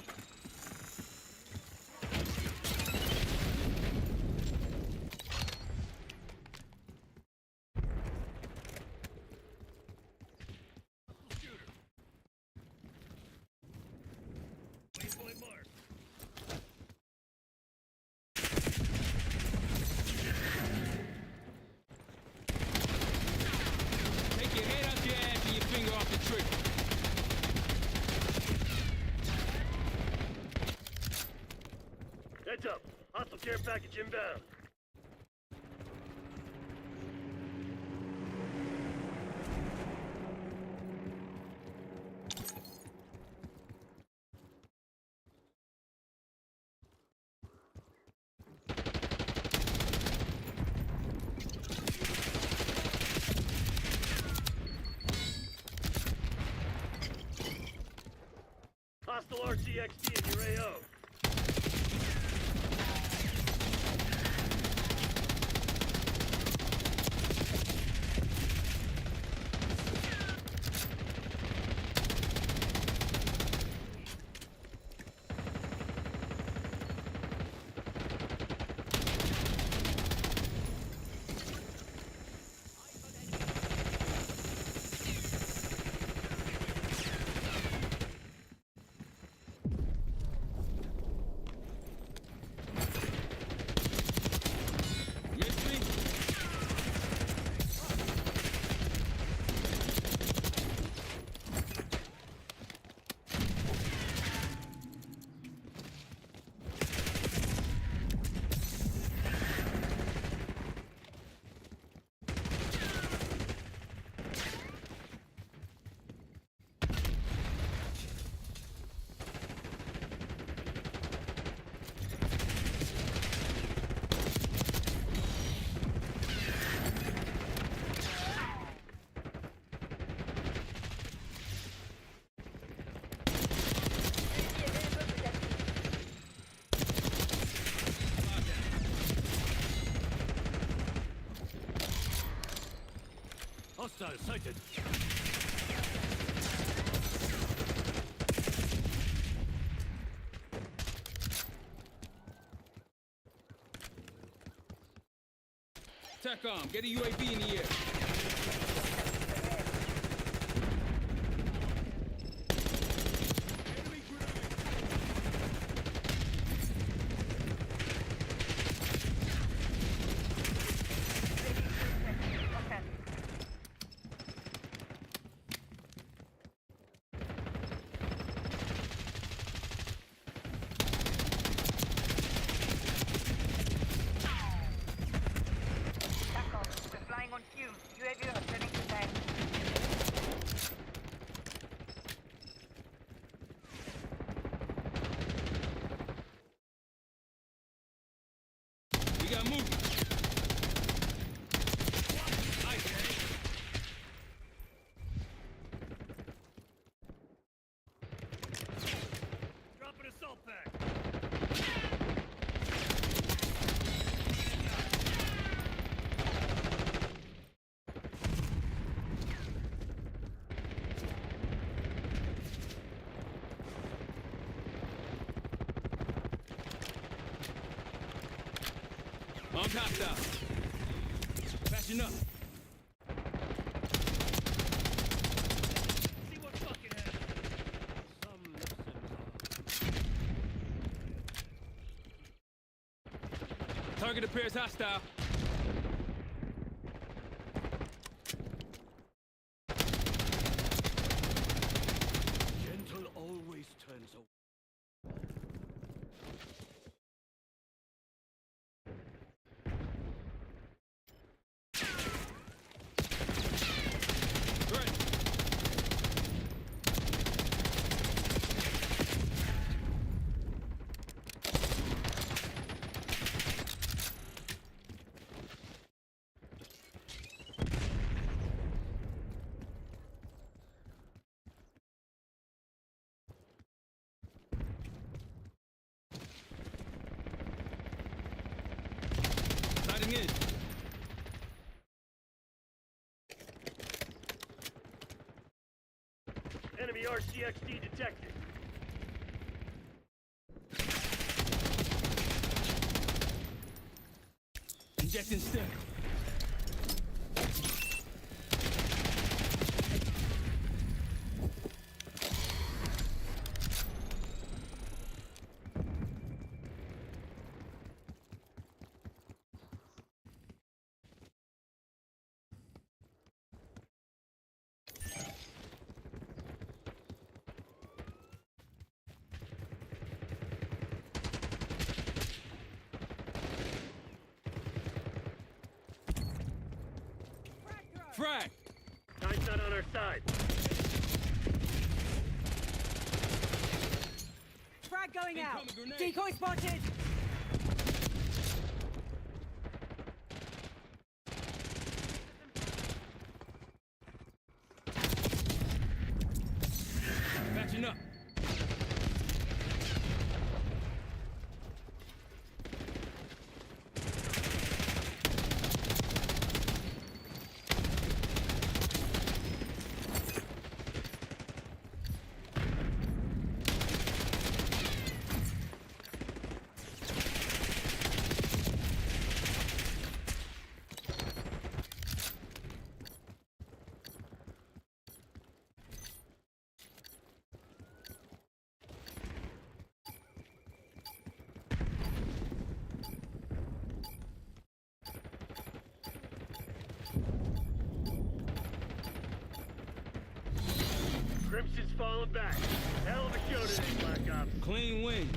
Take your head out your ass and your finger off the trigger. Heads up. Hostile care package inbound. Hostile RCXD in your AO. Hostile sighted. TACOM, get a UAV in the air. We got movement. Drop an assault pack. Armed hostile. Patching up. See what fucking happens. Some lessons. Target appears hostile. Gentle always turns away. Sighting in. Enemy RCXD detected. Injecting stim. Frag! Time's not on our side. Frag going out. Decoy spotted. Matching up. Crimson's falling back. Hell of a show today, Black Ops. Clean win.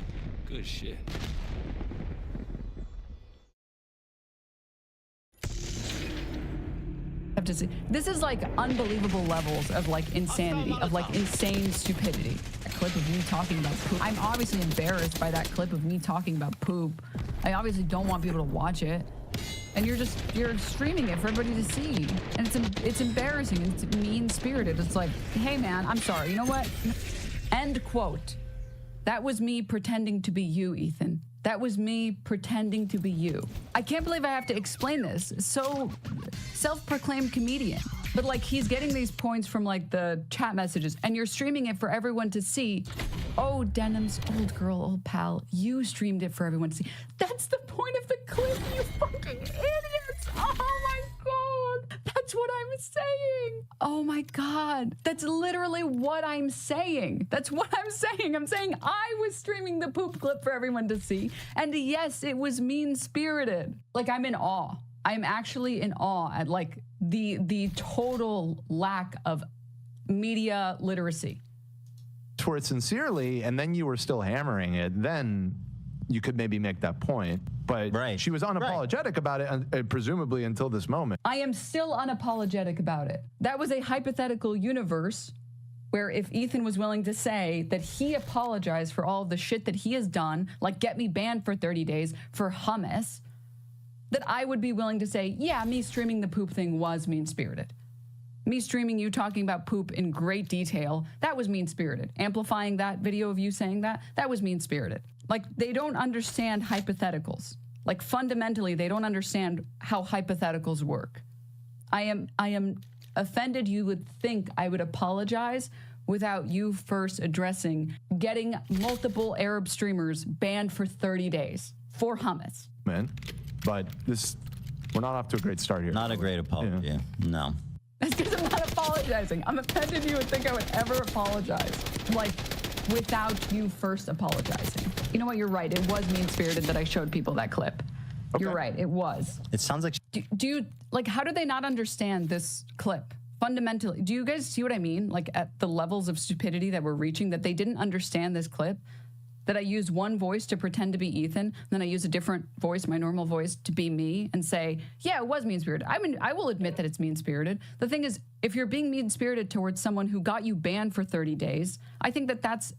Good shit. Have to see. This is like unbelievable levels of like insanity, of like insane stupidity. A clip of me talking about poop. I'm obviously embarrassed by that clip of me talking about poop. I obviously don't want people to watch it. And you're streaming it for everybody to see. And it's embarrassing and it's mean-spirited. It's like, hey man, I'm sorry. You know what? End quote. That was me pretending to be you, Ethan. That was me pretending to be you. I can't believe I have to explain this. So self-proclaimed comedian. But like he's getting these points from like the chat messages and you're streaming it for everyone to see. Oh, Denim's old girl, old pal, you streamed it for everyone to see. That's the point of the clip, you fucking idiots. Oh my God. That's what I'm saying. Oh my God. That's literally what I'm saying. That's what I'm saying. I'm saying I was streaming the poop clip for everyone to see. And yes, it was mean-spirited. Like I'm in awe. I'm actually in awe at like the total lack of media literacy. For it sincerely, and then you were still hammering it, then you could maybe make that point. But she was unapologetic about it, presumably until this moment. I am still unapologetic about it. That was a hypothetical universe where if Ethan was willing to say that he apologized for all of the shit that he has done, like get me banned for 30 days for hummus, that I would be willing to say, yeah, me streaming the poop thing was mean-spirited. Me streaming you talking about poop in great detail, that was mean-spirited. Amplifying that video of you saying that, that was mean-spirited. Like, they don't understand hypotheticals. Like, fundamentally, they don't understand how hypotheticals work. I am offended you would think I would apologize without you first addressing getting multiple Arab streamers banned for 30 days for hummus. Man, but we're not off to a great start here. Not a great apology. Yeah. No. That's because I'm not apologizing. I'm offended you would think I would ever apologize. Like, without you first apologizing. You know what? You're right. It was mean-spirited that I showed people that clip. Okay. You're right. It was. It sounds like... Do you, like, how do they not understand this clip? Fundamentally, do you guys see what I mean? Like, at the levels of stupidity that we're reaching, that they didn't understand this clip? That I used one voice to pretend to be Ethan, then I use a different voice, my normal voice, to be me and say, yeah, it was mean-spirited. I mean, I will admit that it's mean-spirited. The thing is, if you're being mean-spirited towards someone who got you banned for 30 days, I think that that's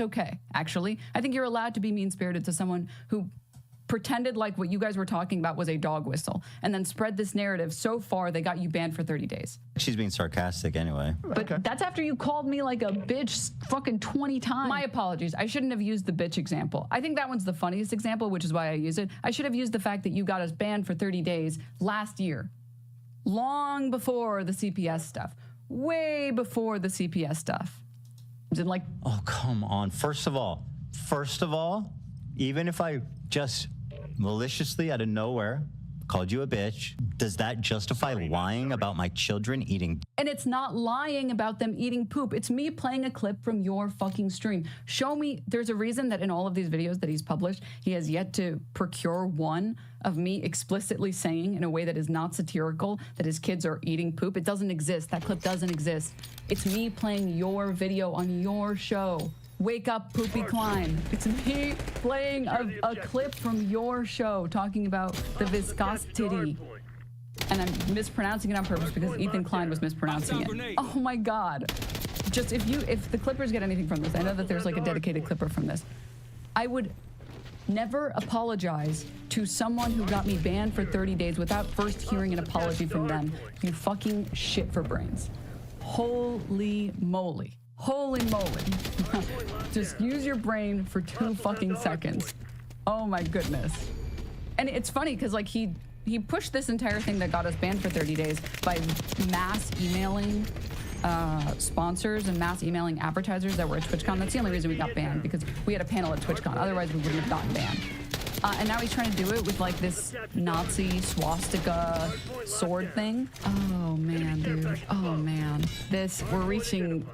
okay, actually. I think you're allowed to be mean-spirited to someone who pretended like what you guys were talking about was a dog whistle and then spread this narrative so far they got you banned for 30 days. She's being sarcastic anyway. But that's after you called me like a bitch fucking 20 times. My apologies. I shouldn't have used the bitch example. I think that one's the funniest example, which is why I use it. I should have used the fact that you got us banned for 30 days last year. Long before the CPS stuff. Way before the CPS stuff. Like, oh, come on. First of all, even if I just maliciously out of nowhere called you a bitch. Does that justify lying about my children eating? And it's not lying about them eating poop. It's me playing a clip from your fucking stream. Show me, there's a reason that in all of these videos that he's published, he has yet to procure one of me explicitly saying in a way that is not satirical that his kids are eating poop. It doesn't exist. That clip doesn't exist. It's me playing your video on your show. Wake up, Poopy Klein. It's me playing a clip from your show talking about the viscosity. And I'm mispronouncing it on purpose because Ethan Klein was mispronouncing it. Oh my God. Just if the Clippers get anything from this, I know that there's like a dedicated Clipper from this. I would never apologize to someone who got me banned for 30 days without first hearing an apology from them. You fucking shit for brains. Holy moly. Holy moly. Just use your brain for 2 fucking seconds. Oh my goodness. And it's funny because like he pushed this entire thing that got us banned for 30 days by mass emailing sponsors and mass emailing advertisers that were at TwitchCon. That's the only reason we got banned, because we had a panel at TwitchCon. Otherwise, we wouldn't have gotten banned. And now he's trying to do it with like this Nazi swastika sword thing. Oh man, dude. Oh man. We're reaching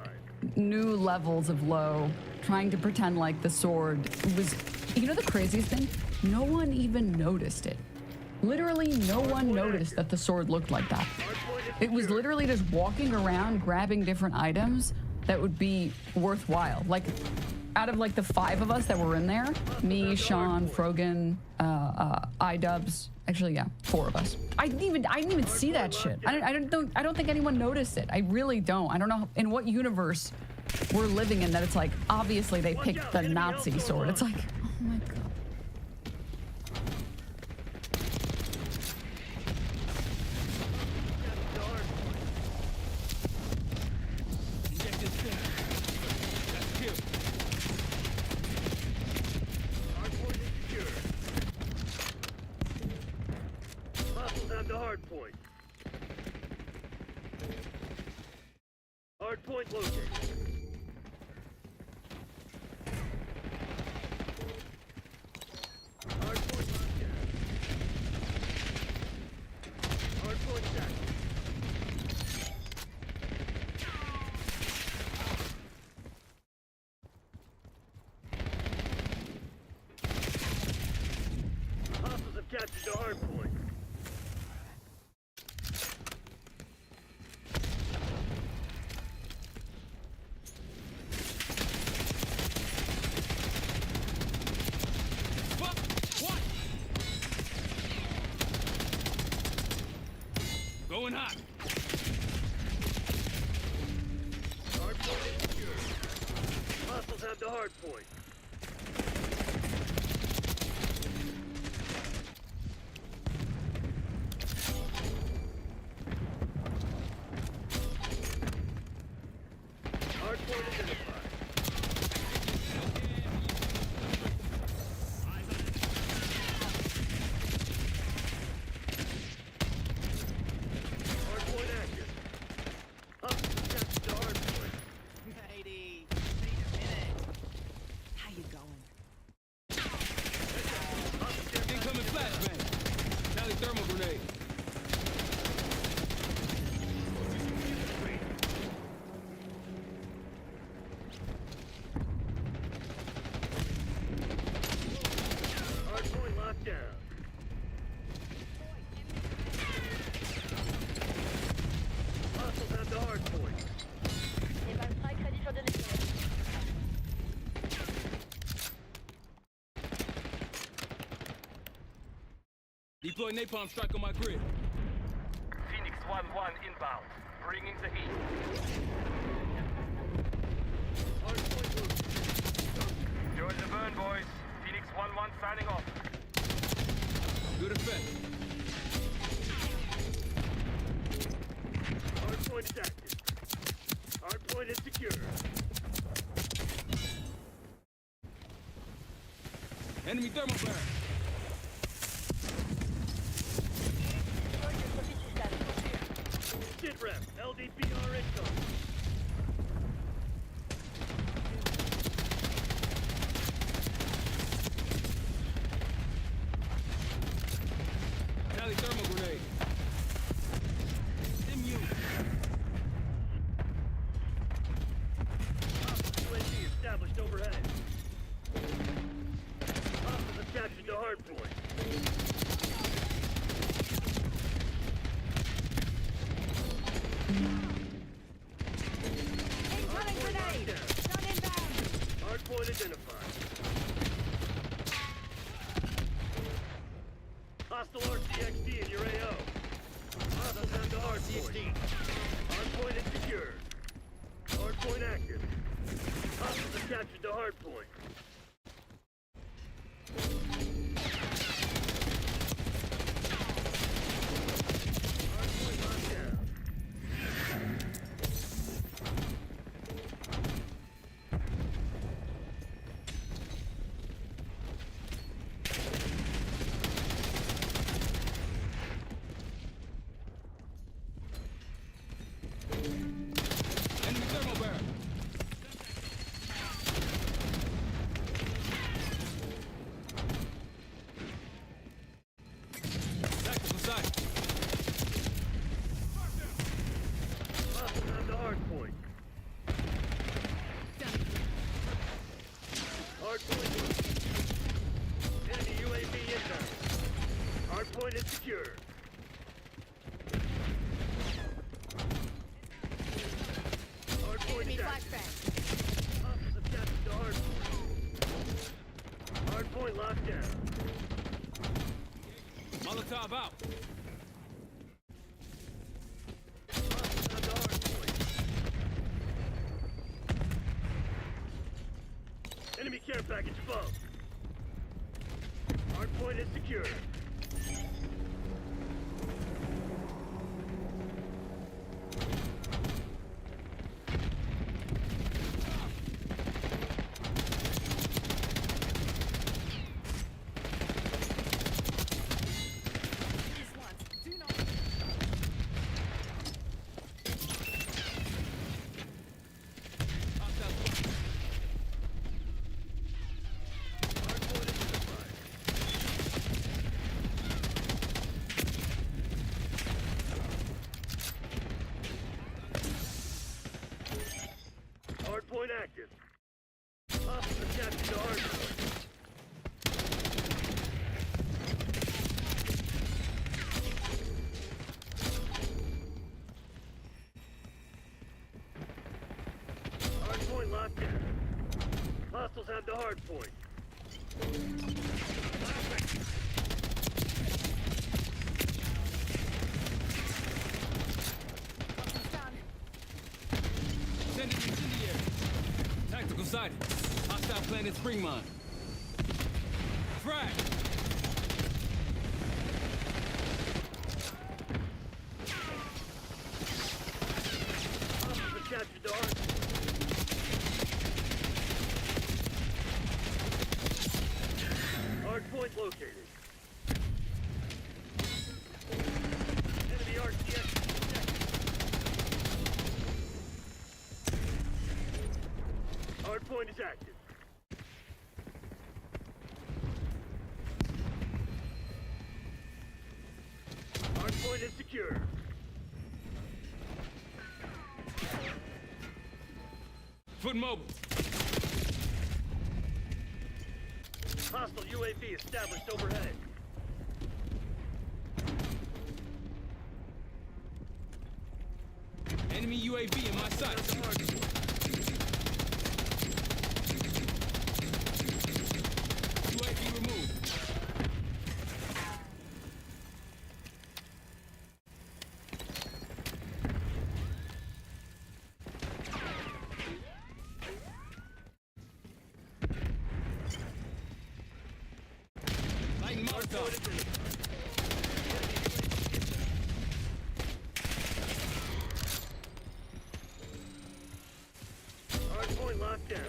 new levels of low, trying to pretend like the sword was, you know the craziest thing? No one even noticed it. Literally no one noticed that the sword looked like that. It was literally just walking around grabbing different items that would be worthwhile. Like out of like the 5 of us that were in there, me, Sean, Frogan, iDubbbz, actually yeah, 4 of us. I didn't even see that shit. I don't think anyone noticed it. I really don't. I don't know in what universe we're living in that it's like obviously they picked the Nazi sword. It's like, oh my God. Hardpoint located. Hardpoint locked down. Hardpoint set. Hostiles have captured the hardpoint. Going hot. Hardpoint is secure. Hostiles have the hardpoint. Hardpoint identified. Deploy napalm strike on my grid. Phoenix 1-1 inbound. Bringing the heat. Join the burn, boys. Phoenix 1-1 signing off. Good effect. Hardpoint is active. Hardpoint is secure. Enemy thermal barrel. Sit rep. LDPR income. Tally Throwing thermal grenade. Immune. UAV established overhead. Hostiles have captured the hard point. Incoming grenade! Stun inbound! Hard point identified. Hostile RCXD in your AO. Hostiles on the hard point. Hard point is secured. Hard point active. Hostiles have captured the hard point. Hard point locked down. Enemy thermal barrel. Tactical sight. Hostiles on the hard point. Hard point. Enemy UAV inbound. Hard point is secure. Hard point Enemy is active. flashbang. Hostiles have captured the hard point. Hard point locked down. Molotov out. Hostiles on the hard point. Enemy care package bumped. Hard point is secure. Hard point active. Hostiles have captured the hard point. Hard point locked down. Hostiles have the hard point. Sending incendiary. Tactical sighting. Hostile planet spring mine. Frag. Hostiles have captured the hard point. Hard point located. Enemy RCX detected. Hard point is active. Hard point is secure. Foot mobile. Hostile UAV established overhead. Enemy UAV in my sights. UAV removed. Lighting Molotov. Hard point locked down.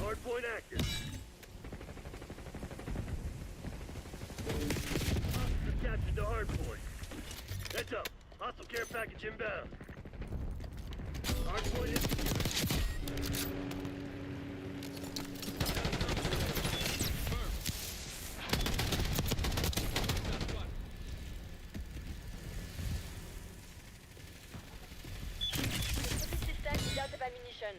Hard point active. Hostiles have captured the hard point. Heads up. Hostile care package inbound. Hard point is secure. ammunition.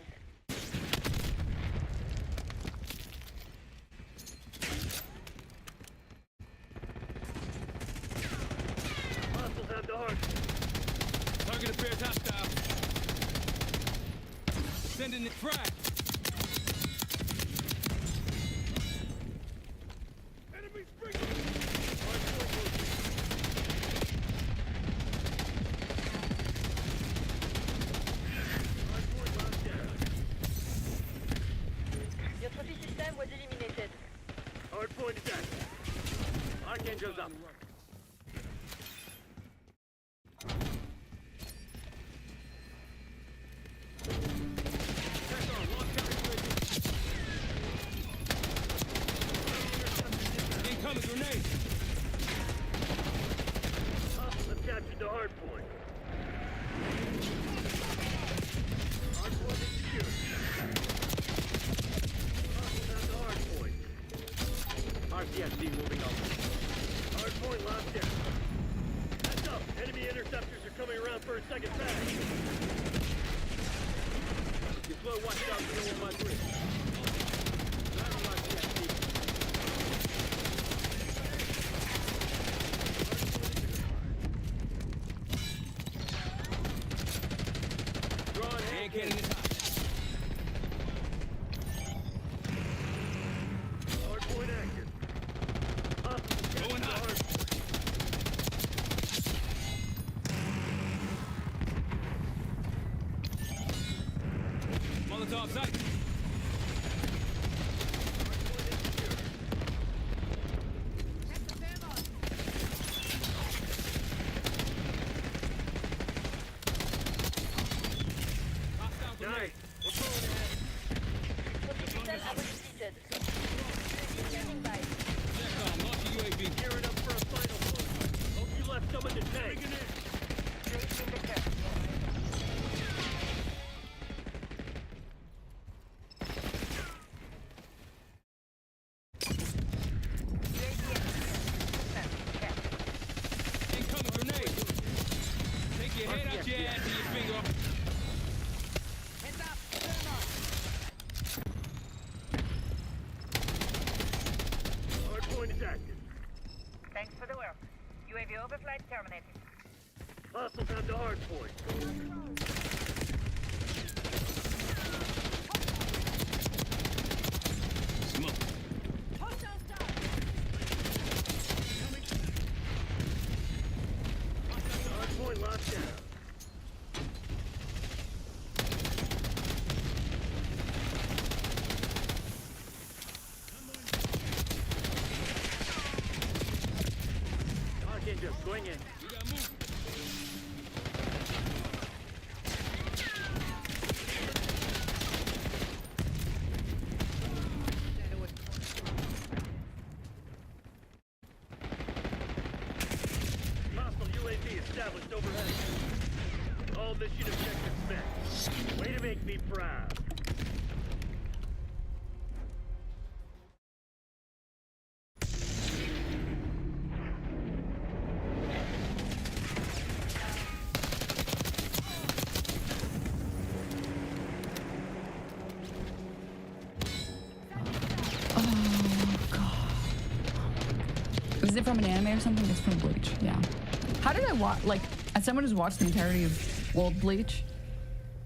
Hostiles have the hard. Target appears hostile. Sending the frag. Enemy springing. Hardpoint moving. Hardpoint locked down. Your trophy system was eliminated. Hardpoint is active. Archangel's up. Incoming grenade. Hostiles have captured the hardpoint. Hardpoint is secure. Hostiles have the hardpoint. RCXD moving over. Hardpoint locked down. Heads up. Enemy interceptors are coming around for a second pass. Deploy watchdown to on my grid. Battle RCXD. Drawing hand Cannon is hot. Hardpoint active. Hostiles Going captured the hot. hardpoint. Molotov sight. Hostile grenade. We're pulling ahead. Trophy system completed. UAV standing by. Check launch UAV. Gearing up for a final push. Hope you left some in the tank. Placing the curve. Incoming grenade. Take your head out your ass and your finger off. Heads up. Turn on. Hardpoint is active. Thanks for the work. UAV overflight terminated. Hostiles have the hardpoint. Smoke. Hardpoint locked down. Archangel going in. We gotta move. Hostile UAV established overhead. All mission objectives met. Way to make me proud. Is it from an anime or something? It's from Bleach. Yeah. How did I watch? Like, as someone who's watched the entirety of old Bleach,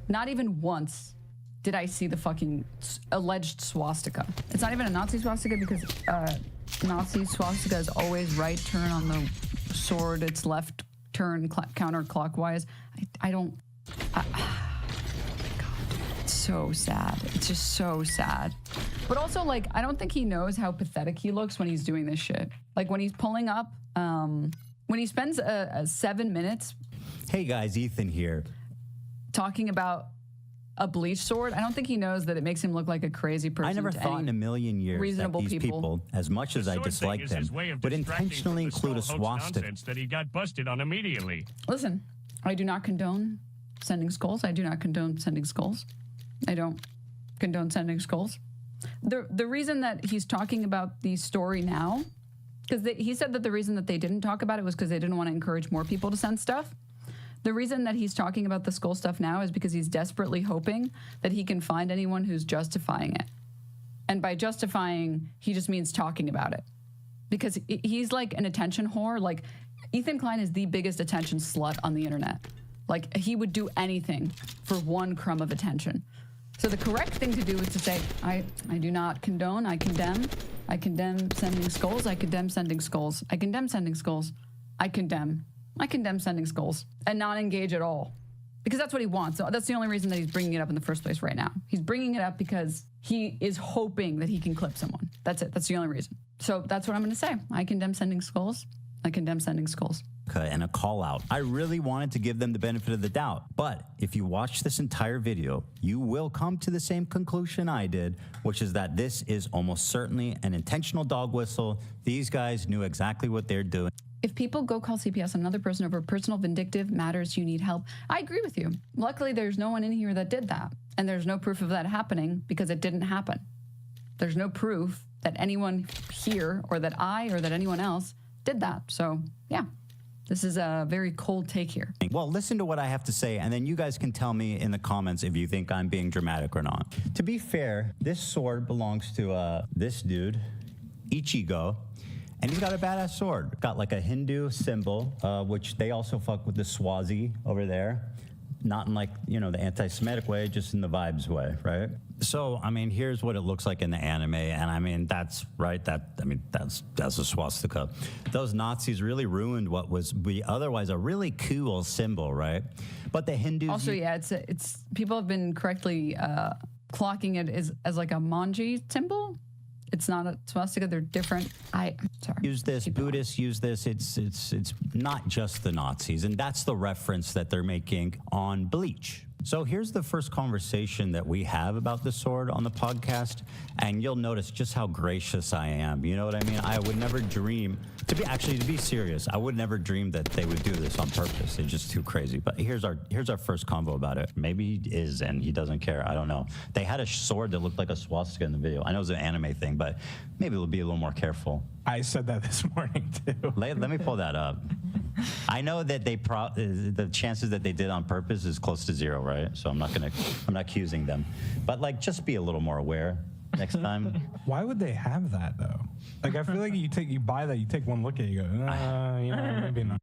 not even once did I see the fucking alleged swastika. It's not even a Nazi swastika because Nazi swastika is always right turn on the sword. It's left turn counterclockwise. I don't. God, it's so sad. It's just so sad. But also, like, I don't think he knows how pathetic he looks when he's doing this shit. Like, when he's pulling up, when he spends 7 minutes. Hey guys, Ethan here. Talking about a bleach sword, I don't think he knows that it makes him look like a crazy person. I never thought in a million years reasonable that these people, as much as I dislike them, would intentionally include a swastika. That he got busted on immediately. Listen, I do not condone sending skulls. I do not condone sending skulls. I don't condone sending skulls. The reason that he's talking about the story now, because he said that the reason that they didn't talk about it was because they didn't want to encourage more people to send stuff. The reason that he's talking about the skull stuff now is because he's desperately hoping that he can find anyone who's justifying it. And by justifying, he just means talking about it. Because he's like an attention whore. Like, Ethan Klein is the biggest attention slut on the internet. Like, he would do anything for one crumb of attention. So the correct thing to do is to say, I do not condone, I condemn sending skulls, I condemn sending skulls, I condemn sending skulls, I condemn sending skulls, and not engage at all. Because that's what he wants. So that's the only reason that he's bringing it up in the first place right now. He's bringing it up because he is hoping that he can clip someone. That's it. That's the only reason. So that's what I'm going to say. I condemn sending skulls. I condemn sending skulls. And a call out. I really wanted to give them the benefit of the doubt. But if you watch this entire video, you will come to the same conclusion I did, which is that this is almost certainly an intentional dog whistle. These guys knew exactly what they're doing. If people go call CPS on another person over personal vindictive matters, you need help. I agree with you. Luckily, there's no one in here that did that. And there's no proof of that happening because it didn't happen. There's no proof that anyone here or that I or that anyone else did that. So, yeah. This is a very cold take here. Well, listen to what I have to say, and then you guys can tell me in the comments if you think I'm being dramatic or not. To be fair, this sword belongs to this dude, Ichigo, and he's got a badass sword. Got like a Hindu symbol, which they also fuck with the Swazi over there. Not in like, you know, the anti-Semitic way, just in the vibes way, right? So, I mean, here's what it looks like in the anime, and I mean, that's right. That's a swastika. Those Nazis really ruined what was otherwise a really cool symbol, right? But the Hindus also, yeah, it's people have been correctly clocking it as like a manji symbol. It's not a swastika. They're different. Sorry. Use this. Buddhists use this. It's not just the Nazis, and that's the reference that they're making on Bleach. So here's the first conversation that we have about the sword on the podcast, and you'll notice just how gracious I am. You know what I mean? I would never dream, to be serious, I would never dream that they would do this on purpose. It's just too crazy. But here's our first convo about it. Maybe he is, and he doesn't care. I don't know. They had a sword that looked like a swastika in the video. I know it's an anime thing, but maybe we'll be a little more careful. I said that this morning too. Let me pull that up. I know that the chances that they did on purpose is close to zero, right? So I'm not accusing them, but like just be a little more aware next time. Why would they have that though? Like I feel like you buy that, you take one look at it, you go, you know, maybe not.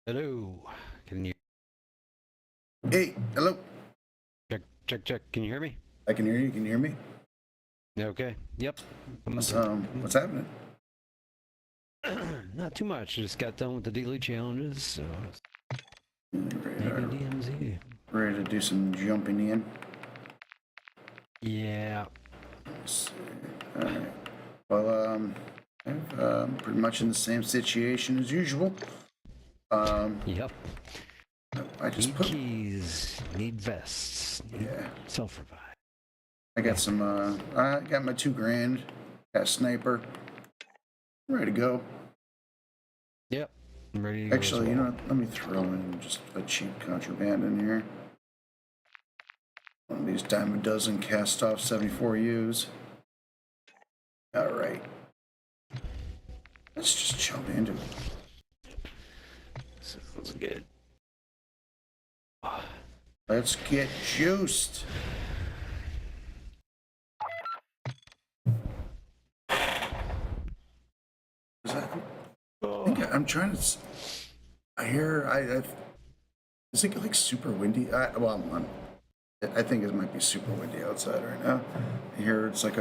Hello. Can you? Hey, hello. Check. Can you hear me? I can hear you. Can you hear me? Okay. Yep. What's happening? Not too much. Just got done with the daily challenges, so. DMZ. Ready to do some jumping in? Yeah. Let's see. All right. Well, I'm pretty much in the same situation as usual. Yep. I just need keys, need vests, need self-revive. I got some, I got my $2,000, got a sniper, ready to go. Yep, I'm ready to go. Actually, you know what? Let me throw in just a cheap contraband in here. One of these dime a dozen cast off 74Us. All right. Let's just jump into it. Sounds good. Let's get juiced. I'm trying to. I hear. Is it like super windy? I think it might be super windy outside right now. I hear it's like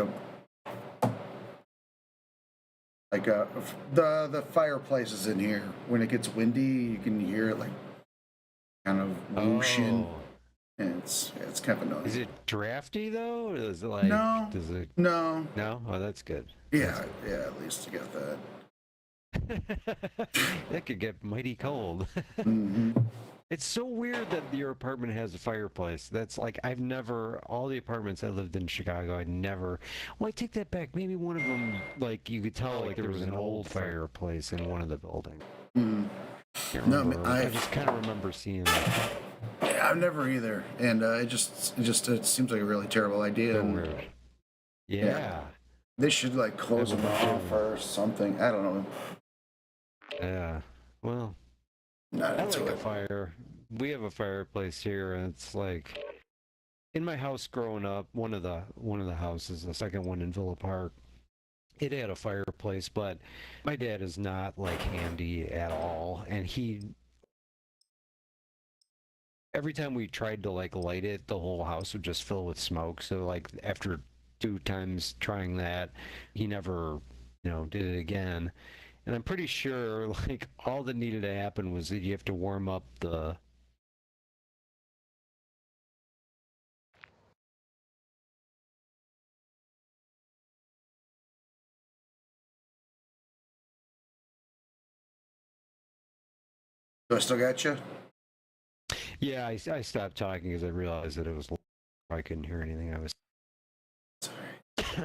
the fireplace is in here. When it gets windy, you can hear it like kind of whooshing. And it's kind of annoying. Is it drafty though? Or is it like no? Does it? No. No. Oh, that's good. Yeah. Yeah. At least you got that. That could get mighty cold. Mm-hmm. It's so weird that your apartment has a fireplace. That's like, I've never, all the apartments I lived in Chicago, I never, well, I take that back. Maybe one of them, like, you could tell, like, there was an old fireplace in one of the buildings. Mm-hmm. No, I just kind of remember seeing that. Yeah, I've never either. And it seems like a really terrible idea. Yeah. They should, like, close them off or something. I don't know. Yeah. Well, I like a fire. We have a fireplace here, and it's like in my house growing up. One of the houses, the second one in Villa Park, it had a fireplace, but my dad is not like handy at all, and every time we tried to like light it, the whole house would just fill with smoke. So like after 2 times trying that, he never, did it again. And I'm pretty sure, like, all that needed to happen was that you have to warm up the... Do I still got you? Yeah, I stopped talking because I realized that it was... I couldn't hear anything.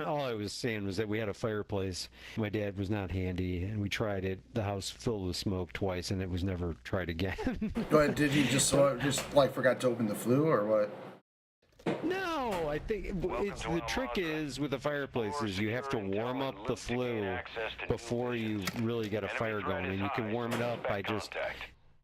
All I was saying was that we had a fireplace. My dad was not handy, and we tried it. The house filled with smoke twice, and it was never tried again. But did you just like forgot to open the flue or what? No, I think the trick is with the fireplaces, you have to warm up the flue before you really get a fire going, and you can warm it up by just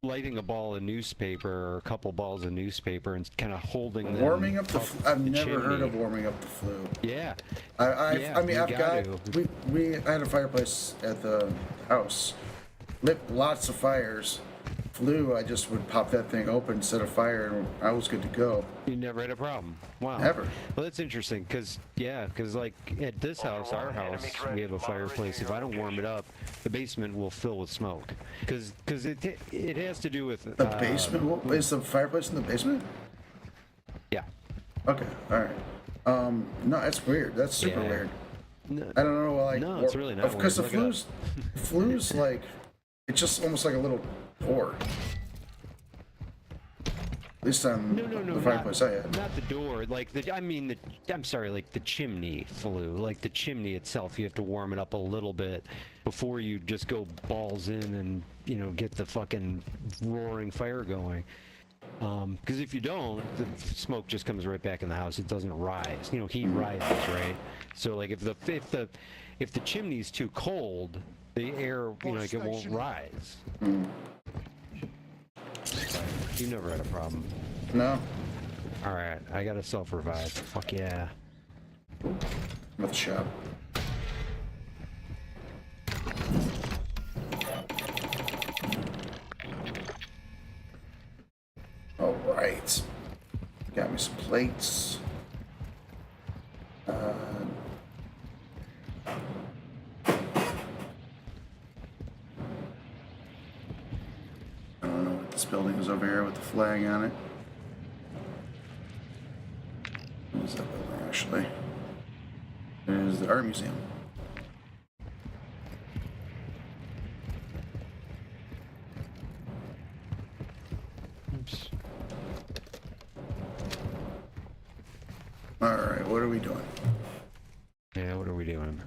lighting a ball of newspaper or a couple balls of newspaper and kind of holding them. Warming up I've never heard of warming up the flue. Yeah. I had a fireplace at the house. Lit lots of fires. Flue, I just would pop that thing open, set a fire, and I was good to go. You never had a problem. Wow. Never. Well, that's interesting because like at this house, our house, we have a fireplace. If I don't warm it up, the basement will fill with smoke because it has to do with the basement. Is the fireplace in the basement? Yeah. Okay. All right. No, that's weird. That's super weird. No, I don't know. Like, no, it's really not. Because the flue's like, it's just almost like a little door. At least on the fireplace I had. Not the door, like I'm sorry, like the chimney flue. Like the chimney itself, you have to warm it up a little bit before you just go balls in and, get the fucking roaring fire going. Because if you don't, the smoke just comes right back in the house. It doesn't rise. Heat rises, right? So like if the chimney's too cold, the air, like it won't rise. You never had a problem. No. All right, I got a self-revive. Fuck yeah. I'm at the shop. Got me some plates. I don't know what this building is over here with the flag on it. What is that building actually? It is the art museum. Oops. Alright, what are we doing? Yeah, what are we doing?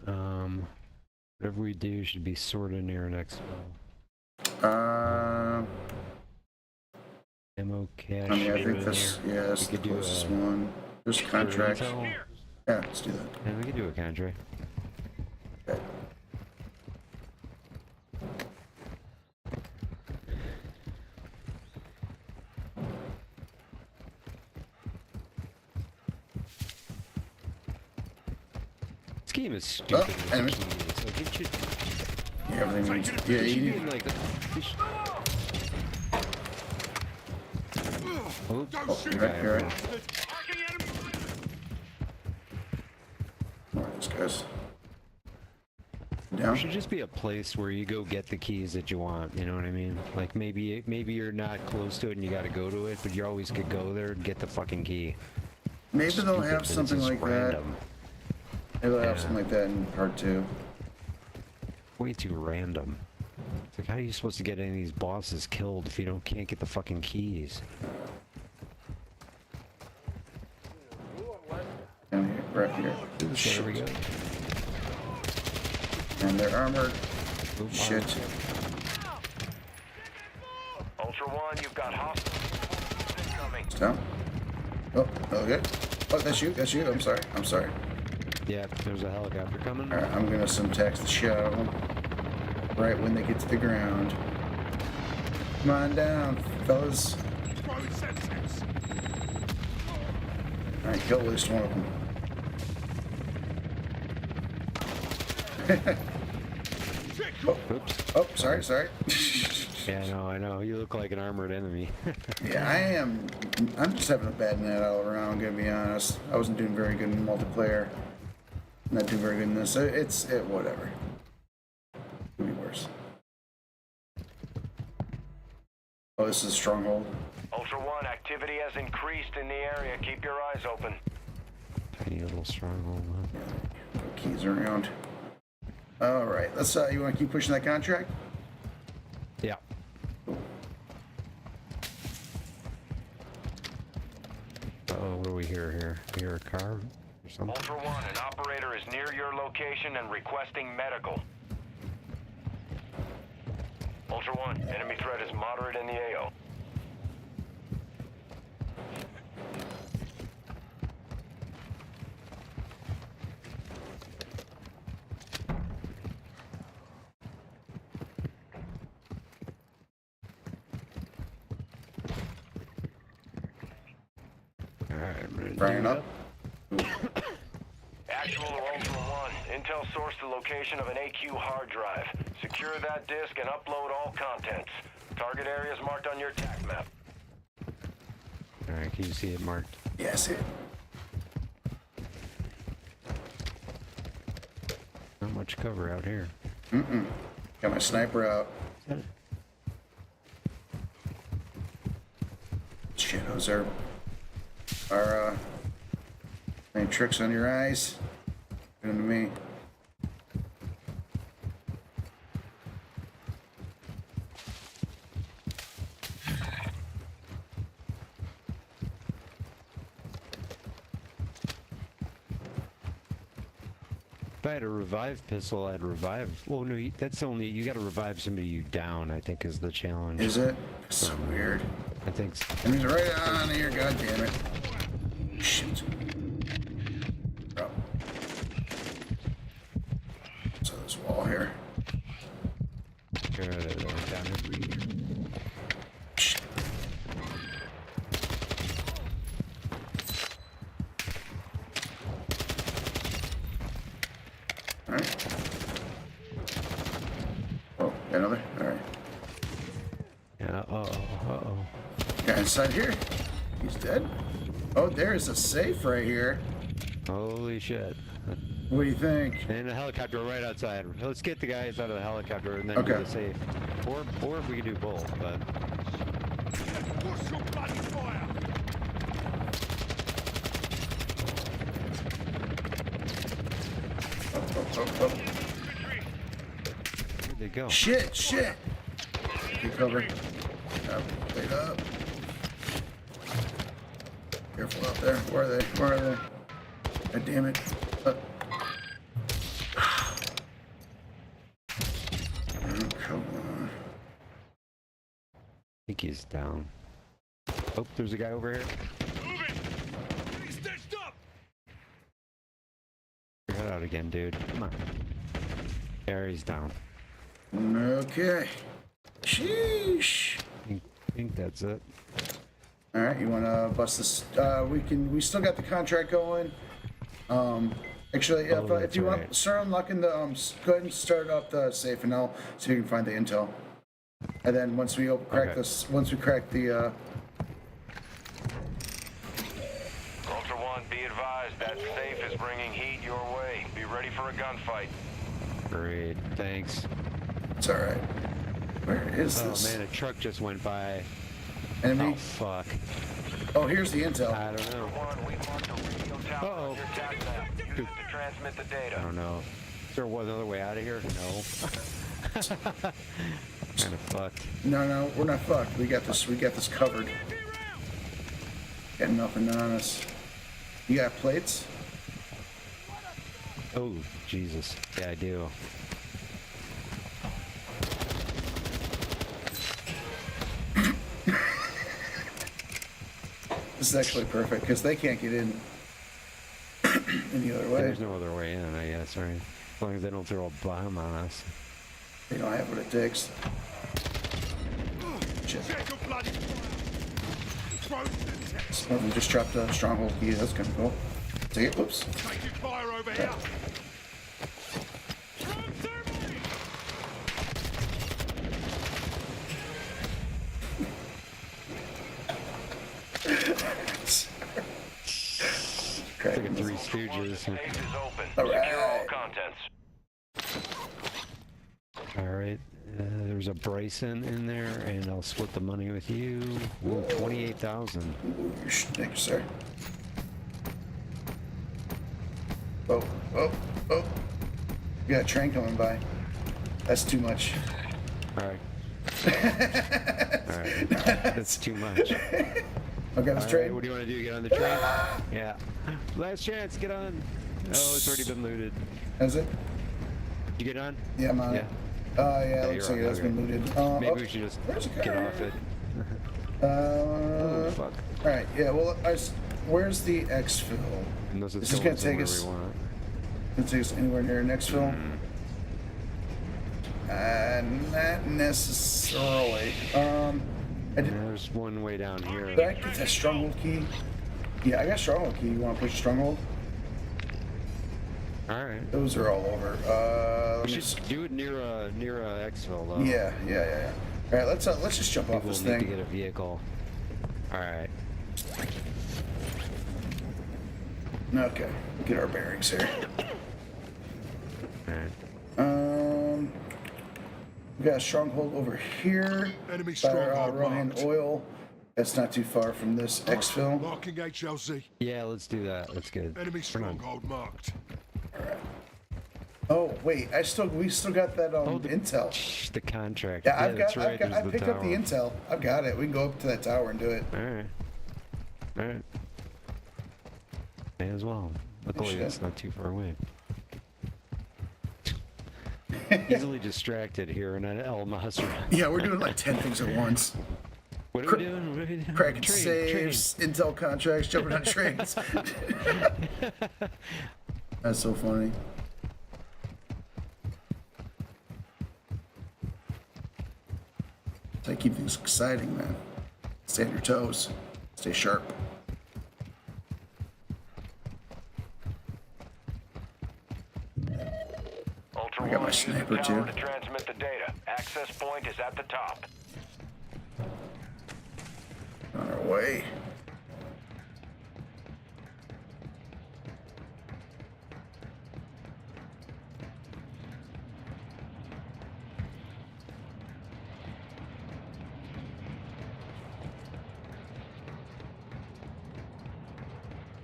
Whatever we do should be sorted near next. Ammo cache. I mean, I think this, yeah, this is the closest one. There's contract. Yeah, let's do that. Yeah, we could do a contract. Okay. This game is stupid. Oh, enemy. Like, it should, Yeah, everything needs. Yeah, it should you be need. like. Oh, you're right, you're right. Alright, this guy's There down. should just be a place where you go get the keys that you want. You know what I mean? Like maybe you're not close to it and you got to go to it, but you always could go there and get the fucking key. Maybe they'll Stupid, have but it's something just like random. that. Maybe they'll have something like that in part 2. Way too random. It's like, how are you supposed to get any of these bosses killed if you can't get the fucking keys? Down here, right here. There we go. And they're armored. Shit. Ultra One, you've got hostiles incoming. It's down. Oh, okay. Oh, that's you. That's you. I'm sorry. I'm sorry. Yeah, there's a helicopter coming. All right, I'm gonna syntax the shit out of them right when they get to the ground. Come on down, fellas. All right, kill at least one of them. Oops. Oh, sorry, sorry. Yeah, I know. You look like an armored enemy. Yeah, I am. I'm just having a bad night all around, I'm gonna be honest. I wasn't doing very good in multiplayer. Not doing very good in this. It's whatever. Could be worse. Oh, this is a stronghold. Ultra One, activity has increased in the area. Keep your eyes open. Tiny little stronghold. Huh? Yeah, no keys around. All right, let's. You want to keep pushing that contract? Yeah. Oh, what do we hear here? We hear a car or something? Ultra One, an operator is near your location and requesting medical. Ultra One, enemy threat is moderate in the AO. Bringing up. Actual to Ultra One, intel sourced the location of an AQ hard drive. Secure that disk and upload all contents. Target area is marked on your TAC map. Alright, can you see it marked? Yeah, I see it. Not much cover out here. Got my sniper out. Shit, are any tricks on your eyes? Good to me. If I had a revive pistol, I'd revive. Well, no, that's only you got to revive somebody you down. I think is the challenge. Is it? It's so weird. I think so. And he's right on here. God damn it! Shit. Oh. So this wall here. Down here. Shit. All right. Oh, got another. All right. Yeah. Uh-oh. Guy inside here. He's dead. Oh, there's a safe right here. Holy shit. What do you think? And a helicopter right outside. Let's get the guys out of the helicopter and then Okay. do the safe. Or we can do both, but... Push your bloody fire! Where'd they go? Shit, shit! Get cover. Wait up. Careful out there. Where are they? Where are they? God damn it. Oh, come on. I think he's down. Oh, there's a guy over here. Get out again, dude. Come on. There, he's down. Okay. Sheesh. I think that's it. All right, you want to bust this? We still got the contract going. Actually, if you want, start unlocking the go ahead and start up the safe, and I'll so you can find the intel. And then once we crack this, once we crack the. Ultra One, be advised that safe is bringing heat your way. Be ready for a gunfight. Great, thanks. It's all right. Where is Oh this? man, a truck just went by. Enemy? Oh fuck. Oh, here's the intel. I don't know. Uh-oh. Use it to transmit the data. I don't know. Is there one other way out of here? No. Kind of fucked. No, we're not fucked. We got this. We got this covered. Got nothing on us. You got plates? Oh, Jesus. Yeah, I do. This is actually perfect because they can't get in any other way. There's no other way in, I guess, right? As long as they don't throw a bomb on us. They don't have what it takes. Shit. Some of them just dropped a stronghold key. That's kind of cool. Take it. Whoops. Taking fire over here. It's like a Three Stooges. All right. All contents. Alright, there's a Bryson in there, and I'll split the money with you. Whoa, 28,000. Thank you, sir. Oh. You got a train coming by. That's too much. Alright. Alright. That's too much. Okay, let's train. What do you want to do? Get on the train? Yeah. Last chance, get on. Oh, it's already been looted. Is it? Did you get on? Yeah, I'm on it. Yeah, looks like it has been looted. Maybe we should just get off it. Oh, fuck. Alright, yeah, well, where's the exfil? Unless it's Is this gonna take us? we want. Gonna take us anywhere near an exfil? Not necessarily. There's one way down here. Did I get that stronghold key? Yeah, I got stronghold key. You want to push stronghold? All right. Those are all over. We should do it near a exfil though. Yeah. All right, let's just jump off We'll this need to thing. get a vehicle. All right. Okay, get our bearings here. All right. We got a stronghold over here. Enemy by stronghold Rohan marked. Oil. That's not too far from this exfil. Marking HLZ. Yeah, let's do that. That's good. Enemy stronghold marked. Oh wait, we still got that intel. The contract. Yeah, I that's right. I There's picked up the tower. intel. I've got it. We can go up to that tower and do it. All right. May as well. Luckily, shit. it's not too far away. Easily distracted here in an El Masra. Yeah, we're doing like 10 things at once. What are we doing? What are we doing? Cracking saves, intel contracts, jumping on trains. That's so funny. So I keep things exciting, man. Stay on your toes. Stay sharp. Ultra I got my One, use the sniper, tower too. to transmit the data. Access point is at the top. On our way.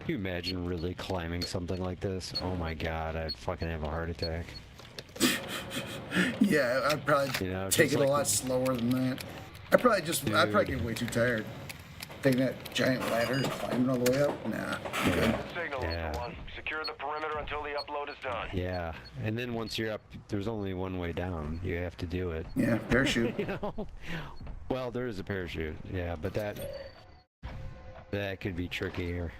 Can you imagine really climbing something like this? Oh my god, I'd fucking have a heart attack. Yeah, I'd probably take it like a lot slower than that. I'd probably get way too tired. Taking that giant ladder and climbing all the way up? Nah. Signal, Ultra One. Secure the perimeter until the upload is done. Yeah, and then once you're up, there's only one way down. You have to do it. Yeah, parachute. You know? Well, there is a parachute. Yeah, but that could be trickier.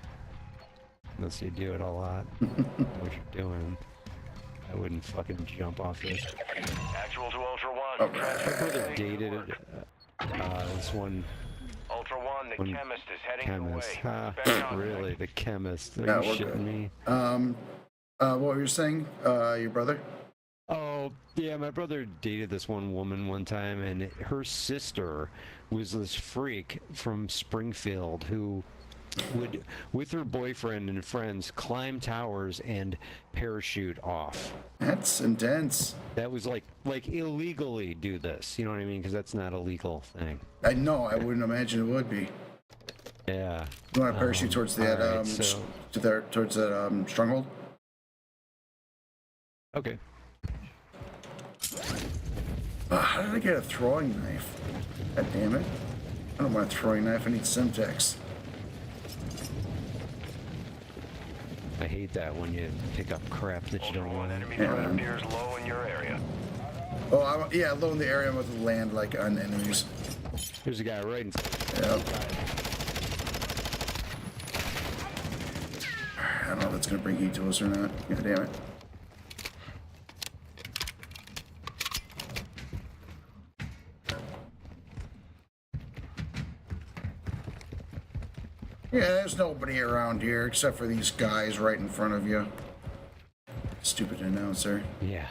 Unless you do it a lot. What you're doing. I wouldn't fucking jump off this. Actual to Ultra One. My brother dated this one. Ultra One, the chemist is heading Chemist. away. Really, the chemist? Are No, you we're shitting good. me? What were you saying? Your brother? Oh, yeah, my brother dated this one woman one time, and her sister was this freak from Springfield who would, with her boyfriend and friends, climb towers and parachute off. That's intense. That was like illegally do this, you know what I mean? Because that's not a legal thing. I know, I wouldn't imagine it would be. Yeah. You want to parachute towards that, alright, towards that stronghold? Okay. How did I get a throwing knife? God damn it. I don't want a throwing knife, I need Semtex. I hate that when you pick up crap that you don't want. Enemy threat appears low in your area. Oh, yeah, low in the area with the land, like on enemies. There's a guy right in front. Yep. I don't know if that's gonna bring heat to us or not. God damn it. Yeah, there's nobody around here except for these guys right in front of you. Stupid announcer. Yeah.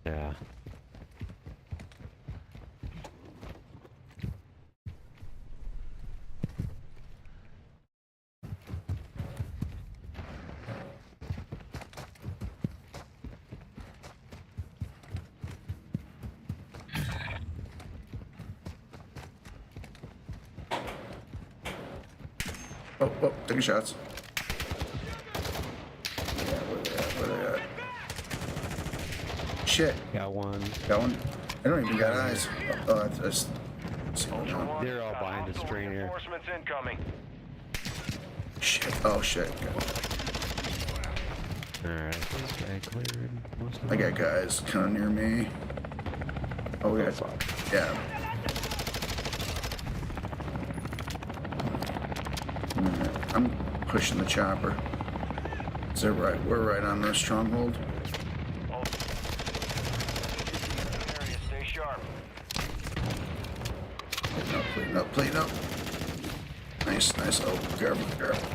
Yeah. Oh, taking shots. Yeah, where they at? Shit. Got one. Got one? I don't even got eyes. Oh, that's... They're all behind the screen here. Reinforcements incoming. Shit. Oh, shit. Alright, this guy cleared. I got guys kind of near me. Oh, we got... Yeah. I'm pushing the chopper. Is that right? We're right on the stronghold. Stay sharp. Plating up, plating up. Nice, nice. Oh, careful, careful.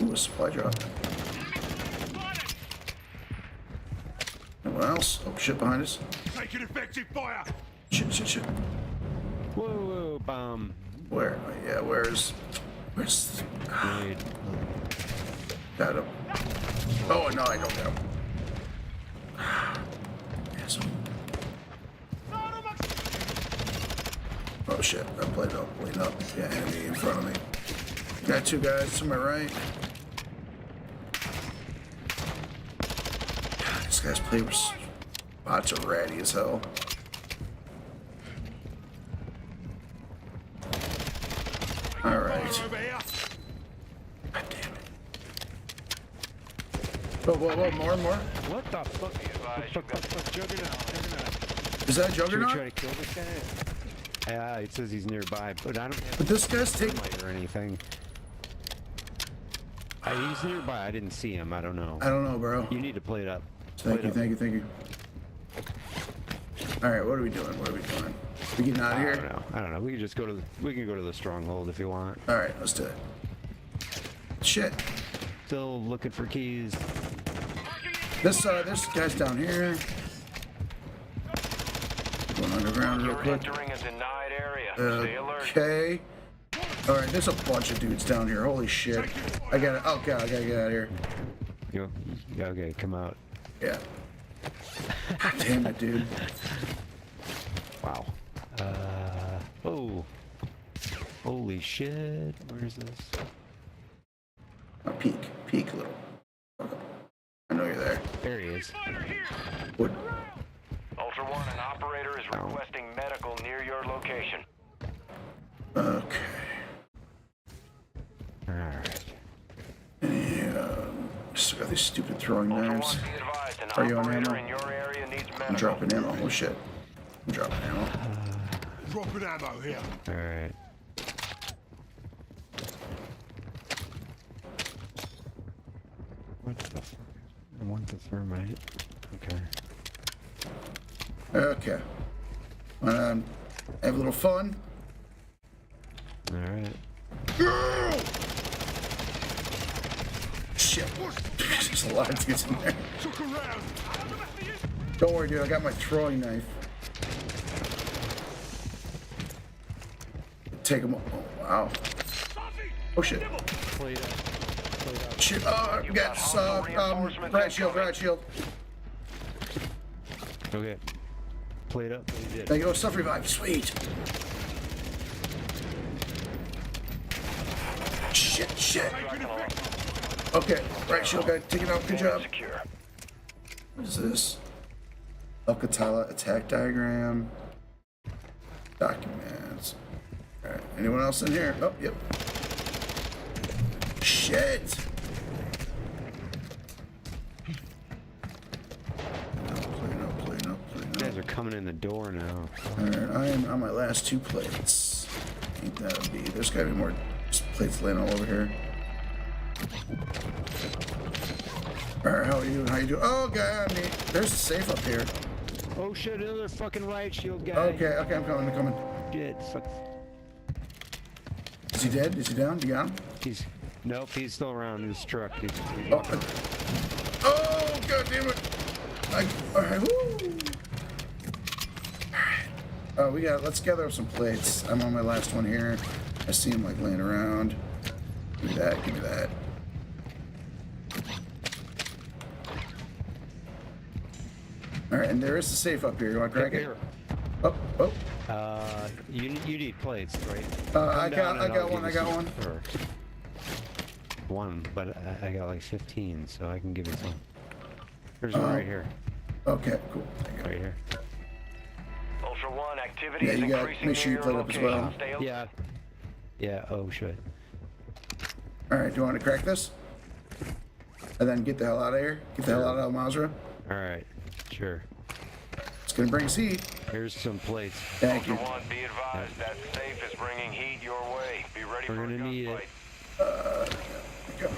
Ooh, a supply drop. Anyone else? Oh, shit behind us. Take an effective fire. Shit, shit, shit. Whoa, bomb. Where? Yeah, where's... Got him. Oh, no, I don't have him. Yes. Oh, shit. I played up, played up. Yeah, enemy in front of me. Got two guys to my right. God, this guy's play spots are ratty as hell. All right. God damn it. Whoa, more and more. What the fuck? Juggernaut. Is that Juggernaut? Should we try to kill this guy? Yeah, it says he's nearby, but I don't have But this guy's taking or anything. He's nearby. I didn't see him. I don't know. I don't know, bro. You need to play it up. Thank you, thank you, thank you. All right, what are we doing? What are we doing? We getting out of here? I don't know. We can just go to the stronghold if you want. All right, let's do it. Shit. Still looking for keys. This guy's down here. Going underground real quick. Entering a denied area. Stay alert. Okay. All right, there's a bunch of dudes down here. Holy shit. I gotta. Oh god, I gotta get out of here. Yeah, okay, come out. Yeah. Damn it, dude. Wow. Oh. Holy shit. Where's this? Oh, peek little. I know you're there. There he is. What? Ultra One, an operator is requesting medical near your location. Okay. Alright. Still got these stupid throwing knives. Be advised, an Are you on operator ammo? in your area needs medical. I'm dropping ammo. Oh shit. I'm dropping ammo. Dropping ammo here. Alright. What the fuck? I want the thermite. Okay. Okay. Have a little fun. Alright. Shit. There's a lot of dudes in there. Don't worry, dude. I got my throwing knife. Take him. Oh, wow. Oh, shit. Shit. Oh, I got riot shield. Okay. Plate up. What you did. There you go. Stuff revive. Sweet. Shit. Okay. Riot shield guy. Take it out. Good job. What is this? Alcatala attack diagram. Documents. Alright. Anyone else in here? Oh, yep. Shit. Playing up. You guys are coming in the door now. Alright, I am on my last 2 plates. Ain't that a beat? There's gotta be more plates laying all over here. Alright, how are you? How you doing? Oh, God, there's a safe up here. Oh shit, another fucking riot shield guy. Okay, I'm coming. Shit, fuck. Is he dead? Is he down? You got him? Nope, he's still around in his truck. Oh, God damn it. Alright, woo. Oh, let's gather up some plates. I'm on my last one here. I see him like laying around. Give me that. Alright, and there is a safe up here. You want to crack it? Oh. You need plates, right? I got one. One, but I got like 15, so I can give you some. There's one right here. Okay, cool. Right here. Ultra One, activity Yeah, is you got. increasing Make sure you near plate your up as location. well. Stay Yeah. Oh shit. Alright, do you want to crack this? And then get the hell out of here? Get the hell out of El Mazra? Alright, sure. It's gonna bring us heat. Here's some plates. Thank you. Ultra One, be advised that safe is bringing heat your way. Be ready We're for a gonna need it. Go.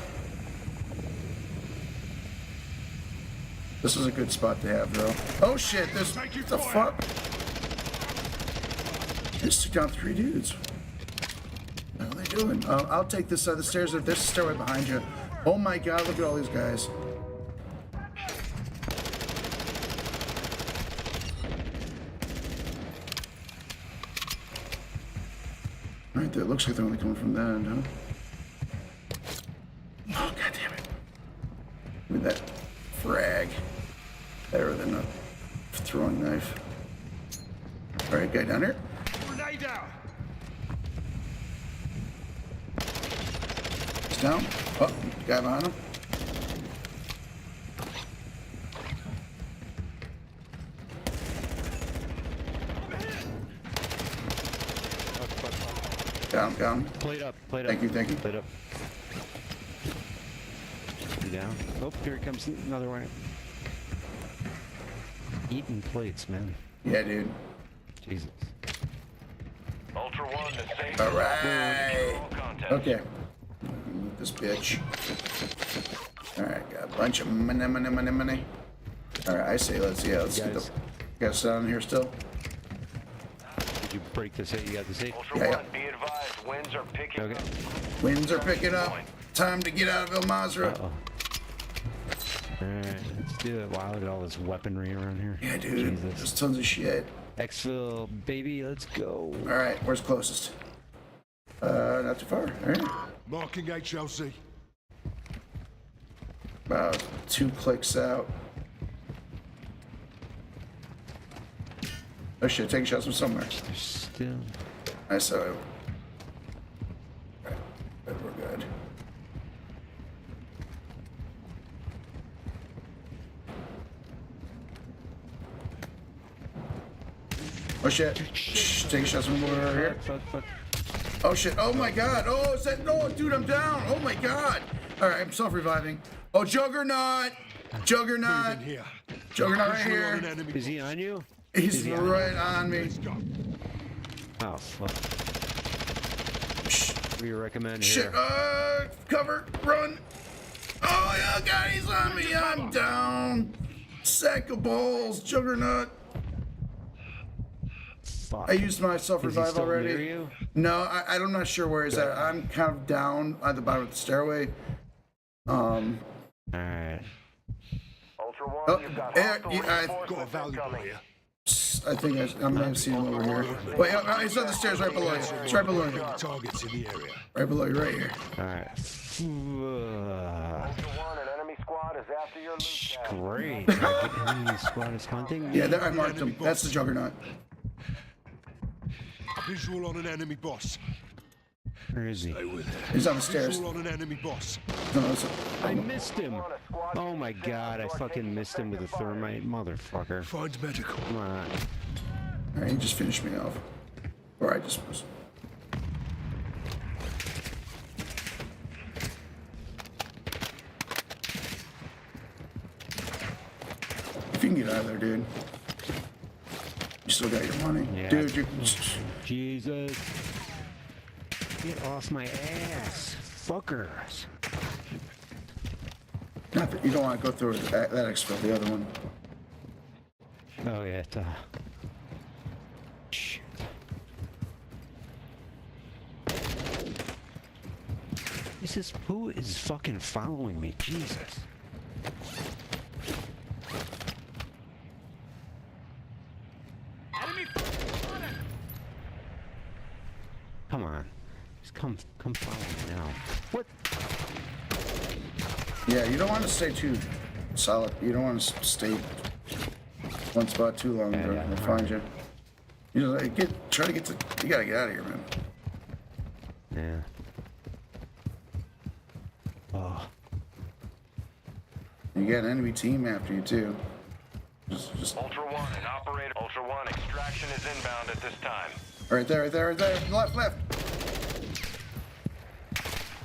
This is a good spot to have, though. Oh shit! What the fuck? Just took down 3 dudes. What are they doing? I'll take this side of the stairs. There's a stairway behind you. Oh my God! Look at all these guys. Right there. Looks like they're only coming from that end, huh? Oh, God damn it. Give me that frag. Better than a throwing knife. Alright, guy down here. Grenade out. He's down. Oh, guy behind him. Down. Plate up. Thank you. Plate up. You down? Oh, here comes another one. Eating plates, man. Yeah, dude. Jesus. Ultra One, the safe. All right. Okay. Move this bitch. All right, got a bunch of money. All right, I say let's get the. Guys down here still. Did you break the safe? You got the safe? Yeah. Be advised, winds are picking up. Winds are picking up. Time to get out of El Mazra. Alright, let's do it. Wow, look at all this weaponry around here. Yeah, dude. Jesus. There's tons of shit. Exfil, baby, let's go. Alright, where's closest? Not too far. Alright. Marking HLC. About 2 clicks out. Oh shit, taking shots from somewhere. There's still. I saw it. Oh shit. Shh, take shots from over here. Oh shit. Oh my god. Oh, is that no, dude, I'm down. Oh my god. Alright, I'm self-reviving. Oh, Juggernaut! Juggernaut! Juggernaut right here. Is he on you? He's right on me. Oh fuck. What do you recommend Shit, here? cover, run. Oh yeah, god, he's on me. I'm down. Sack of balls, Juggernaut. Fuck. I used my Is he self-revive still near already. you? No, I'm not sure where he's at. I'm kind of down at the bottom of the stairway. Alright. Ultra One, Oh, you've got got a valuable here. I think I may have seen him over here. Wait, he's on the stairs right below you. It's right below you. Targets in the area. Right below you, right here. Alright. Ultra One, an enemy squad is after your loot cache. Great. Enemy squad is hunting. Yeah, there, I marked him. That's the Juggernaut. Visual on an enemy boss. Where is he? He's on the stairs. Visual on an enemy boss. No, I missed him. Oh my god, I fucking missed him with a thermite, motherfucker. Find medical. Come on. Alright, he just finished me off. Or I just was. If you can get out of there, dude. You still got your money. Yeah. Dude, you Jesus. Get off my ass. Fuckers. not that you don't want to go through that exfil, the other one. Oh yeah, shit. Who is fucking following me? Jesus. Come on. Just come follow me now. What? Yeah, you don't want to stay too solid. You don't want to stay one spot too long. They'll find you. You know, try to get to. You gotta get out of here, man. Yeah. Oh. You got an enemy team after you too. Just Ultra One, an operator. Ultra One, extraction is inbound at this time. right there, right there, right there. Left.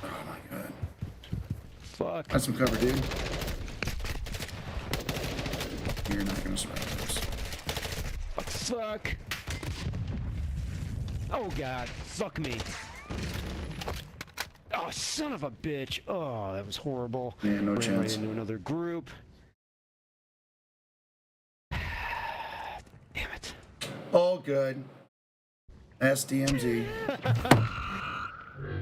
Oh my god. Fuck. That's some cover, dude. You're not gonna survive this. Fuck. Oh god. Fuck me. Oh, son of a bitch. Oh, that was horrible. Yeah, no Ran chance. right into another group. Damn it. All good. SDMZ.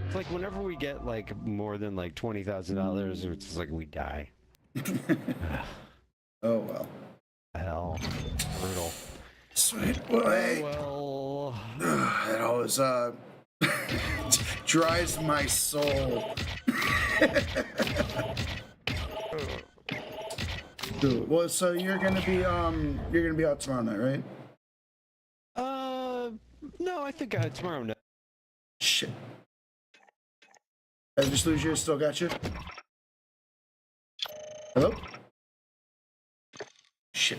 It's like whenever we get like more than like $20,000, it's just like we die. Oh well. Hell. Brutal. Sweet. Well, hey. Well. It always dries my soul. Dude, well, so you're gonna be out tomorrow night, right? No, I think tomorrow night. Shit. I just lose you. Still got you. Hello. Shit.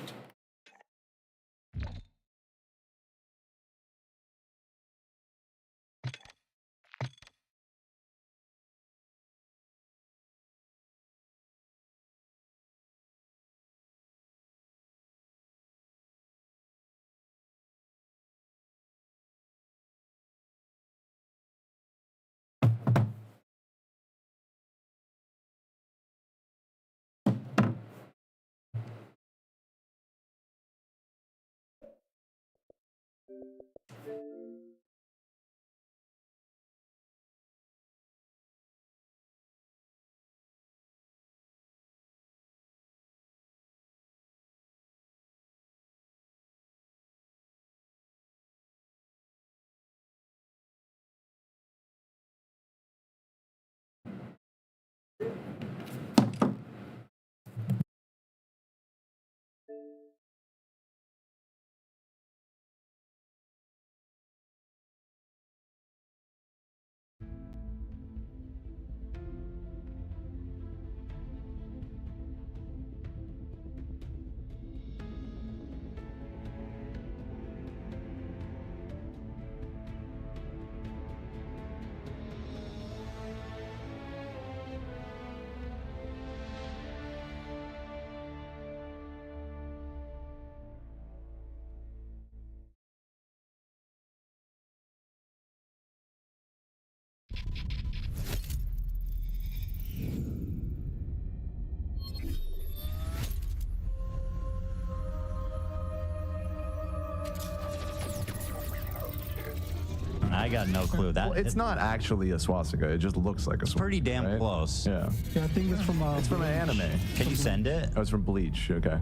got no clue. That Well, it's not actually a swastika. It just looks like a swastika. pretty damn right? close. Yeah. Yeah, I think it's from It's from an anime. Can you send it? Oh, it's from Bleach. Okay.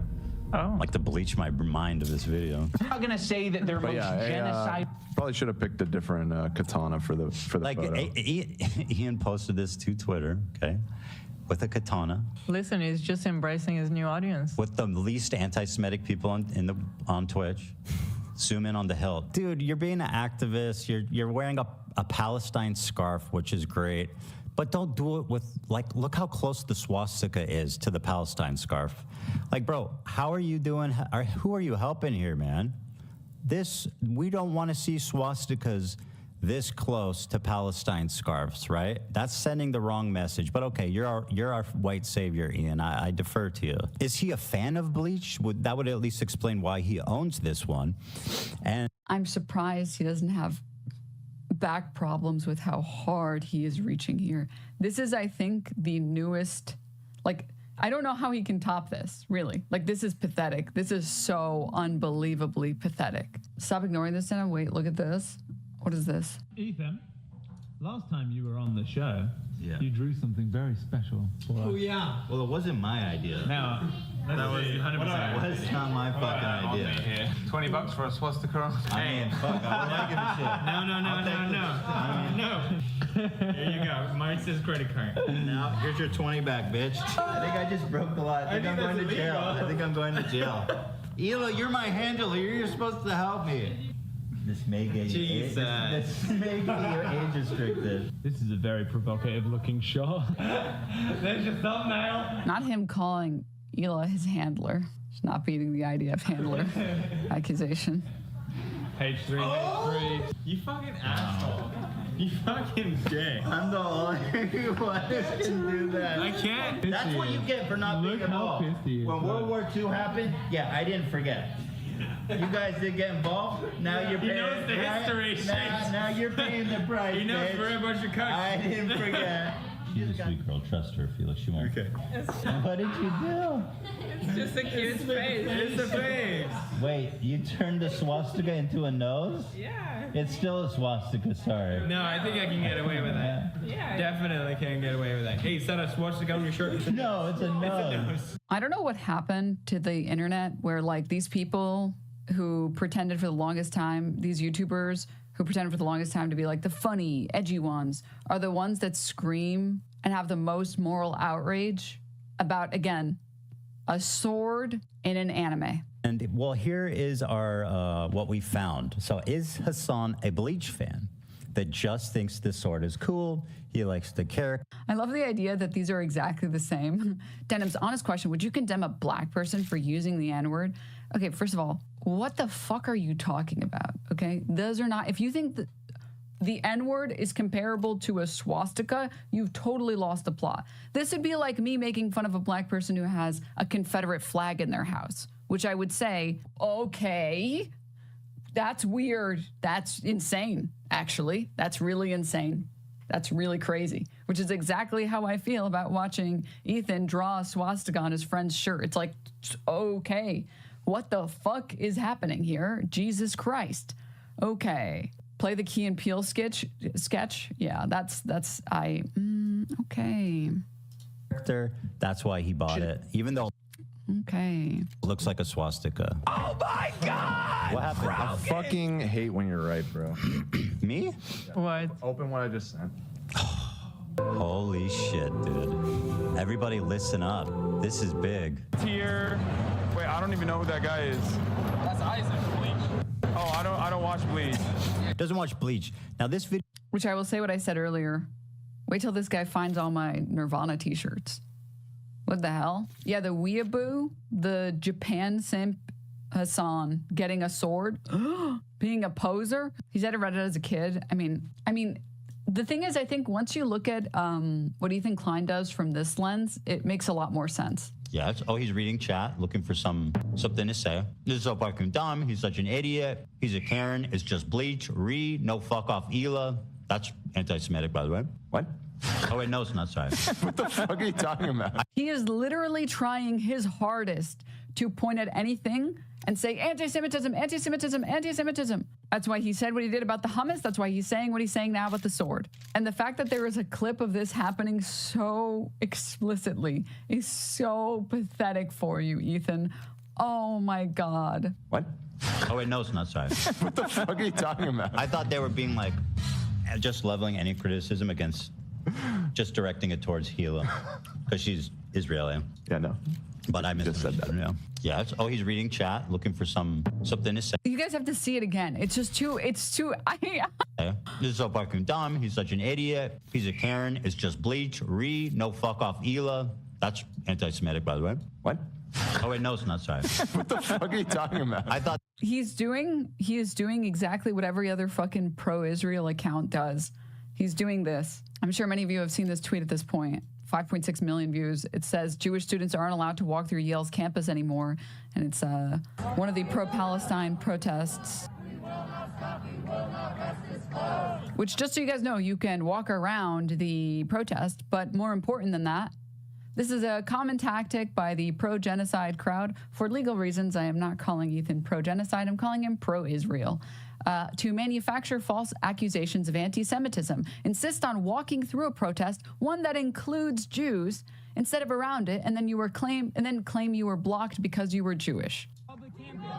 Oh. Like to bleach my mind of this video. I'm not gonna say that they're But most yeah, genocide. probably should have picked a different katana for the Like photo. Ian posted this to Twitter, okay, with a katana, Listen, he's just embracing his new audience. with the least anti-Semitic people on Twitch. Zoom in on the hilt, dude. You're being an activist. You're wearing a Palestine scarf, which is great, but don't do it with look how close the swastika is to the Palestine scarf. Like, bro, how are you doing? Who are you helping here, man? We don't want to see swastikas this close to Palestine scarves, right? That's sending the wrong message. But okay, you're our white savior, Ian. I defer to you. Is he a fan of Bleach? That would at least explain why he owns this one. And I'm surprised he doesn't have back problems with how hard he is reaching here. This is, I think, the newest, I don't know how he can top this, really. This is pathetic. This is so unbelievably pathetic. Stop ignoring this now. Wait, look at this. What is this? Ethan, last time you were on the show, you drew something very special for us. Oh, yeah. Well, it wasn't my idea. Now, that was 100%. It was not my fucking idea. $20 for a swastika. I mean, fuck, I wouldn't give a shit. No. Here you go. Mine says credit card. Now, here's your 20 back, bitch. I think I just broke the law. I think I'm going to jail. I think I'm going to jail. Ela, you're my handler. You're supposed to help me. This may get you age restricted. This is a very provocative looking shot. There's your thumbnail. Not him calling Ela his handler. He's not beating the IDF handler accusation. Page 3, page 3. You fucking asshole. You fucking dick. I'm the only one who can do that. I can't. That's what you get for not being involved. When World War II happened, yeah, I didn't forget. You guys did get involved. Now you're paying. He knows the history. Now you're paying the price. He knows for a bunch of cucks. I didn't forget. She's a sweet girl. Trust her, Felix. She won't. Okay. What did you do? It's just a cute face. It's a face. Wait, you turned the swastika into a nose? Yeah. It's still a swastika, sorry. No, I think I can get away with that. Yeah. Definitely can get away with that. Hey, is that a swastika on your shirt? No, it's a nose. I don't know what happened to the internet where these people who pretended for the longest time, these YouTubers who pretended for the longest time to be the funny, edgy ones, are the ones that scream and have the most moral outrage about, again, a sword in an anime. And well, here is our what we found. So is Hassan a Bleach fan that just thinks this sword is cool? He likes the character. I love the idea that these are exactly the same. Denim's honest question, would you condemn a black person for using the N-word? Okay, first of all, what the fuck are you talking about? Okay, those are not, if you think that the N-word is comparable to a swastika, you've totally lost the plot. This would be like me making fun of a black person who has a Confederate flag in their house, which I would say, okay, that's weird. That's insane, actually. That's really insane. That's really crazy, which is exactly how I feel about watching Ethan draw a swastika on his friend's shirt. It's like, okay, what the fuck is happening here? Jesus Christ. Okay. Play the Key and Peele sketch. Yeah, okay. That's why he bought it, even though okay, it looks like a swastika. Oh my God! What happened? I fucking hate when you're right, bro. Me? What? Open what I just sent. Holy shit, dude. Everybody listen up. This is big. Here. Wait, I don't even know who that guy is. That's Isaac. Bleach. Oh, I don't watch Bleach. Doesn't watch Bleach. Now this video, which I will say what I said earlier. Wait till this guy finds all my Nirvana t-shirts. What the hell? Yeah, the weeaboo, the Japan simp Hassan getting a sword, being a poser. He said I read it as a kid. I mean, the thing is, I think once you look at what Ethan Klein does from this lens, it makes a lot more sense. yeah. Oh, he's reading chat, looking for something to say. This is so fucking dumb. He's such an idiot. He's a Karen. It's just Bleach. No fuck off Ela. That's anti-Semitic, by the way. What? Oh, wait, no, it's not. Sorry. What the fuck are you talking about? He is literally trying his hardest to point at anything and say anti-Semitism, anti-Semitism, anti-Semitism. That's why he said what he did about the hummus. That's why he's saying what he's saying now about the sword. And the fact that there is a clip of this happening so explicitly is so pathetic for you, Ethan. Oh my God. What? Oh wait, no, it's not. Sorry. What the fuck are you talking about? I thought they were being like, just leveling any criticism against, just directing it towards Hila, because she's Israeli. Yeah, no. But I just said that. Yeah. Oh, he's reading chat, looking for something to say. You guys have to see it again. It's just too. It's too. This is so fucking dumb. He's such an idiot. He's a Karen. It's just bleach. No fuck off Hila. That's anti-Semitic, by the way. What? Oh wait, no, it's not. Sorry. What the fuck are you talking about? I thought he is doing exactly what every other fucking pro-Israel account does. He's doing this. I'm sure many of you have seen this tweet at this point. 5.6 million views. It says Jewish students aren't allowed to walk through Yale's campus anymore. And it's one of the pro-Palestine protests. Which, just so you guys know, you can walk around the protest, but more important than that, this is a common tactic by the pro-genocide crowd. For legal reasons, I am not calling Ethan pro-genocide, I'm calling him pro-Israel. To manufacture false accusations of anti-Semitism, insist on walking through a protest, one that includes Jews, instead of around it, and then claim you were blocked because you were Jewish.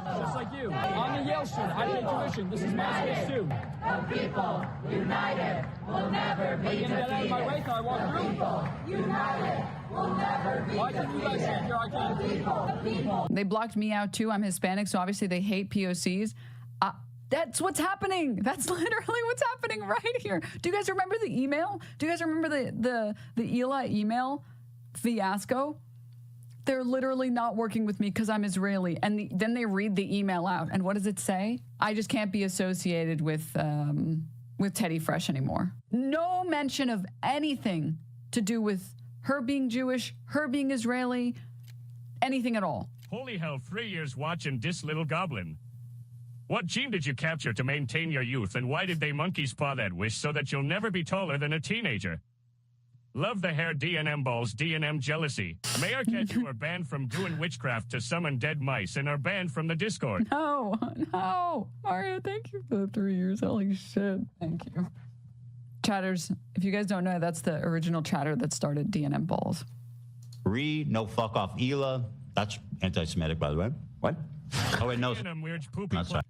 Just like you. I'm a Yale student. I pay tuition. This is my school too. The people united will never be defeated. Get out of my way, can I walk through? People united will never be defeated. Why can you guys stand here? I can't. They blocked me out too. I'm Hispanic, so obviously they hate POCs. That's what's happening. That's literally what's happening right here. Do you guys remember the email? Do you guys remember the Eli email fiasco? They're literally not working with me because I'm Israeli. And then they read the email out. And what does it say? I just can't be associated with Teddy Fresh anymore. No mention of anything to do with her being Jewish, her being Israeli, anything at all. Holy hell, 3 years watching this little goblin. What gene did you capture to maintain your youth, and why did they monkey's paw that wish so that you'll never be taller than a teenager? Love the hair DNM balls, DNM jealousy. Mayor Cat, you are banned from doing witchcraft to summon dead mice and are banned from the Discord. No. Mario, thank you for the 3 years. Holy shit. Thank you. Chatters, if you guys don't know, that's the original chatter that started DNM balls. No fuck off Hila. That's anti-Semitic, by the way. What? Oh wait, no.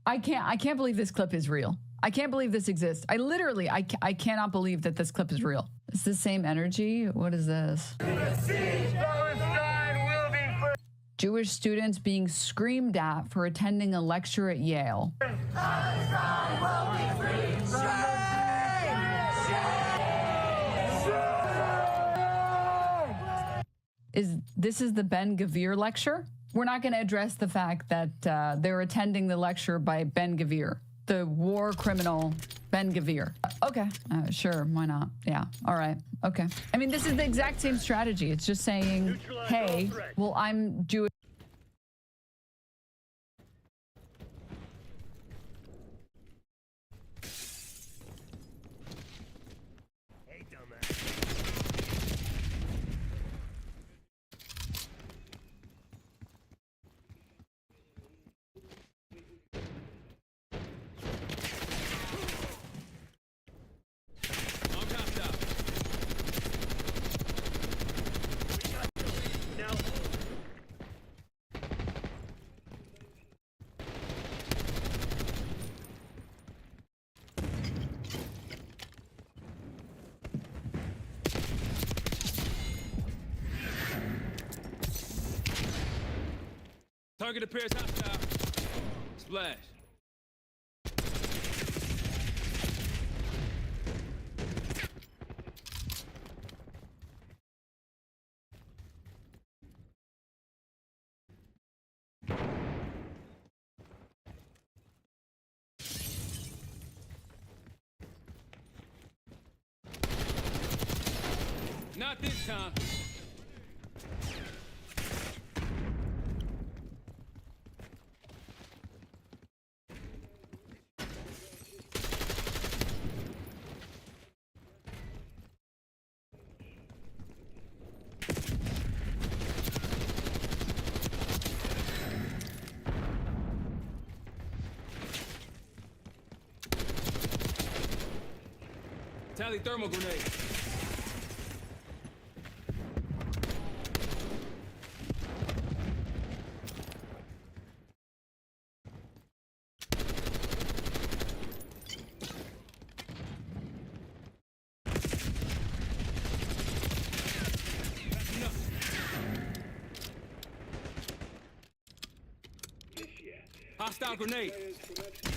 I can't believe this clip is real. I can't believe this exists. I cannot believe that this clip is real. It's the same energy. What is this? Jewish students being screamed at for attending a lecture at Yale. This is the Ben Gvir lecture? We're not going to address the fact that they're attending the lecture by Ben Gvir, the war criminal Ben Gvir. Okay, sure, why not? Yeah, all right, okay. I mean, this is the exact same strategy. It's just saying, hey, well, I'm Jewish. Target appears hostile. Splash. Not this time. Tally thermal grenade. Hostile grenade.